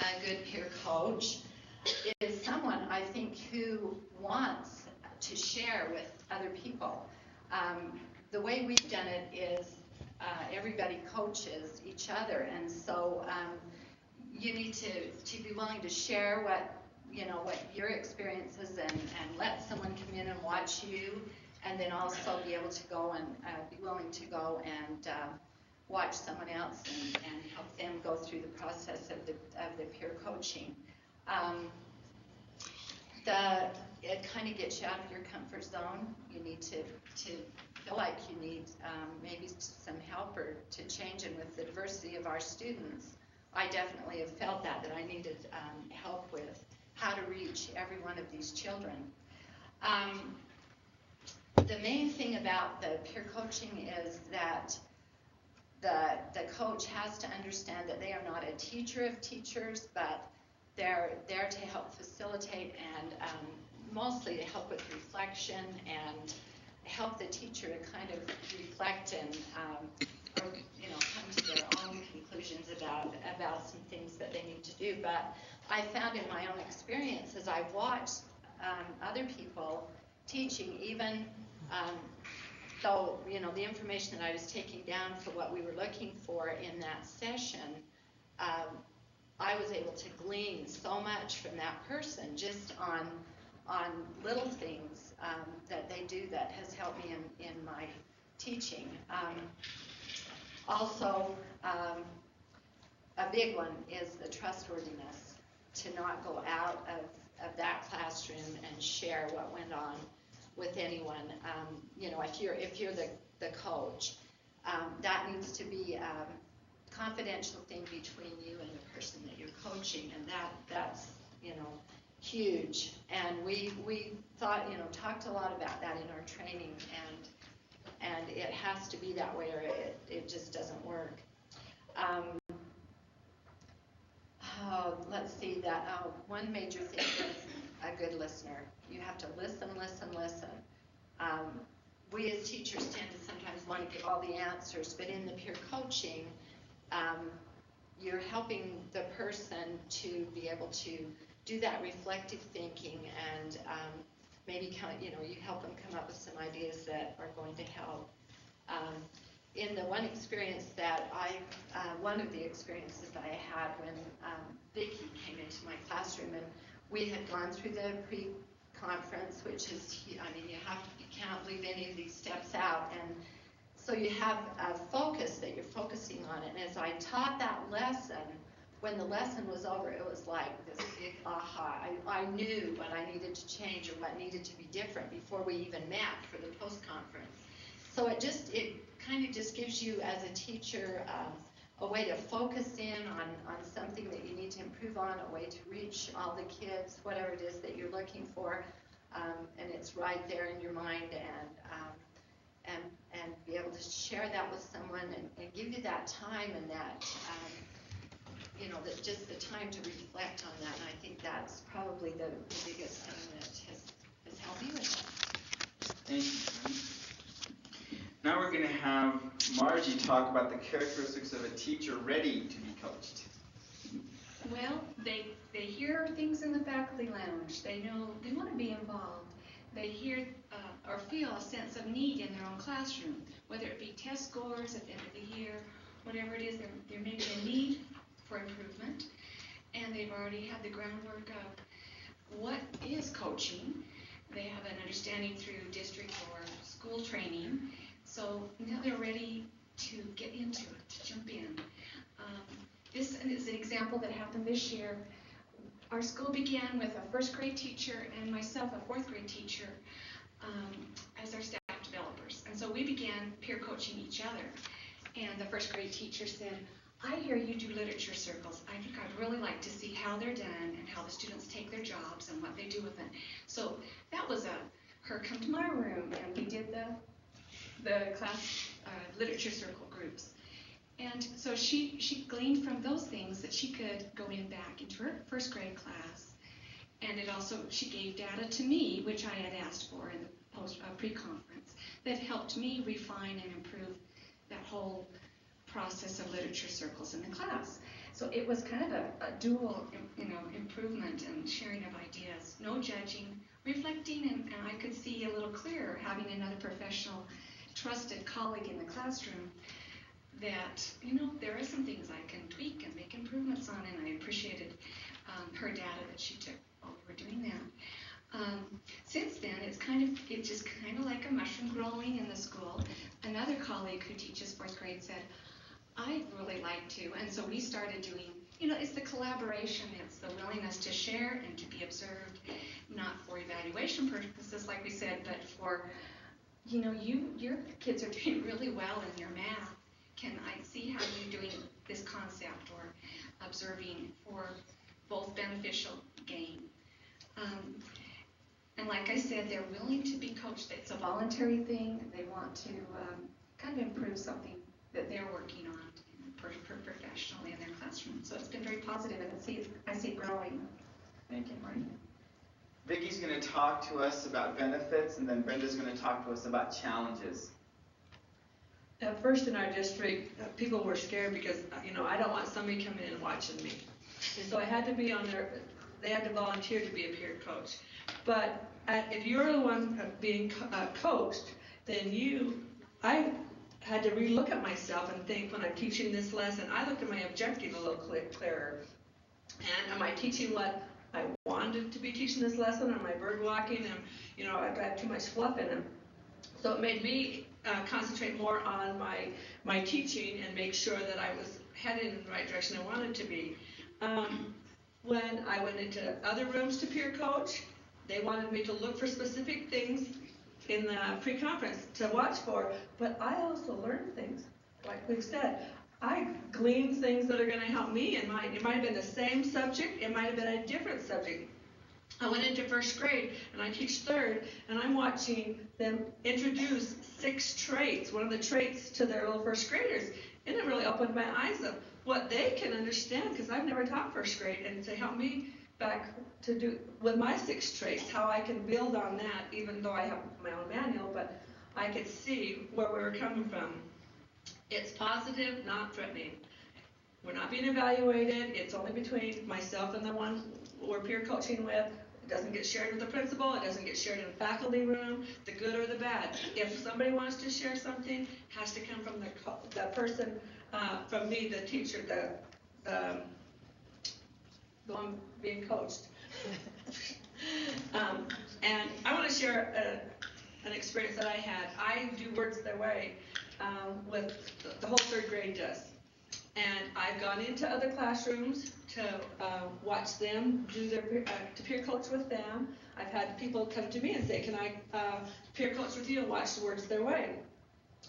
a good peer coach is someone, I think, who wants to share with other people. The way we've done it is everybody coaches each other, and so you need to be willing to share what your experiences and let someone come in and watch you, and then also be able to go and be willing to go and watch someone else and help them go through the process of the peer coaching. It kind of gets you out of your comfort zone. You need to feel like you need maybe some help or to change, and with the diversity of our students, I definitely have felt that I needed help with how to reach every one of these children. The main thing about the peer coaching is that the coach has to understand that they are not a teacher of teachers, but they're there to help facilitate and mostly to help with reflection and help the teacher to kind of reflect and come to their own conclusions about some things that they need to do. But I found in my own experience as I watched other people teaching, even though the information that I was taking down for what we were looking for in that session, I was able to glean so much from that person just on little things that they do that has helped me in my teaching. Also, a big one is the trustworthiness, to not go out of that classroom and share what went on with anyone. If you're the coach, that needs to be a confidential thing between you and the person that you're coaching, and that's huge. And we thought, talked a lot about that in our training, and it has to be that way or it just doesn't work. Let's see, one major thing is a good listener. You have to listen. we as teachers tend to sometimes want to give all the answers, but in the peer coaching, you're helping the person to be able to do that reflective thinking and maybe you help them come up with some ideas that are going to help. In the one experience that one of the experiences that I had when Vicki came into my classroom, and we had gone through the pre-conference, which is, you can't leave any of these steps out, and so you have a focus that you're focusing on it. And as I taught that lesson, when the lesson was over, it was like this big aha. I knew what I needed to change or what needed to be different before we even met for the post-conference. So it kind of just gives you as a teacher a way to focus in on something that you need to improve on, a way to reach all the kids, whatever it is that you're looking for, and it's right there in your mind, and be able to share that with someone and give you that time and that, just the time to reflect on that. And I think that's probably the biggest thing that has helped me with that. Thank you. Now we're going to have Margie talk about the characteristics of a teacher ready to be coached. Well, they hear things in the faculty lounge. They know they want to be involved. They hear or feel a sense of need in their own classroom, whether it be test scores at the end of the year, whatever it is, there may be a need for improvement, and they've already had the groundwork of what is coaching. They have an understanding through district or school training, so now they're ready to get into it, to jump in. This is an example that happened this year. Our school began with a first grade teacher and myself, a fourth grade teacher, as our staff developers. And so we began peer coaching each other. And the first grade teacher said, I hear you do literature circles. I think I'd really like to see how they're done and how the students take their jobs and what they do with it. So that was her come to my room, and we did the class literature circle groups. And so she gleaned from those things that she could go back into her first grade class. And it also, she gave data to me, which I had asked for in the pre-conference, that helped me refine and improve that whole process of literature circles in the class. So it was kind of a dual, improvement and sharing of ideas, no judging, reflecting, and I could see a little clearer having another professional, trusted colleague in the classroom that, there are some things I can tweak and make improvements on, and I appreciated her data that she took while we were doing that. Since then, it's just kind of like a mushroom growing in the school. Another colleague who teaches fourth grade said, I'd really like to, and so we started doing, it's the collaboration, it's the willingness to share and to be observed, not for evaluation purposes, like we said, but for, your kids are doing really well in your math. Can I see how you're doing this concept, or observing for both beneficial gain? And like I said, they're willing to be coached. It's a voluntary thing. They want to kind of improve something that they're working on professionally in their classroom. So it's been very positive, and I see it growing. Thank you, Marty. Vicki's going to talk to us about benefits, and then Brenda's going to talk to us about challenges. At first in our district, people were scared because, I don't want somebody coming in and watching me. And so I had to be they had to volunteer to be a peer coach. But if you're the one being coached, then I had to relook at myself and think, when I'm teaching this lesson, I looked at my objective a little clearer. And am I teaching what I wanted to be teaching this lesson? Am I bird walking? And, I have too much fluff in them. So it made me concentrate more on my teaching and make sure that I was headed in the right direction I wanted to be. When I went into other rooms to peer coach, they wanted me to look for specific things in the pre-conference to watch for, but I also learned things. Like we've said, I gleaned things that are going to help me in mine. It might have been the same subject, it might have been a different subject. I went into first grade, and I teach third, and I'm watching them introduce 6 traits, one of the traits to their little first graders, and it really opened my eyes up what they can understand, because I've never taught first grade, and to help me back to do with my 6 traits, how I can build on that, even though I have my own manual, but I could see where we were coming from. It's positive, not threatening. We're not being evaluated. It's only between myself and the one we're peer coaching with. It doesn't get shared with the principal. It doesn't get shared in the faculty room, the good or the bad. If somebody wants to share something, it has to come from the person, from me, the teacher, the one being coached. And I want to share an experience that I had. I do Words Their Way with the whole third grade does. And I've gone into other classrooms to watch them do their to peer coach with them. I've had people come to me and say, can I peer coach with you and watch the Words Their Way?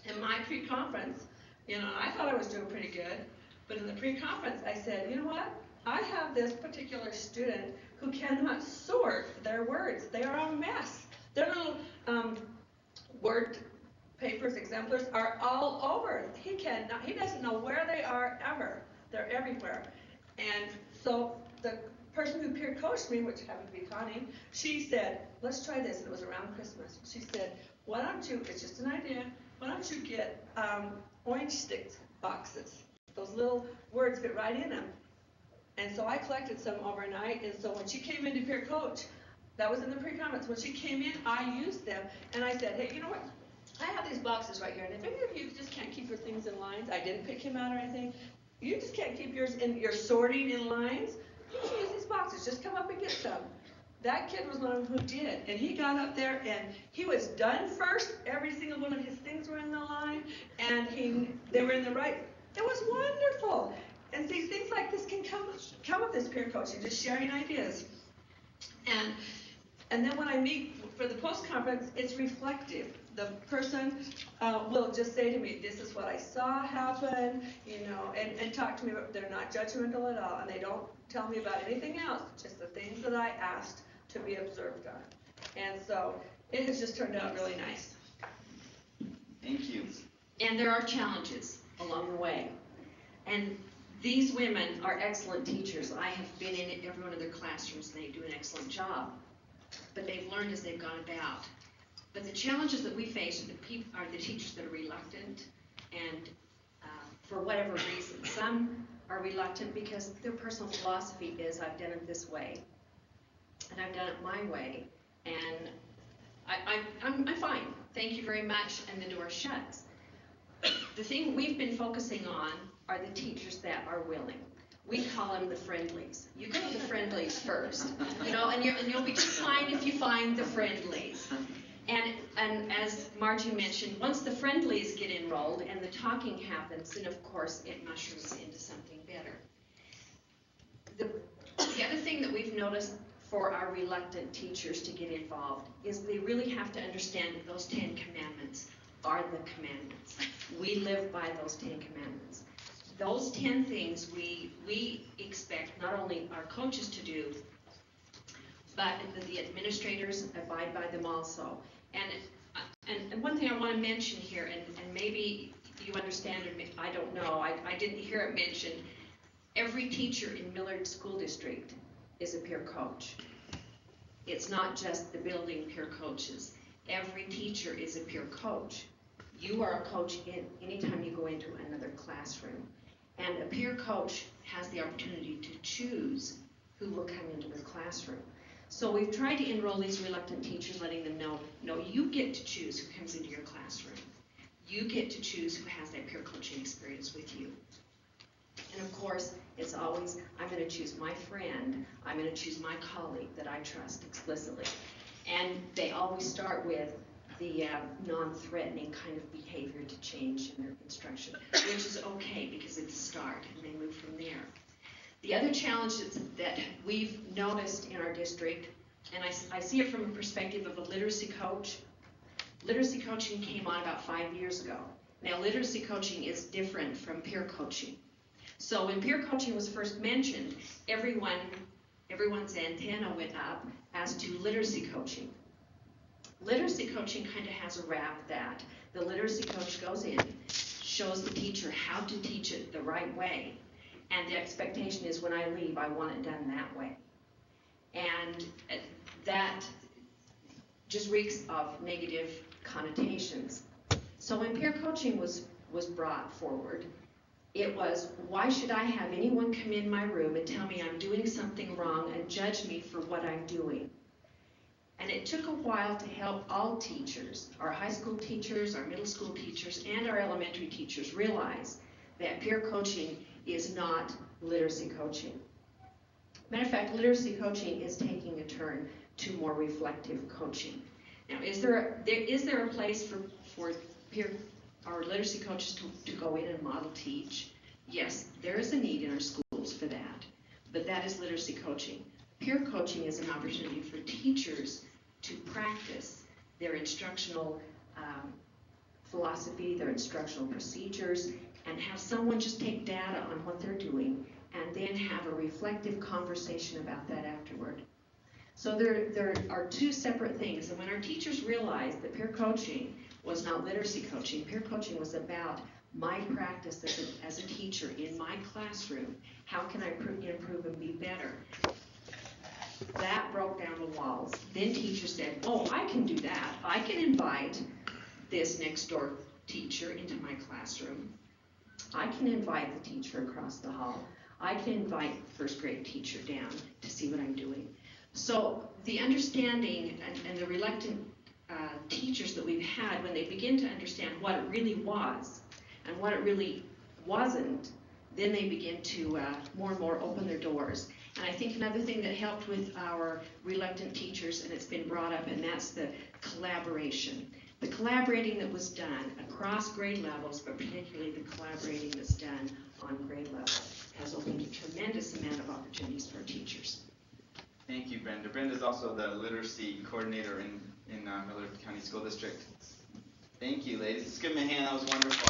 In my pre-conference, I thought I was doing pretty good, but in the pre-conference I said, you know what? I have this particular student who cannot sort their words. They are a mess. Their little word papers, exemplars are all over. He doesn't know where they are ever. They're everywhere. And so the person who peer coached me, which happened to be Connie, she said, let's try this. And it was around Christmas. She said, why don't you, it's just an idea, why don't you get orange stick boxes. Those little words fit right in them. And so I collected some overnight, and so when she came in to peer coach, that was in the pre-comments, when she came in, I used them, and I said, hey, you know what? I have these boxes right here, and if any of you just can't keep your things in lines, I didn't pick him out or anything, you just can't keep yours in your sorting in lines, you should use these boxes, just come up and get some. That kid was one of them who did, and he got up there, and he was done first, every single one of his things were in the line, and they were in the right, it was wonderful. And see, things like this can come with this peer coaching, just sharing ideas. And then when I meet for the post-conference, it's reflective. The person will just say to me, this is what I saw happen, and talk to me about, they're not judgmental at all, and they don't tell me about anything else, just the things that I asked to be observed on. And so it has just turned out really nice. Thank you. And there are challenges along the way. And these women are excellent teachers. I have been in every one of their classrooms, and they do an excellent job. But they've learned as they've gone about. But the challenges that we face are the teachers that are reluctant, and for whatever reason. Some are reluctant because their personal philosophy is, I've done it this way, and I've done it my way, and I'm fine. Thank you very much, and the door shuts. The thing we've been focusing on are the teachers that are willing. We call them the friendlies. You go to the friendlies first, and you'll be just fine if you find the friendlies. And as Margie mentioned, once the friendlies get enrolled and the talking happens, then of course it mushrooms into something better. The other thing that we've noticed for our reluctant teachers to get involved is they really have to understand that those 10 commandments are the commandments. We live by those 10 commandments. Those 10 things we expect not only our coaches to do, but the administrators abide by them also. And one thing I want to mention here, and maybe you understand it, I don't know, I didn't hear it mentioned, every teacher in Millard School District is a peer coach. It's not just the building peer coaches. Every teacher is a peer coach. You are a coach anytime you go into another classroom. And a peer coach has the opportunity to choose who will come into the classroom. So we've tried to enroll these reluctant teachers, letting them know, no, you get to choose who comes into your classroom. You get to choose who has that peer coaching experience with you. And of course, it's always, I'm going to choose my friend, I'm going to choose my colleague that I trust explicitly. And they always start with the non-threatening kind of behavior to change in their instruction, which is okay because it's a start, and they move from there. The other challenges that we've noticed in our district, and I see it from a perspective of a literacy coach. Literacy coaching came on about 5 years ago. Now, literacy coaching is different from peer coaching. So when peer coaching was first mentioned, everyone's antenna went up as to literacy coaching. Literacy coaching kind of has a rap that the literacy coach goes in, shows the teacher how to teach it the right way, and the expectation is when I leave, I want it done that way. And that just reeks of negative connotations. So when peer coaching was brought forward, it was, why should I have anyone come in my room and tell me I'm doing something wrong and judge me for what I'm doing? And it took a while to help all teachers, our high school teachers, our middle school teachers, and our elementary teachers realize that peer coaching is not literacy coaching. Matter of fact, literacy coaching is taking a turn to more reflective coaching. Now, is there a place for peer or literacy coaches to go in and model teach? Yes, there is a need in our schools for that, but that is literacy coaching. Peer coaching is an opportunity for teachers to practice their instructional philosophy, their instructional procedures, and have someone just take data on what they're doing and then have a reflective conversation about that afterward. So there are two separate things, and when our teachers realized that peer coaching was not literacy coaching, peer coaching was about my practice as a teacher in my classroom, how can I improve and be better? That broke down the walls. Then teachers said, oh, I can do that. I can invite this next door teacher into my classroom. I can invite the teacher across the hall. I can invite the first grade teacher down to see what I'm doing. So the understanding and the reluctant teachers that we've had, when they begin to understand what it really was and what it really wasn't, then they begin to more and more open their doors. And I think another thing that helped with our reluctant teachers, and it's been brought up, and that's the collaboration. The collaborating that was done across grade levels, but particularly the collaborating that's done on grade level, has opened a tremendous amount of opportunities for teachers. Thank you, Brenda. Brenda is also the literacy coordinator in Miller County School District. Thank you, ladies. Let's give them a hand. That was wonderful.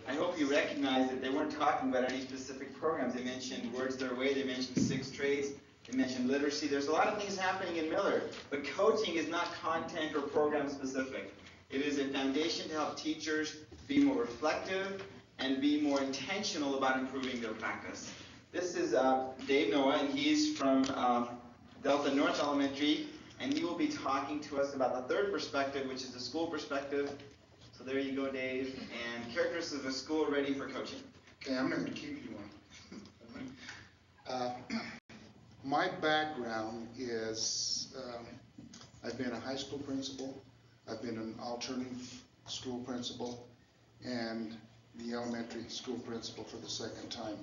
I hope you recognize that they weren't talking about any specific programs. They mentioned Words Their Way. They mentioned 6 trades. They mentioned literacy. There's a lot of things happening in Miller, but coaching is not content or program specific. It is a foundation to help teachers be more reflective and be more intentional about improving their practice. This is Dave Noah, and he's from Delta North Elementary, and he will be talking to us about the third perspective, which is the school perspective. So there you go, Dave, and characteristics of a school ready for coaching. Okay, I'm going to keep you on. My background is I've been a high school principal, I've been an alternative school principal, and the elementary school principal for the second time.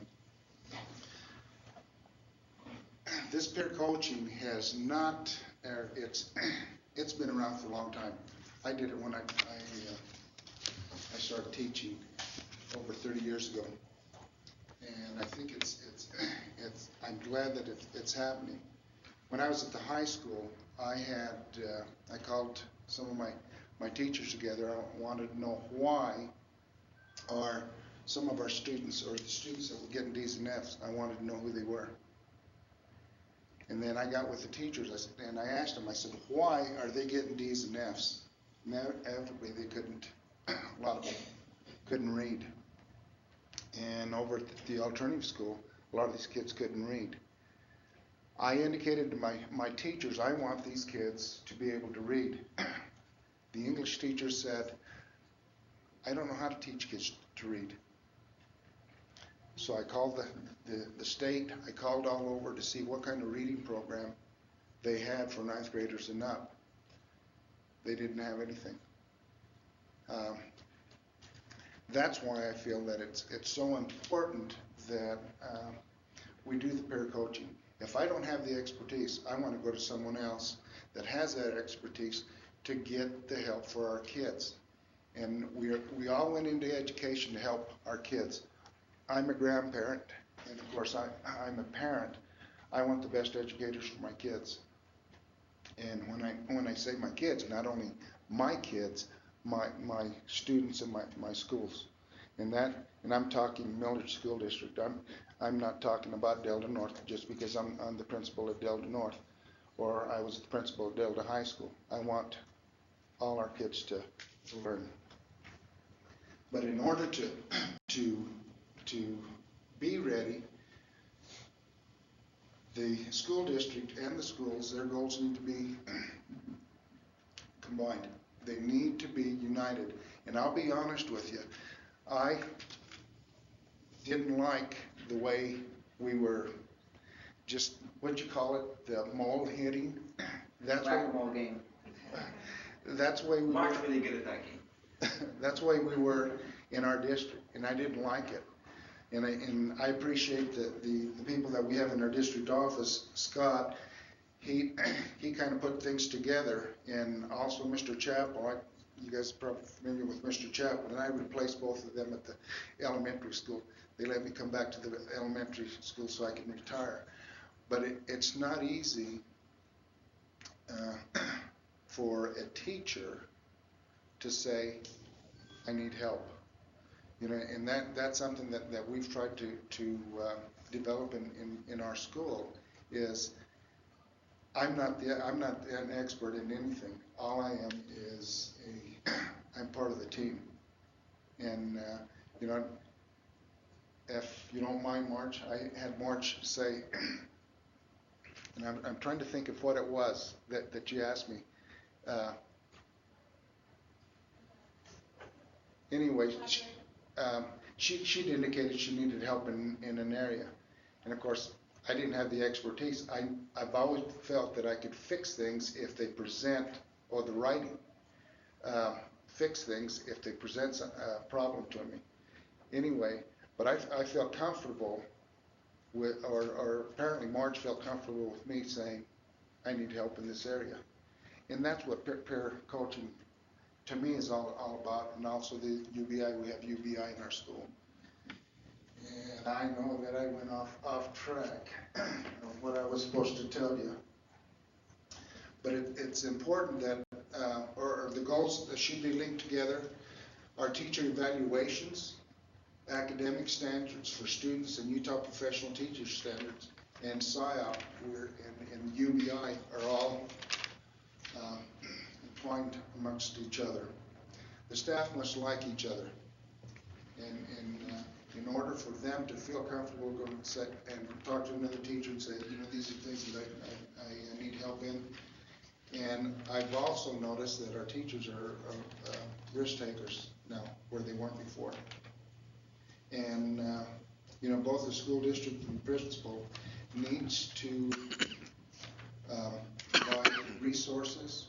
This peer coaching has not, it's been around for a long time. I did it when I started teaching over 30 years ago, and I think I'm glad that it's happening. When I was at the high school, I called some of my teachers together. I wanted to know why are some of our students, or the students that were getting D's and F's, I wanted to know who they were. And then I got with the teachers, and I asked them, I said, why are they getting D's and F's? And inevitably they couldn't, a lot of them couldn't read. And over at the alternative school, a lot of these kids couldn't read. I indicated to my teachers, I want these kids to be able to read. The English teacher said, I don't know how to teach kids to read. So I called the state, I called all over to see what kind of reading program they had for 9th graders and up. They didn't have anything. That's why I feel that it's so important that we do the peer coaching. If I don't have the expertise, I want to go to someone else that has that expertise to get the help for our kids. And we all went into education to help our kids. I'm a grandparent, and of course I'm a parent. I want the best educators for my kids. And when I say my kids, not only my kids, my students in my schools. And I'm talking Millard School District. I'm not talking about Delta North just because I'm the principal at Delta North, or I was the principal at Delta High School. I want all our kids to learn. But in order to be ready, the school district and the schools, their goals need to be combined. They need to be united. And I'll be honest with you, I didn't like the way we were just, what'd you call it, the mole hitting? That's Whack-a-mole game. That's the way we Mark's were. really good at that game. That's the way we were in our district, and I didn't like it. And I appreciate the people that we have in our district office. Scott, he kind of put things together, and also Mr. Chappell. You guys are probably familiar with Mr. Chappell, and I replaced both of them at the elementary school. They let me come back to the elementary school so I can retire. But it's not easy for a teacher to say, I need help. You know, and that's something that we've tried to develop in our school is I'm not an expert in anything. All I am is I'm part of the team. And you know, if you don't mind, March, I had March say, and I'm trying to think of what it was that you asked me. Anyway, she'd indicated she needed help in an area, and of course I didn't have the expertise. I've always felt that I could fix things if they present, or the writing, fix things if they present a problem to me. Anyway, but I felt comfortable with, or apparently Marge felt comfortable with me saying, I need help in this area. And that's what peer coaching to me is all about, and also the UBI, we have UBI in our school. And I know that I went off track of what I was supposed to tell you. But it's important that, or the goals that should be linked together are teacher evaluations, academic standards for students, and Utah professional teacher standards, and SIOP and UBI are all entwined amongst each other. The staff must like each other, and in order for them to feel comfortable going and sit and talk to another teacher and say, you know, these are things that I need help in. And I've also noticed that our teachers are risk takers now, where they weren't before. And you know, both the school district and the principal needs to provide resources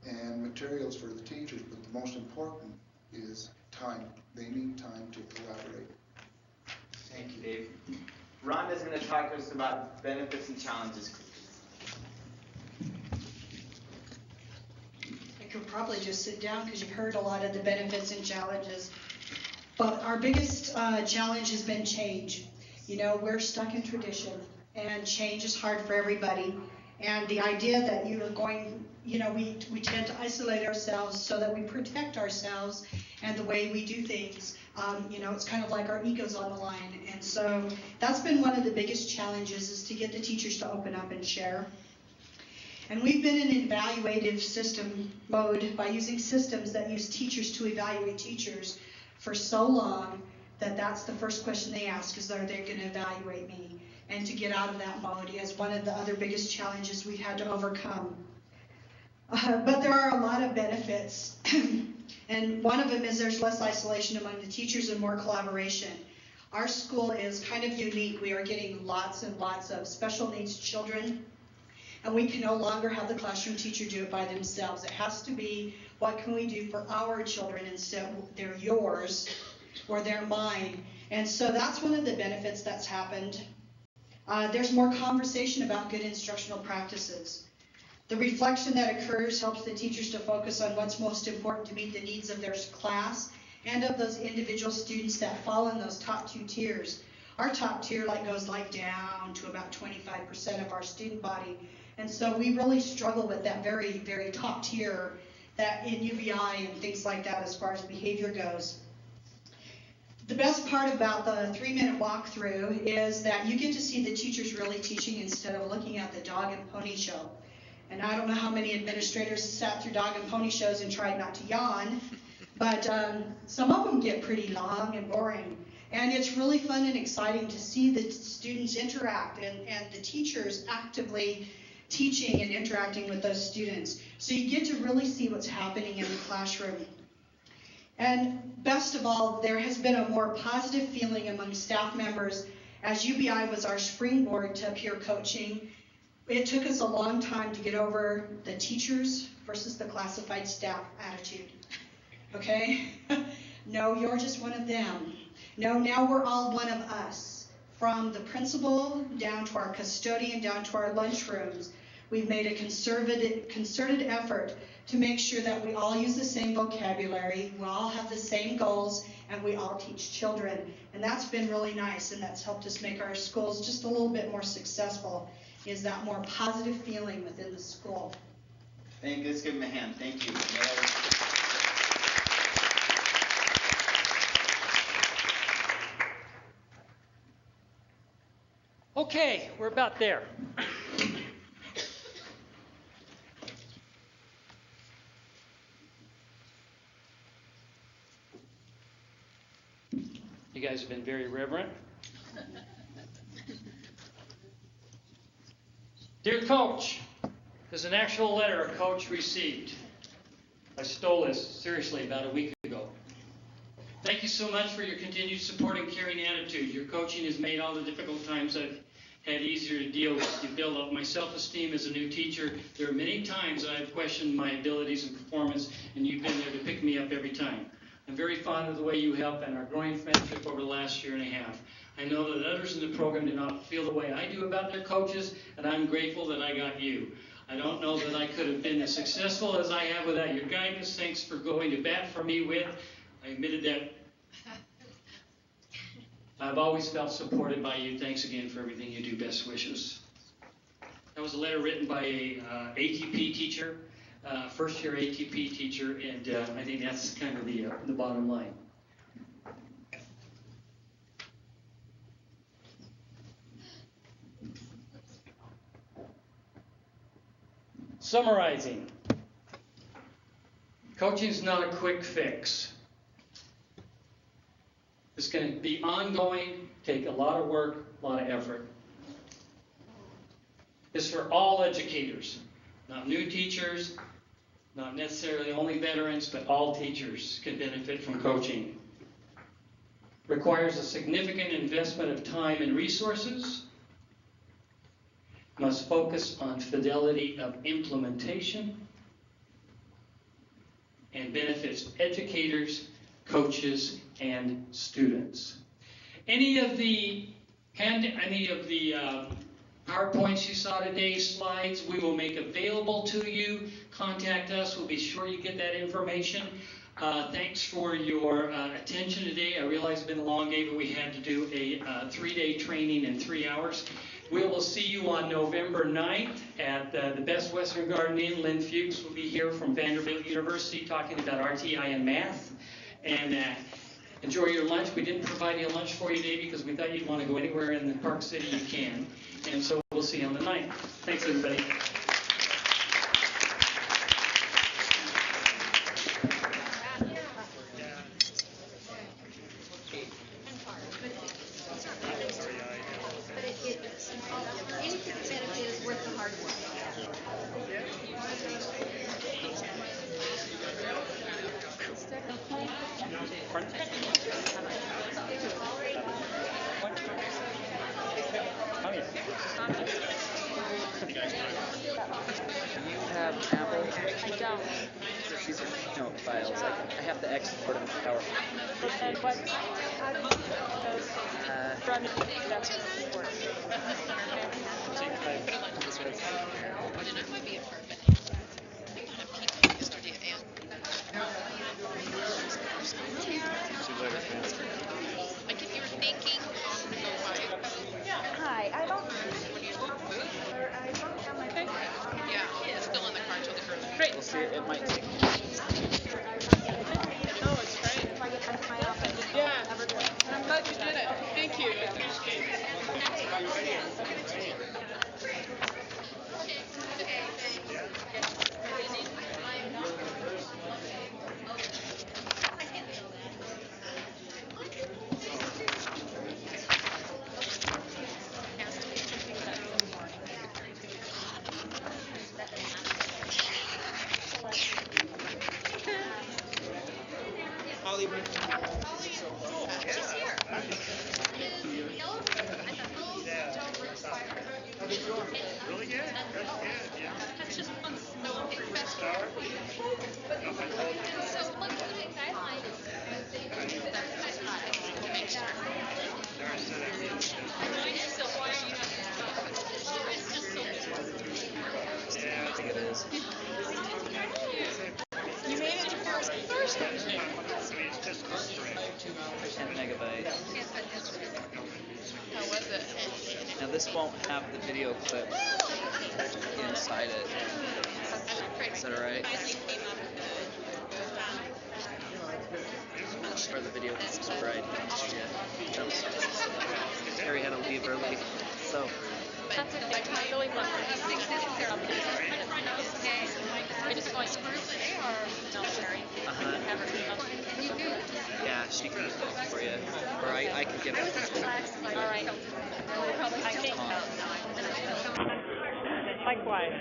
and materials for the teachers, but the most important is time. They need time to collaborate. Thank you, Dave. Rhonda's going to talk to us about benefits and challenges. I could probably just sit down because you've heard a lot of the benefits and challenges. But our biggest challenge has been change. You know, we're stuck in tradition, and change is hard for everybody. And the idea that you are going, you know, we tend to isolate ourselves so that we protect ourselves and the way we do things. You know, it's kind of like our ego's on the line. And so that's been one of the biggest challenges, is to get the teachers to open up and share. And we've been in an evaluative system mode by using systems that use teachers to evaluate teachers for so long that that's the first question they ask is, are they going to evaluate me? And to get out of that mode is one of the other biggest challenges we've had to overcome. But there are a lot of benefits. And one of them is there's less isolation among the teachers and more collaboration. Our school is kind of unique. We are getting lots and lots of special needs children, and we can no longer have the classroom teacher do it by themselves. It has to be, what can we do for our children instead of they're yours or they're mine. And so that's one of the benefits that's happened. There's more conversation about good instructional practices. The reflection that occurs helps the teachers to focus on what's most important to meet the needs of their class and of those individual students that fall in those top two tiers. Our top tier goes down to about 25% of our student body. And so we really struggle with that very, very top tier that in UBI and things like that as far as behavior goes. The best part about the 3-minute walkthrough is that you get to see the teachers really teaching instead of looking at the dog and pony show. And I don't know how many administrators sat through dog and pony shows and tried not to yawn, but some of them get pretty long and boring. And it's really fun and exciting to see the students interact and the teachers actively teaching and interacting with those students. So you get to really see what's happening in the classroom. And best of all, there has been a more positive feeling among staff members as UBI was our springboard to peer coaching. It took us a long time to get over the teachers versus the classified staff attitude. Okay? No, you're just one of them. No, now we're all one of us. From the principal down to our custodian, down to our lunchrooms, we've made a concerted effort to make sure that we all use the same vocabulary, we all have the same goals, and we all teach children. And that's been really nice, and that's helped us make our schools just a little bit more successful, is that more positive feeling within the school. Thank you. Let's give him a hand. Thank you. Okay, we're about there. You guys have been very reverent. Dear Coach, there's an actual letter a coach received. I stole this, seriously, about a week ago. Thank you so much for your continued support and caring attitude. Your coaching has made all the difficult times I've had easier to deal with. You build up my self-esteem as a new teacher. There are many times I've questioned my abilities and performance, and you've been there to pick me up every time. I'm very fond of the way you help and our growing friendship over the last year and a half. I know that others in the program do not feel the way I do about their coaches, and I'm grateful that I got you. I don't know that I could have been as successful as I have without your guidance. Thanks for going to bat for me with. I admitted that. I've always felt supported by you. Thanks again for everything you do. Best wishes. That was a letter written by a ATP teacher, first-year ATP teacher, and I think that's kind of the bottom line. Summarizing. Coaching is not a quick fix. It's going to be ongoing, take a lot of work, a lot of effort. It's for all educators, not new teachers, not necessarily only veterans, but all teachers can benefit from coaching. Requires a significant investment of time and resources. Must focus on fidelity of implementation and benefits educators, coaches, and students. Any of the PowerPoints you saw today, slides, we will make available to you. Contact us. We'll be sure you get that information. Thanks for your attention today. I realize it's been a long day, but we had to do a 3-day training in 3 hours. We will see you on November 9th at the Best Western Garden Inn. Lynn Fuchs will be here from Vanderbilt University talking about RTI and math. And enjoy your lunch. We didn't provide you a lunch for you today because we thought you'd want to go anywhere in the Park City you can. And so we'll see you on the 9th. Thanks, everybody. I have to export them to PowerPoint. And what? That's important. Like if you were thinking, Hi, I don't yeah, it's still in the car till the curve. Great. We'll see. It might take. No, it's great. Yeah, and I'm glad you did it. Thank you. I appreciate it. Really good. That's good. Yeah. That's just one small investor. So look at the guidelines. Make sure. So why are you it's just so I think it is. You made it to first. So it's just 10 megabytes. How was it? Now this won't have the video clip inside it. Is that alright? Or the video clip's right. Harry had to leave early, so. That's it. I really want to fix this therapy. Okay. Are you just going to or no, Sherry? Can you do it? Yeah, she can do it for you. Or I can give it. All right. I think Likewise.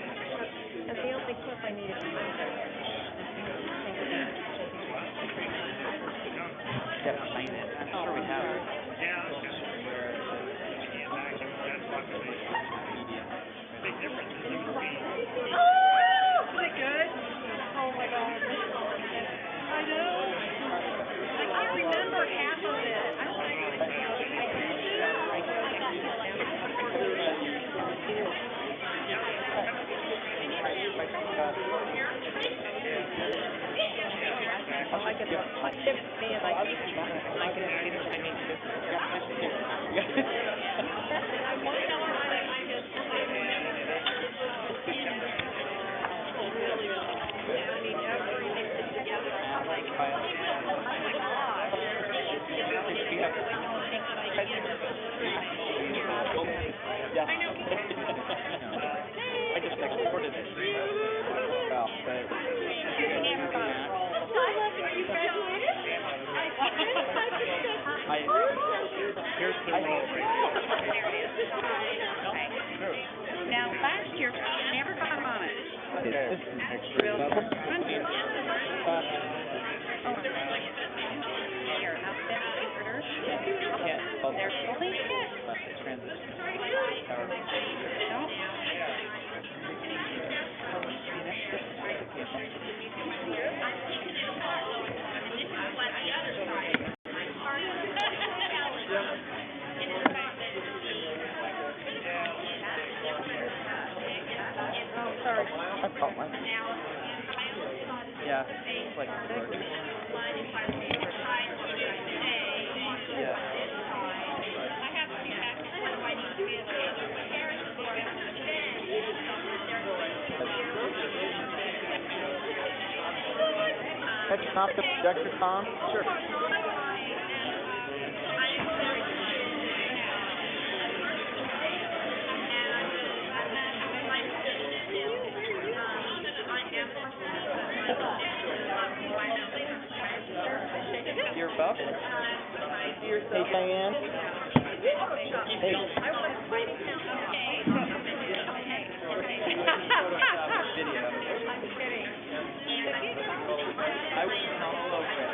That's the only clip I needed. Yeah, find it. I'm sure we have it. Yeah, it's just where that's population. Big difference is you can see. Is it good? Oh my God. I know. I can't remember half of it. I don't I just exported it. Well, but here's the roll. Now, last year, never got on it. Extra level. They're fully I caught one. Yeah, it's like a bird. Yeah. Catch you off the projector, Tom? Sure. You're buff? Hey, Diane. Hey. Video. I was all over it.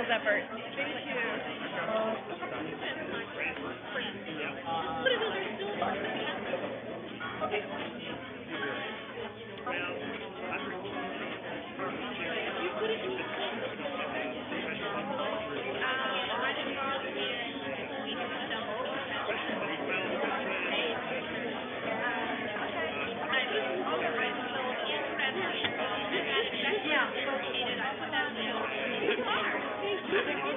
those efforts. Thank you. Yeah.